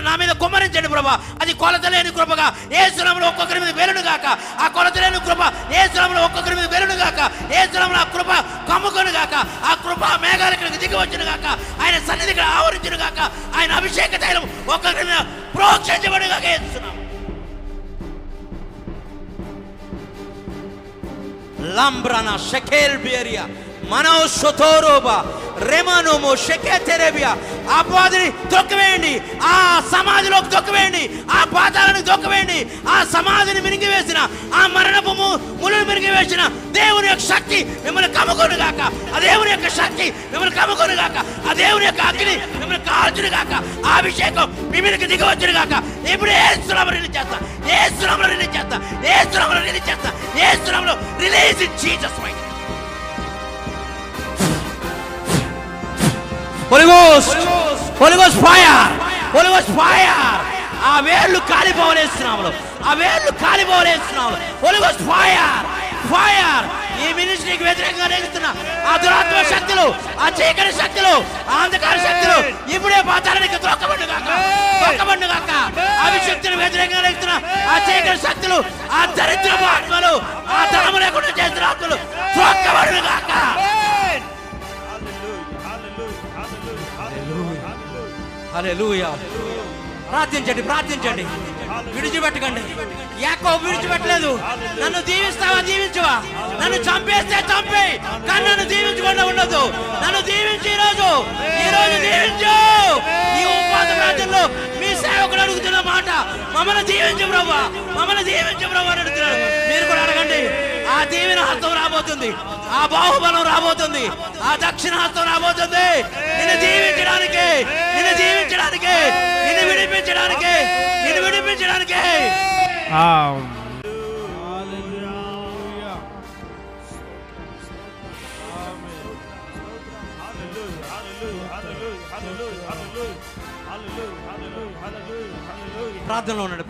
నా మీద కుమ్మరించండి ప్రభా. అది కొలత లేని కృపగా యేసు నామములో ఒక్కొక్కరి మీద వెలును గాక. ఆ కొలత లేని కృప యేసు నామములో ఒక్కొక్కరి మీద వెలును గాక. యేసు నామములో ఆ కృప కమ్ముకొను గాక. ఆ కృప మేఘాల కిందకి దిగి వచ్చును గాక. ఆయన సన్నిధికి ఆవరించును గాక. ఆయన అభిషేక తైలం ఒక్కొక్కరి మీద ప్రోక్షించబడును గాక. యేసునామములో లంబ్రానా షెకెల్ బియరియా మనోషోతోరోబా రెమనోమో షెకెతెరేబియా. ఆ పాదిని తొక్కివేయండి, ఆ సమాధిలోకి తొక్కివేయండి, ఆ పాతాలను తొక్కివేయండి. ఆ సమాధిని మిరిగివేసిన, ఆ మరణపు ములును మిరిగివేసిన దేవుని యొక్క శక్తి మిమ్మల్ని కమ్ముకొను గాక. ఆ దేవుని యొక్క శక్తి మిమ్మల్ని కమ్ముకొను గాక. ఆ దేవుని యొక్క అగ్ని మిమ్మల్ని కాల్చును గాక. ఆ అభిషేకం మీ మీదకి దిగవచ్చును గాక. ఇప్పుడు యేసునామములో రిలీజ్ చేస్తా, యేసునామములో రిలీజ్ చేస్తా, యేసునామములో రిలీజ్ చేస్తా, యేసునామములో release in Jesus might. Holy Ghost, Holy Ghost fire, Holy Ghost fire. ఆ వేళ్ళు కాలిపోవలేస్తున్నాము, ఆ వేళ్ళు కాలిపోవలేస్తున్నాము. Holy Ghost fire, fire. ఈ మినిస్ట్రీకి వ్యతిరేకంగా రేగుతున్న ఆ దురాత్మ శక్తులు, ఆ చీకటి శక్తులు, ఆ అంధకార శక్తులు ఇప్పుడే పాతాళానికి త్రొక్కబడును గాక, త్రొక్కబడును గాక. అభిషక్తులకు వ్యతిరేకంగా రేగుతున్న ఆ చీకటి శక్తులు, ఆ దరిద్రపు ఆత్మలు, ఆ ధనము లేకుండా చేస్తున్న ఆత్మలు త్రొక్కబడును గాక. హల్లెలూయా. ప్రార్థించండి, ప్రార్థించండి, విడిచిపెట్టకండి. యాకోబు విడిచిపెట్టలేదు. నన్ను దీవిస్తావా, దీవించువా. నన్ను చంపేస్తే చంపే, కానీ నన్ను దీవించకుండా ఉండదు. నన్ను దీవించి ఈరోజు దీవించు. ఈ ఉపవాస ప్రార్థనలో మీ సేవకుడు అడుగుతున్న మాట, మమ్మల్ని దీవించు ప్రభా, మమ్మల్ని దీవించు ప్రభా అని అడుగుతున్నాడు. మీరు కూడా అడగండి. ఆ దీవెన హస్తం రాబోతుంది, ఆ బాహుబలం రాబోతుంది, ఆ దక్షిణ హస్తం రాబోతుంది. నిన్ను దీవించడానికి, నిన్ను దీవించడానికి, నిన్ను విడిపించడానికి, నిన్ను విడిపించడానికి. ప్రార్థనలో ఉన్నాడు.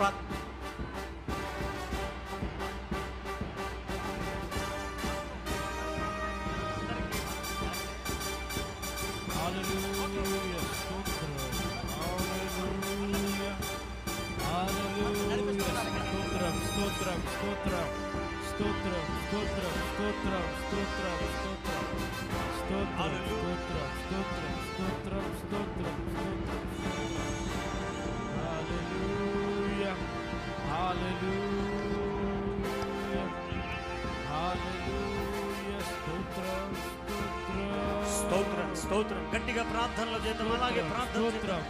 స్తోత్రం, స్తోత్రం. గట్టిగా ప్రార్థనలో చేద్దాం. అలాగే ప్రార్థన చేద్దాం.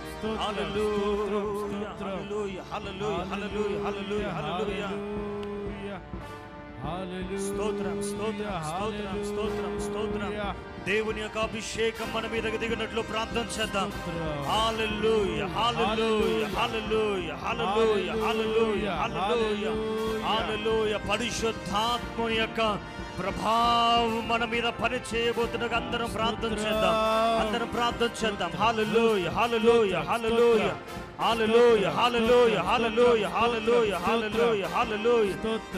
హల్లెలూయా, హల్లెలూయా, హల్లెలూయా, హల్లెలూయా, హల్లెలూయా, హల్లెలూయా. స్తోత్రం, స్తోత్రం, స్తోత్రం, స్తోత్రం, స్తోత్రం. దేవుని యొక్క అభిషేకం మన మీదకి దిగినట్లు ప్రార్థన చేద్దాం. హల్లెలూయా, హల్లెలూయా, హల్లెలూయా, హల్లెలూయా, హల్లెలూయా, హల్లెలూయా, హల్లెలూయా. పరిశుద్ధాత్మని యొక్క ప్రభావం మన మీద పని చేయబోతున్నగా అందరం ప్రార్థన చేద్దాం, అందరం ప్రార్థన చేద్దాం. హల్లెలూయా, హల్లెలూయా, హల్లెలూయా, హల్లెలూయా, హల్లెలూయా, హల్లెలూయా, హల్లెలూయా, హల్లెలూయా, హల్లెలూయా.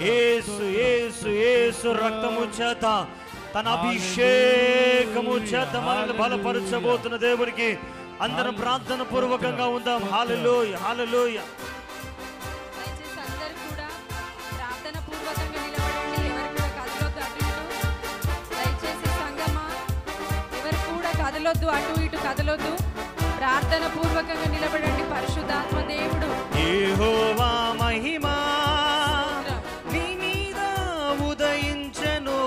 యేసు, యేసు, యేసు రక్తము చేత, తన అభిషేకము చేత మనల్ని బలపరచబోతున్న దేవునికి అందరం ప్రార్థన పూర్వకంగా ఉందాం. హల్లెలూయా, హల్లెలూయా. కదలొద్దు, అటు ఇటు కదలొద్దు. ప్రార్థన పూర్వకంగా నిలబడండి. పరిశుద్ధాత్మ దేవుడు యెహోవా మహిమ నీ మీద ఉదయించెను.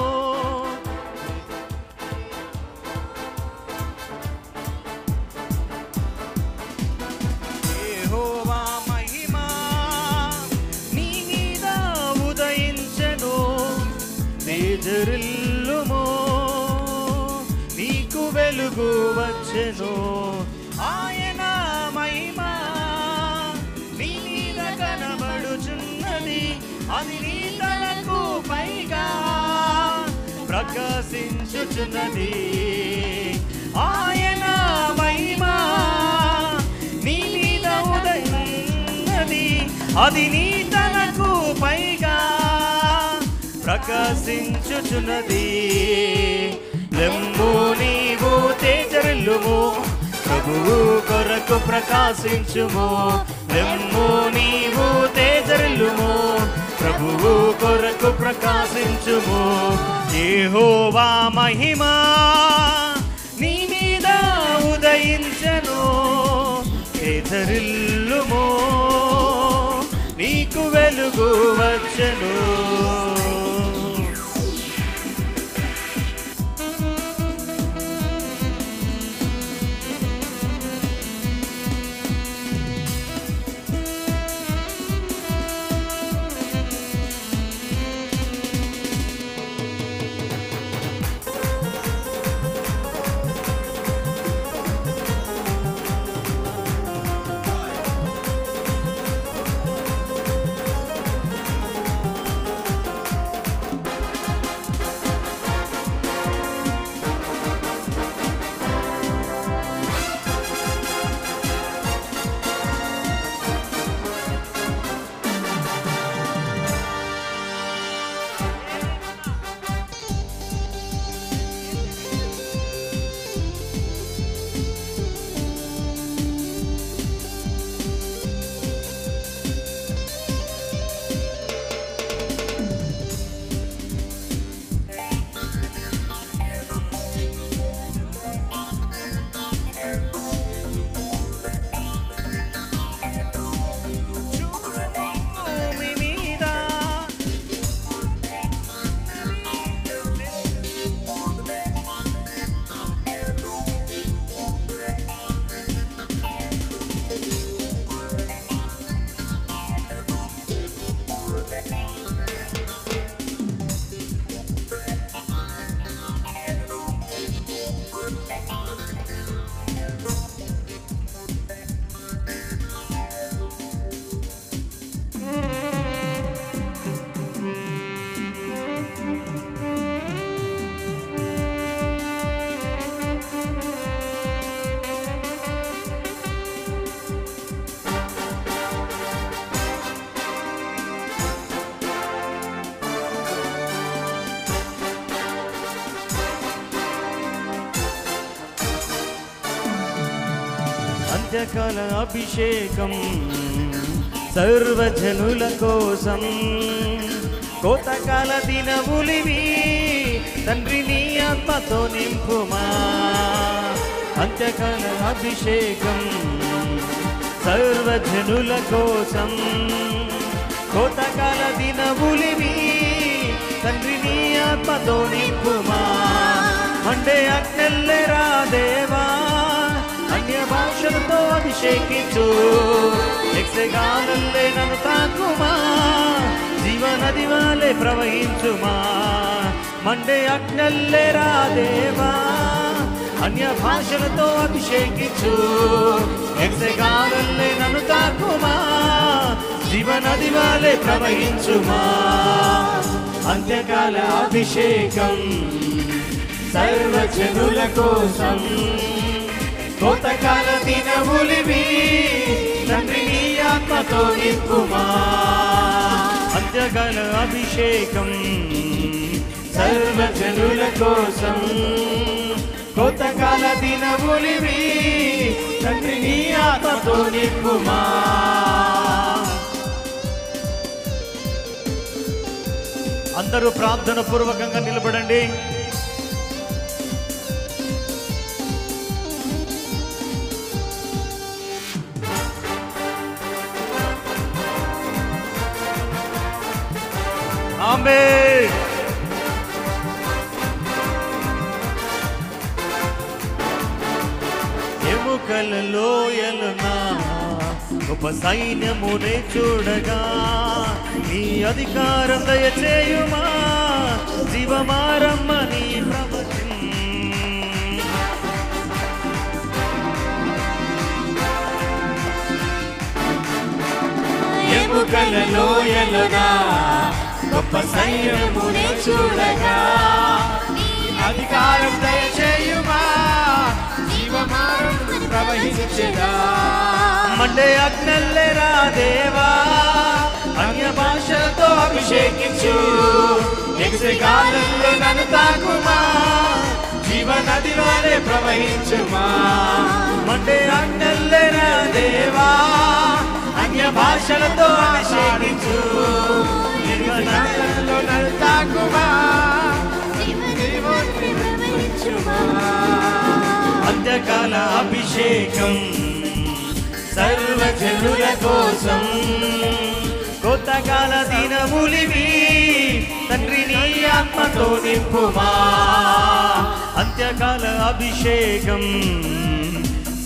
యెహోవా మహిమ నీ మీద ఉదయించెను. తేజరిల్లుమో నీకు వెలుగు వచ్చెను. ఆయన మహిమ నీ మీద కనబడుచున్నది. అది నీ తలకు పైగా ప్రకాశించుచున్నది. ఆయన మహిమ నీ మీద ఉదయించున్నది. అది నీ తలకు పైగా ప్రకాశించుచున్నది. లెమ్ము నీవు తేజరిల్లుము, ప్రభువు కొరకు ప్రకాశించుము. లెమ్ము నీవు తేజరిల్లుము, ప్రభువు కొరకు ప్రకాశించుము. యెహోవా మహిమ నీ మీద ఉదయించెను. తేజరిల్లుము నీకు వెలుగు వచ్చెను. అంత్యకాల అభిషేకం సర్వజనుల కోసం. కోతకాల దినములివి తండ్రి నీ ఆత్మతో నింపుమా. అంత్యకాల అభిషేకం సర్వజనుల కోసం. కోతకాల దినములివి తండ్రి నీ ఆత్మతో నింపుమా. మండే అగ్నెల్లెరా దేవా, అన్య భాషలతో అభిషేకించు. యక్షగానల్లే నన్ను తాకుమా, జీవనది వాలే ప్రవహించుమా. మండే అగ్నెల్లెరా దేవా, అన్య భాషలతో అభిషేకించు. యక్షగానల్లే నన్ను తాకుమా, జీవనది వాలే ప్రవహించుమా. అంత్యకాల అభిషేకం సర్వజనుల కోసం. కోతకాల దినములివి తండ్రి నీ ఆత్మతో నింపుమా. అంత్యకాల అభిషేకం సర్వజనుల కోసం. కోతకాల దినములివి తండ్రి నీ ఆత్మతో నింపుమా. అందరూ ప్రార్థన పూర్వకంగా నిలబడండి. ఆమేన్. ఎముకల లోయలున గొప్ప సైన్యమునే చూడగా నీ అధికారం దయచేయుమా జీవమారమ్మని ప్రవచనం. ఎముకల లోయలున గొప్ప సైన్యమునే చూడగా అధికారం దయచేయుమా జీవమారమ్మని ప్రవహించెదా. మండే అగ్నల్లెరా దేవా అన్య భాషలతో అభిషేకించు యెహోవాలో నన్ను తాకుమా జీవనది వలె ప్రవహించుమా. మండే అగ్నల్లెరా దేవా అన్య భాషలతో అభిషేకించు జీవనదిలో నన్ను తాకుమా జీవనది ప్రవహించుమా. అంత్యకాల అభిషేకం సర్వజనుల కోసం కొత్తకాల దినములివి తండ్రి నీ ఆత్మతో నింపుమా. అంత్యకాల అభిషేకం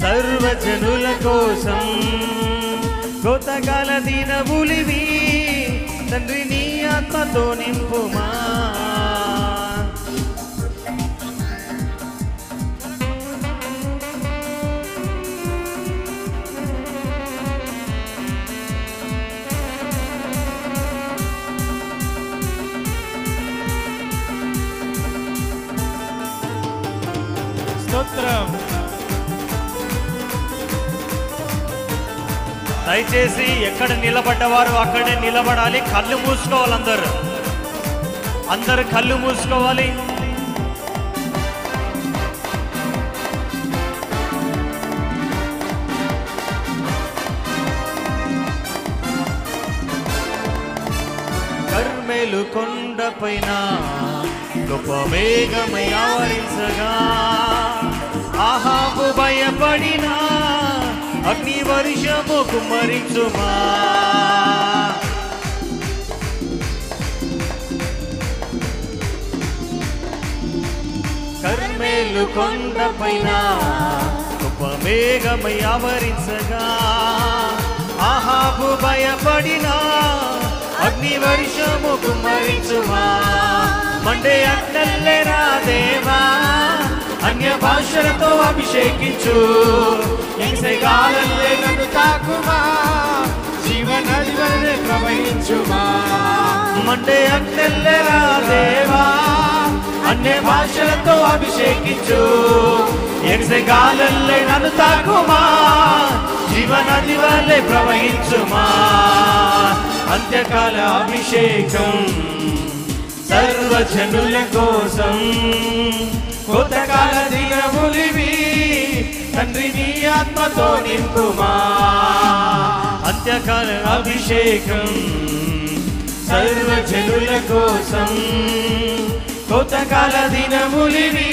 సర్వజనుల కోసం కొత్తకాల దినములివి తండ్రి నీ ఆత్మతో నింపుమా. స్తోత్రం. దయచేసి ఎక్కడ నిలబడ్డవారు అక్కడే నిలబడాలి. కళ్ళు మూసుకోవాలి. అందరు కళ్ళు మూసుకోవాలి. కర్మెలు కొండపైన గొప్ప వేగమై ఆవరించగా ఆహాబు భయపడిన అగ్ని వర్షము కుమ్మరించుమా. కర్మెలు కొండపైన గొప్ప మేఘమై ఆవరించగా ఆహాబు భయపడిన అగ్ని వర్షము కుమ్మరించుమా. మండే అగ్నల్లెరా దేవా అన్య భాషలతో అభిషేకించు యెహోవాలో నన్ను తాకుమా జీవనది వలె ప్రవహించుమా. మండే అగ్నల్లెరా దేవా అన్య భాషలతో అభిషేకించు యెహోవాలో నన్ను తాకుమా జీవనది వలె ప్రవహించుమా. అంత్యకాల అభిషేకం సర్వజనుల కోసం కొత్తకాల దినములివి తండ్రి నీ ఆత్మతో నింపుమా. అంత్యకాల అభిషేకం సర్వజనుల కోసం కొత్తకాల దినములివి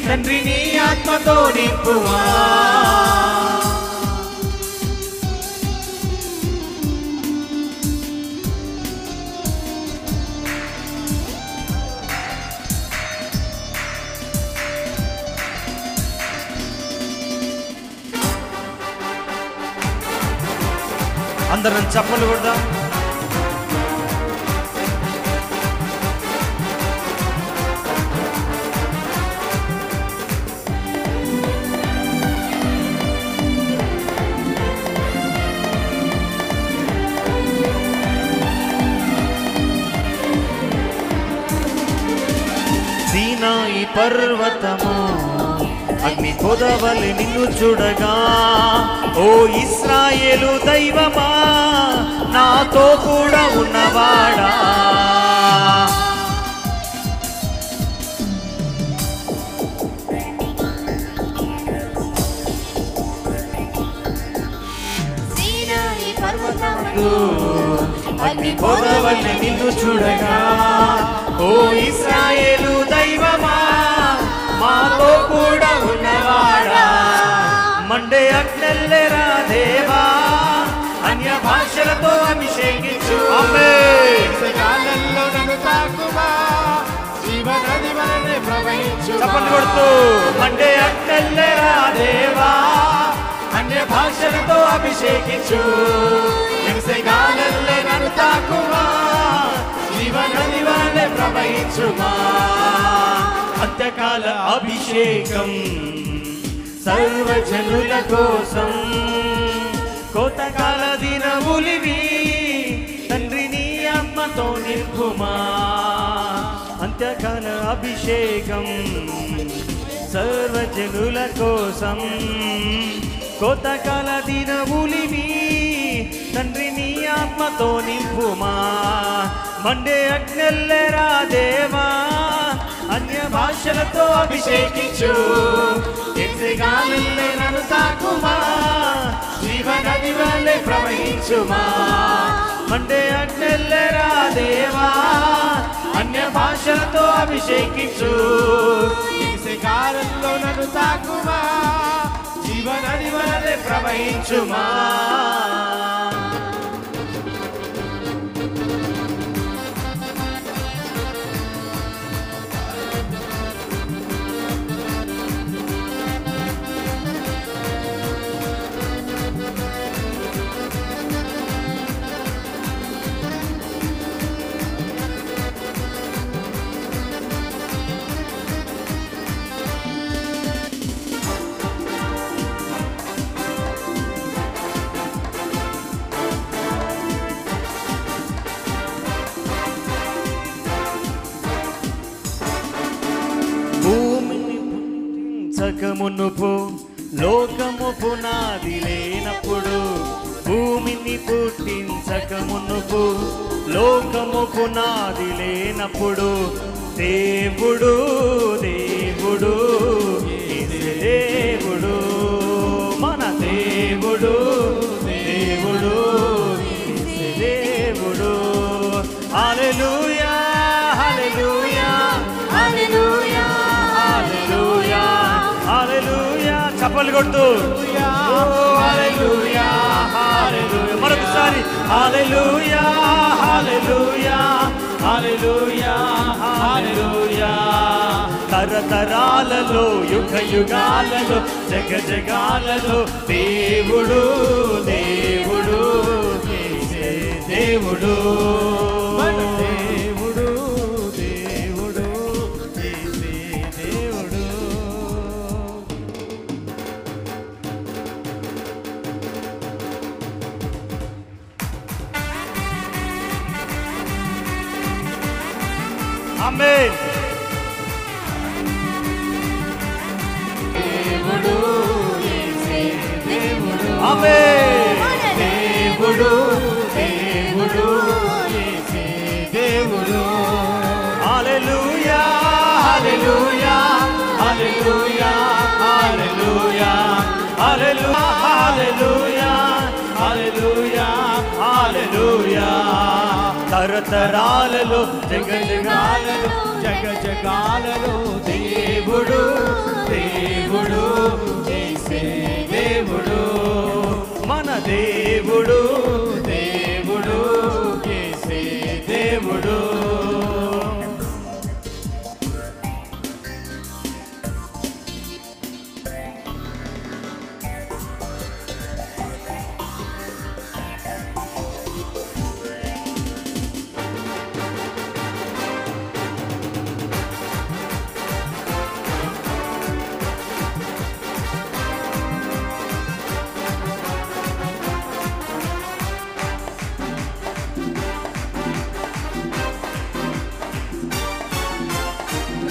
తండ్రి నీ ఆత్మతో నింపుమా. అందరం చప్పలు కొడదాం. సీనాయి పర్వతము అగ్ని పొదవలి నిన్ను చూడగా ఓ ఇశ్రాయేలు దైవమా నాతో కూడా ఉన్నవాడా. సీనాయి పర్వతము అగ్ని పొదవలి నిన్ను చూడగా ఓ ఇశ్రాయేలు దైవమా మాతో కూడా ఉన్నవాడా. మండే అగ్నల్లెరా దేవా అన్య భాషలతో అభిషేకించు. యెహోవాలో ప్రవహించుమా. చప్పట్లు కొడుతూ మండే అక్కల్లెరా దేవా, అన్య భాషలతో అభిషేకించు. ఎగసే గాలల్లే నన్ను తాకుమా, జీవనది వలె ప్రవహించుమా. అంత్యకాల అభిషేకం సర్వజనుల కోసం, కోతకాల దినములివి తండ్రి నీ ఆత్మతో నింపుమా. అంత్యకాల అభిషేకం సర్వజనుల కోసం, కోతకాల దినములివి తండ్రి నీ ఆత్మతో నింపుమా. మండే అగ్నెల్లెరా దేవా, అన్య భాషలతో అభిషేకించు. ఎగసెగాలల్లే నన్ను తాకుమా, జీవనది వలె ప్రవహించుమా. మండే అగ్నెల్లెరా దేవా, అన్య భాషలతో అభిషేకించు. ఎగసెగాలల్లో నన్ను తాకుమా, జీవనది వలె ప్రవహించుమా. భూమిని పుట్టించకమునుపు లోకము పునాది లేనప్పుడు, భూమిని పుట్టించకమునుపు లోకము పునాది లేనప్పుడు, దేవుడు దేవుడు యేసే దేవుడు, మన దేవుడు దేవుడు యేసే దేవుడు. హల్లెలూయా హల్లెలూయా హల్లెలూయా హల్లెలూయా హల్లెలూయా. చప్పట్లు కొడుతూ హల్లెలూయా హల్లెలూయా. మరొకసారి హల్లెలూయా హల్లెలూయా హల్లెలూయా హల్లెలూయా. తరతరాలలో యుగ యుగాలలో జగ జగాలలో దేవుడు దేవుడు యేసే దేవుడు, మన దేవుడు దేవుడు యేసే దేవుడు. ఆమేన్. దేవుడు యేసే దేవుడు. ఆమేన్. దేవుడు దేవుడు యేసే దేవుడు. హల్లెలూయా హల్లెలూయా హల్లెలూయా హల్లెలూయా హల్లెలూయా హల్లెలూయా హల్లెలూయా హల్లెలూయా. తరతరాలలో జగ జగాలలో జగ జగాలలో దేవుడు దేవుడు యేసే దేవుడు. మన దేవుడు దేవుడు యేసే దేవుడు.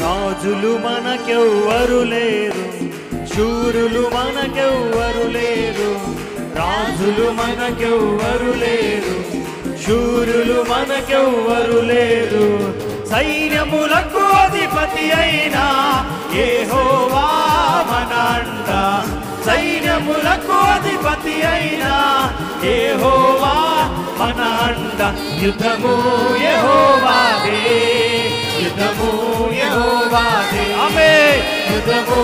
రాజులు మనకెవ్వరు లేరు, శూరులు మనకెవ్వరు లేరు. రాజులు మనకెవ్వరు లేరు, శూరులు మనకెవ్వరు లేరు. సైన్యములకు అధిపతి అయినా యెహోవా మన అండ, సైన్యములకు అధిపతి అయినా యెహోవా మన అండ. యుద్ధము యెహోవాదే, యుద్ధము యెహోవాదే. ఆమేన్. యుద్ధము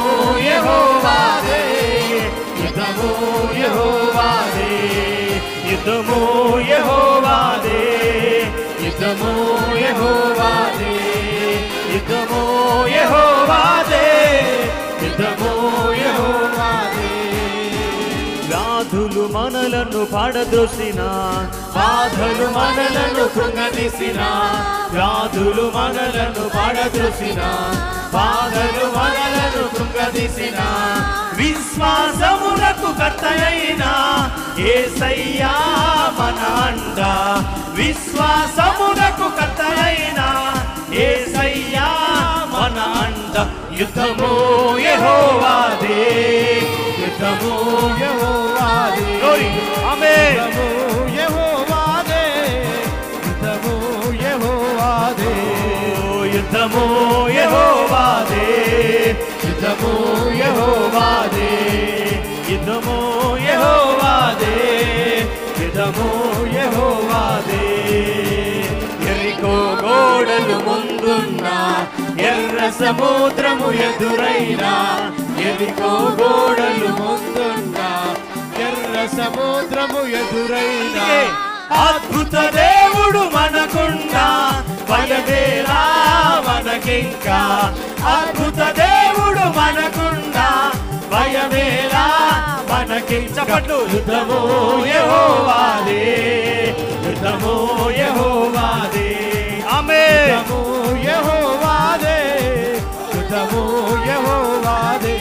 యెహోవాదే, యుద్ధము యెహోవాదే, యుద్ధము యెహోవాదే, యుద్ధము యెహోవాదే, యుద్ధము యెహోవాదే, యుద్ధము యెహోవాదే. వ్యాధులు మనలను పాడద్రోసిన, బాధలు మనలను కృంగదీసిన, వ్యాధులు మనలను పాడద్రోసిన, బాధలు మనలను కృంగదీసిన, విశ్వాసమునకు కర్తయైన యేసయ్యా మన అండ, విశ్వాసమునకు కర్తయైన యేసయ్యా మన అండ. యుద్ధము యెహోవాదే, యుద్ధము యెహోవాదే, ఆమేన్. యుద్ధము యెహోవాదే, యుద్ధము యెహోవాదే, యుద్ధము యెహోవాదే, యుద్ధము యెహోవాదే, యుద్ధము యెహోవాదే, యుద్ధము యెహోవాదే. ఎరికో గోడలు ముందున్నా, ఎర్ర సముద్రము ఎదురైనా, ఎరికో గోడలు ముందున్నా, ఎర్ర సముద్రము ఎదురైనా, అద్భుత దేవుడు మనకుండా భయమేలా మనకింకా, అద్భుత దేవుడు మనకుండా భయమేలా మనకింకా. చప్పట్లు. యుద్ధము యెహోవాదే, యుద్ధము యెహోవాదే, ఆమేన్. యుద్ధము యెహోవాదే, యుద్ధము యెహోవాదే,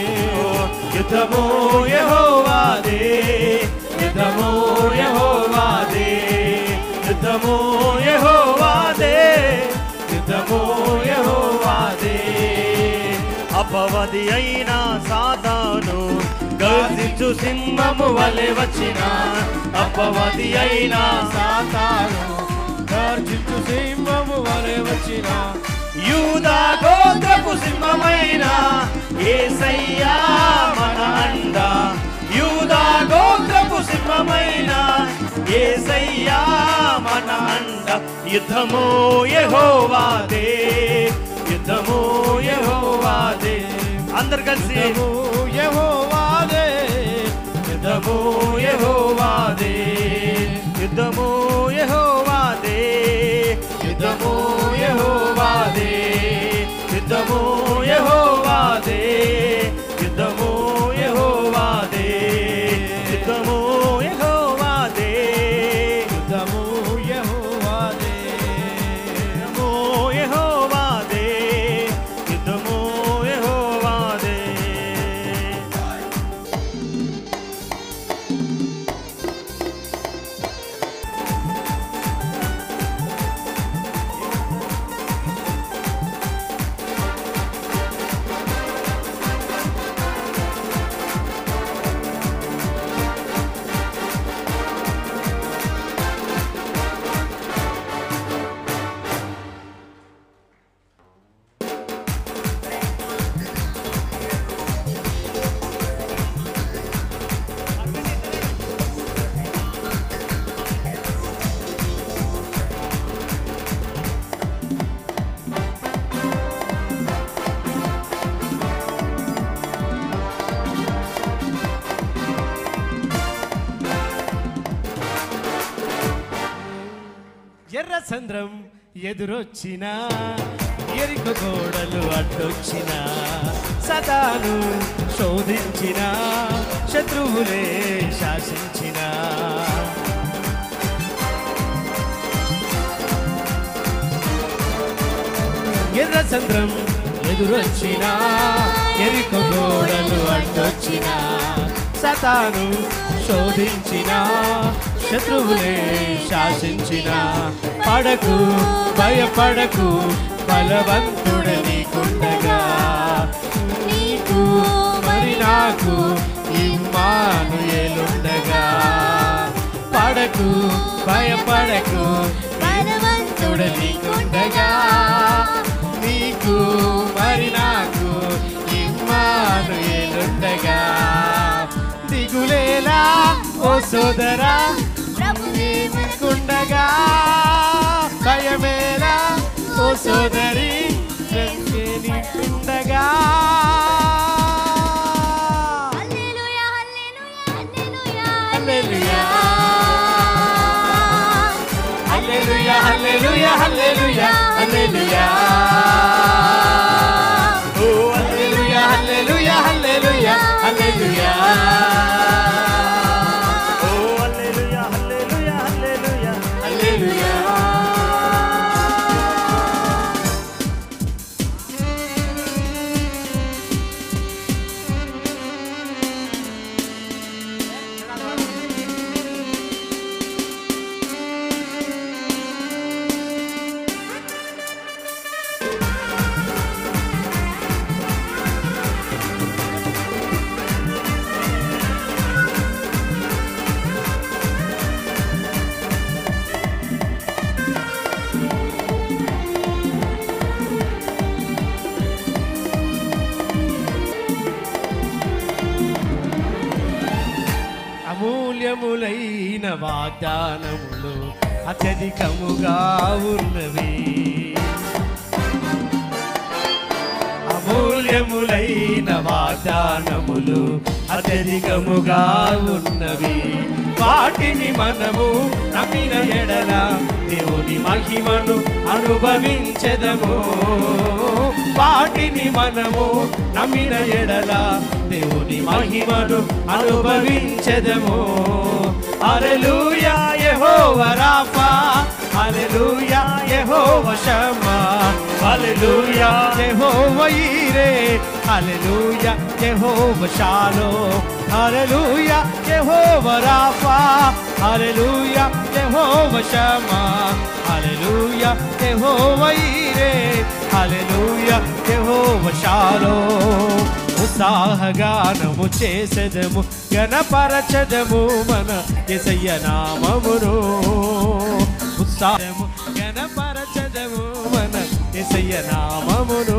యుద్ధము యెహోవాదే, యుద్ధము యెహోవాదే, యుద్ధము యెహోవాదే, యుద్ధము యెహోవాదే. అపవాది అయిన సాతాను గర్జించు సింహము వలె వచ్చిన, అపవాది అయిన సాతాను గర్జించు సింహము వలె వచ్చిన, యూదా గోత్రపు సింహమైన యేసయ్యా మన అండ, యూదా గోత్రపు సింహమైన యేసయ్యా మన అండ. యుద్ధము యెహోవాదే, యుద్ధము యెహోవాదే. అందరు కలిసి యుద్ధము యెహోవాదే, యుద్ధము యెహోవాదే, యుద్ధము యెహోవాదే, యుద్ధము యెహోవాదే, యుద్ధము యెహోవాదే, యుద్ధము యెహోవాదే, యుద్ధము యెహోవాదే, యుద్ధము యెహోవాదే, యుద్ధము యెహోవాదే, యుద్ధము యెహోవాదే. ఎర్ర చంద్రం ఎదురొచ్చిన, ఎరికో గోడలు అడ్డొచ్చిన, సతాను శోధించిన, శత్రువులే శాసించిన, ఎర్ర చంద్రం ఎదురొచ్చిన, ఎరికో గోడలు అడ్డొచ్చిన, సతాను శోధించిన, శత్రువులే శాసించిన, పడకు భయపడకు బలవంతుడ నీకుండగా, నీకు మరి నాకు ఇమ్మానుయేలుండగా, పడకు భయపడకు బలవంతుడ నీకుండగా, నీకు మరి నాకు ఇమ్మానుయేలుండగా. దిగులేలా ఓ సోదరా ప్రభువుకుండగా, భయమేలా ఓ సోదరి నీకుండగా. హల్లెలూయా హల్లెలూయా హల్లెలూయా హల్లెలూయా హల్లెలూయా హల్లెలూయా హల్లెలూయా ఓ హల్లెలూయా హల్లెలూయా హల్లెలూయా హల్లెలూయా అమూల్యములైన వాగ్దానములు అత్యధికముగా ఉన్నవి అమూల్యములైన వాగ్దానములు అత్యధికముగా ఉన్నవి వాటిని మనము నమ్మిన ఎడల దేవుని మహిమను అనుభవించెదము వాటిని మనము నమ్మిన ఎడల దేవుని మహిమను అనుభవించెదము హల్లెలూయా యెహోవా రాఫా హల్లెలూయా యెహోవా షమ్మా హల్లెలూయా యెహోవా ఈరే హల్లెలూయా యెహోవా షాలోమ్ హల్లెలూయా యెహోవా రాఫా హల్లెలూయా యెహోవా షమ్మా హల్లెలూయా యెహోవా ఈరే హల్లెలూయా యెహోవా షాలోమ్ ఉత్సాహగానము చేసెదము గణపరచదము మన యేసయ్య నామమును ఉత్సాహము గణపరచదము మన యేసయ్య నామమును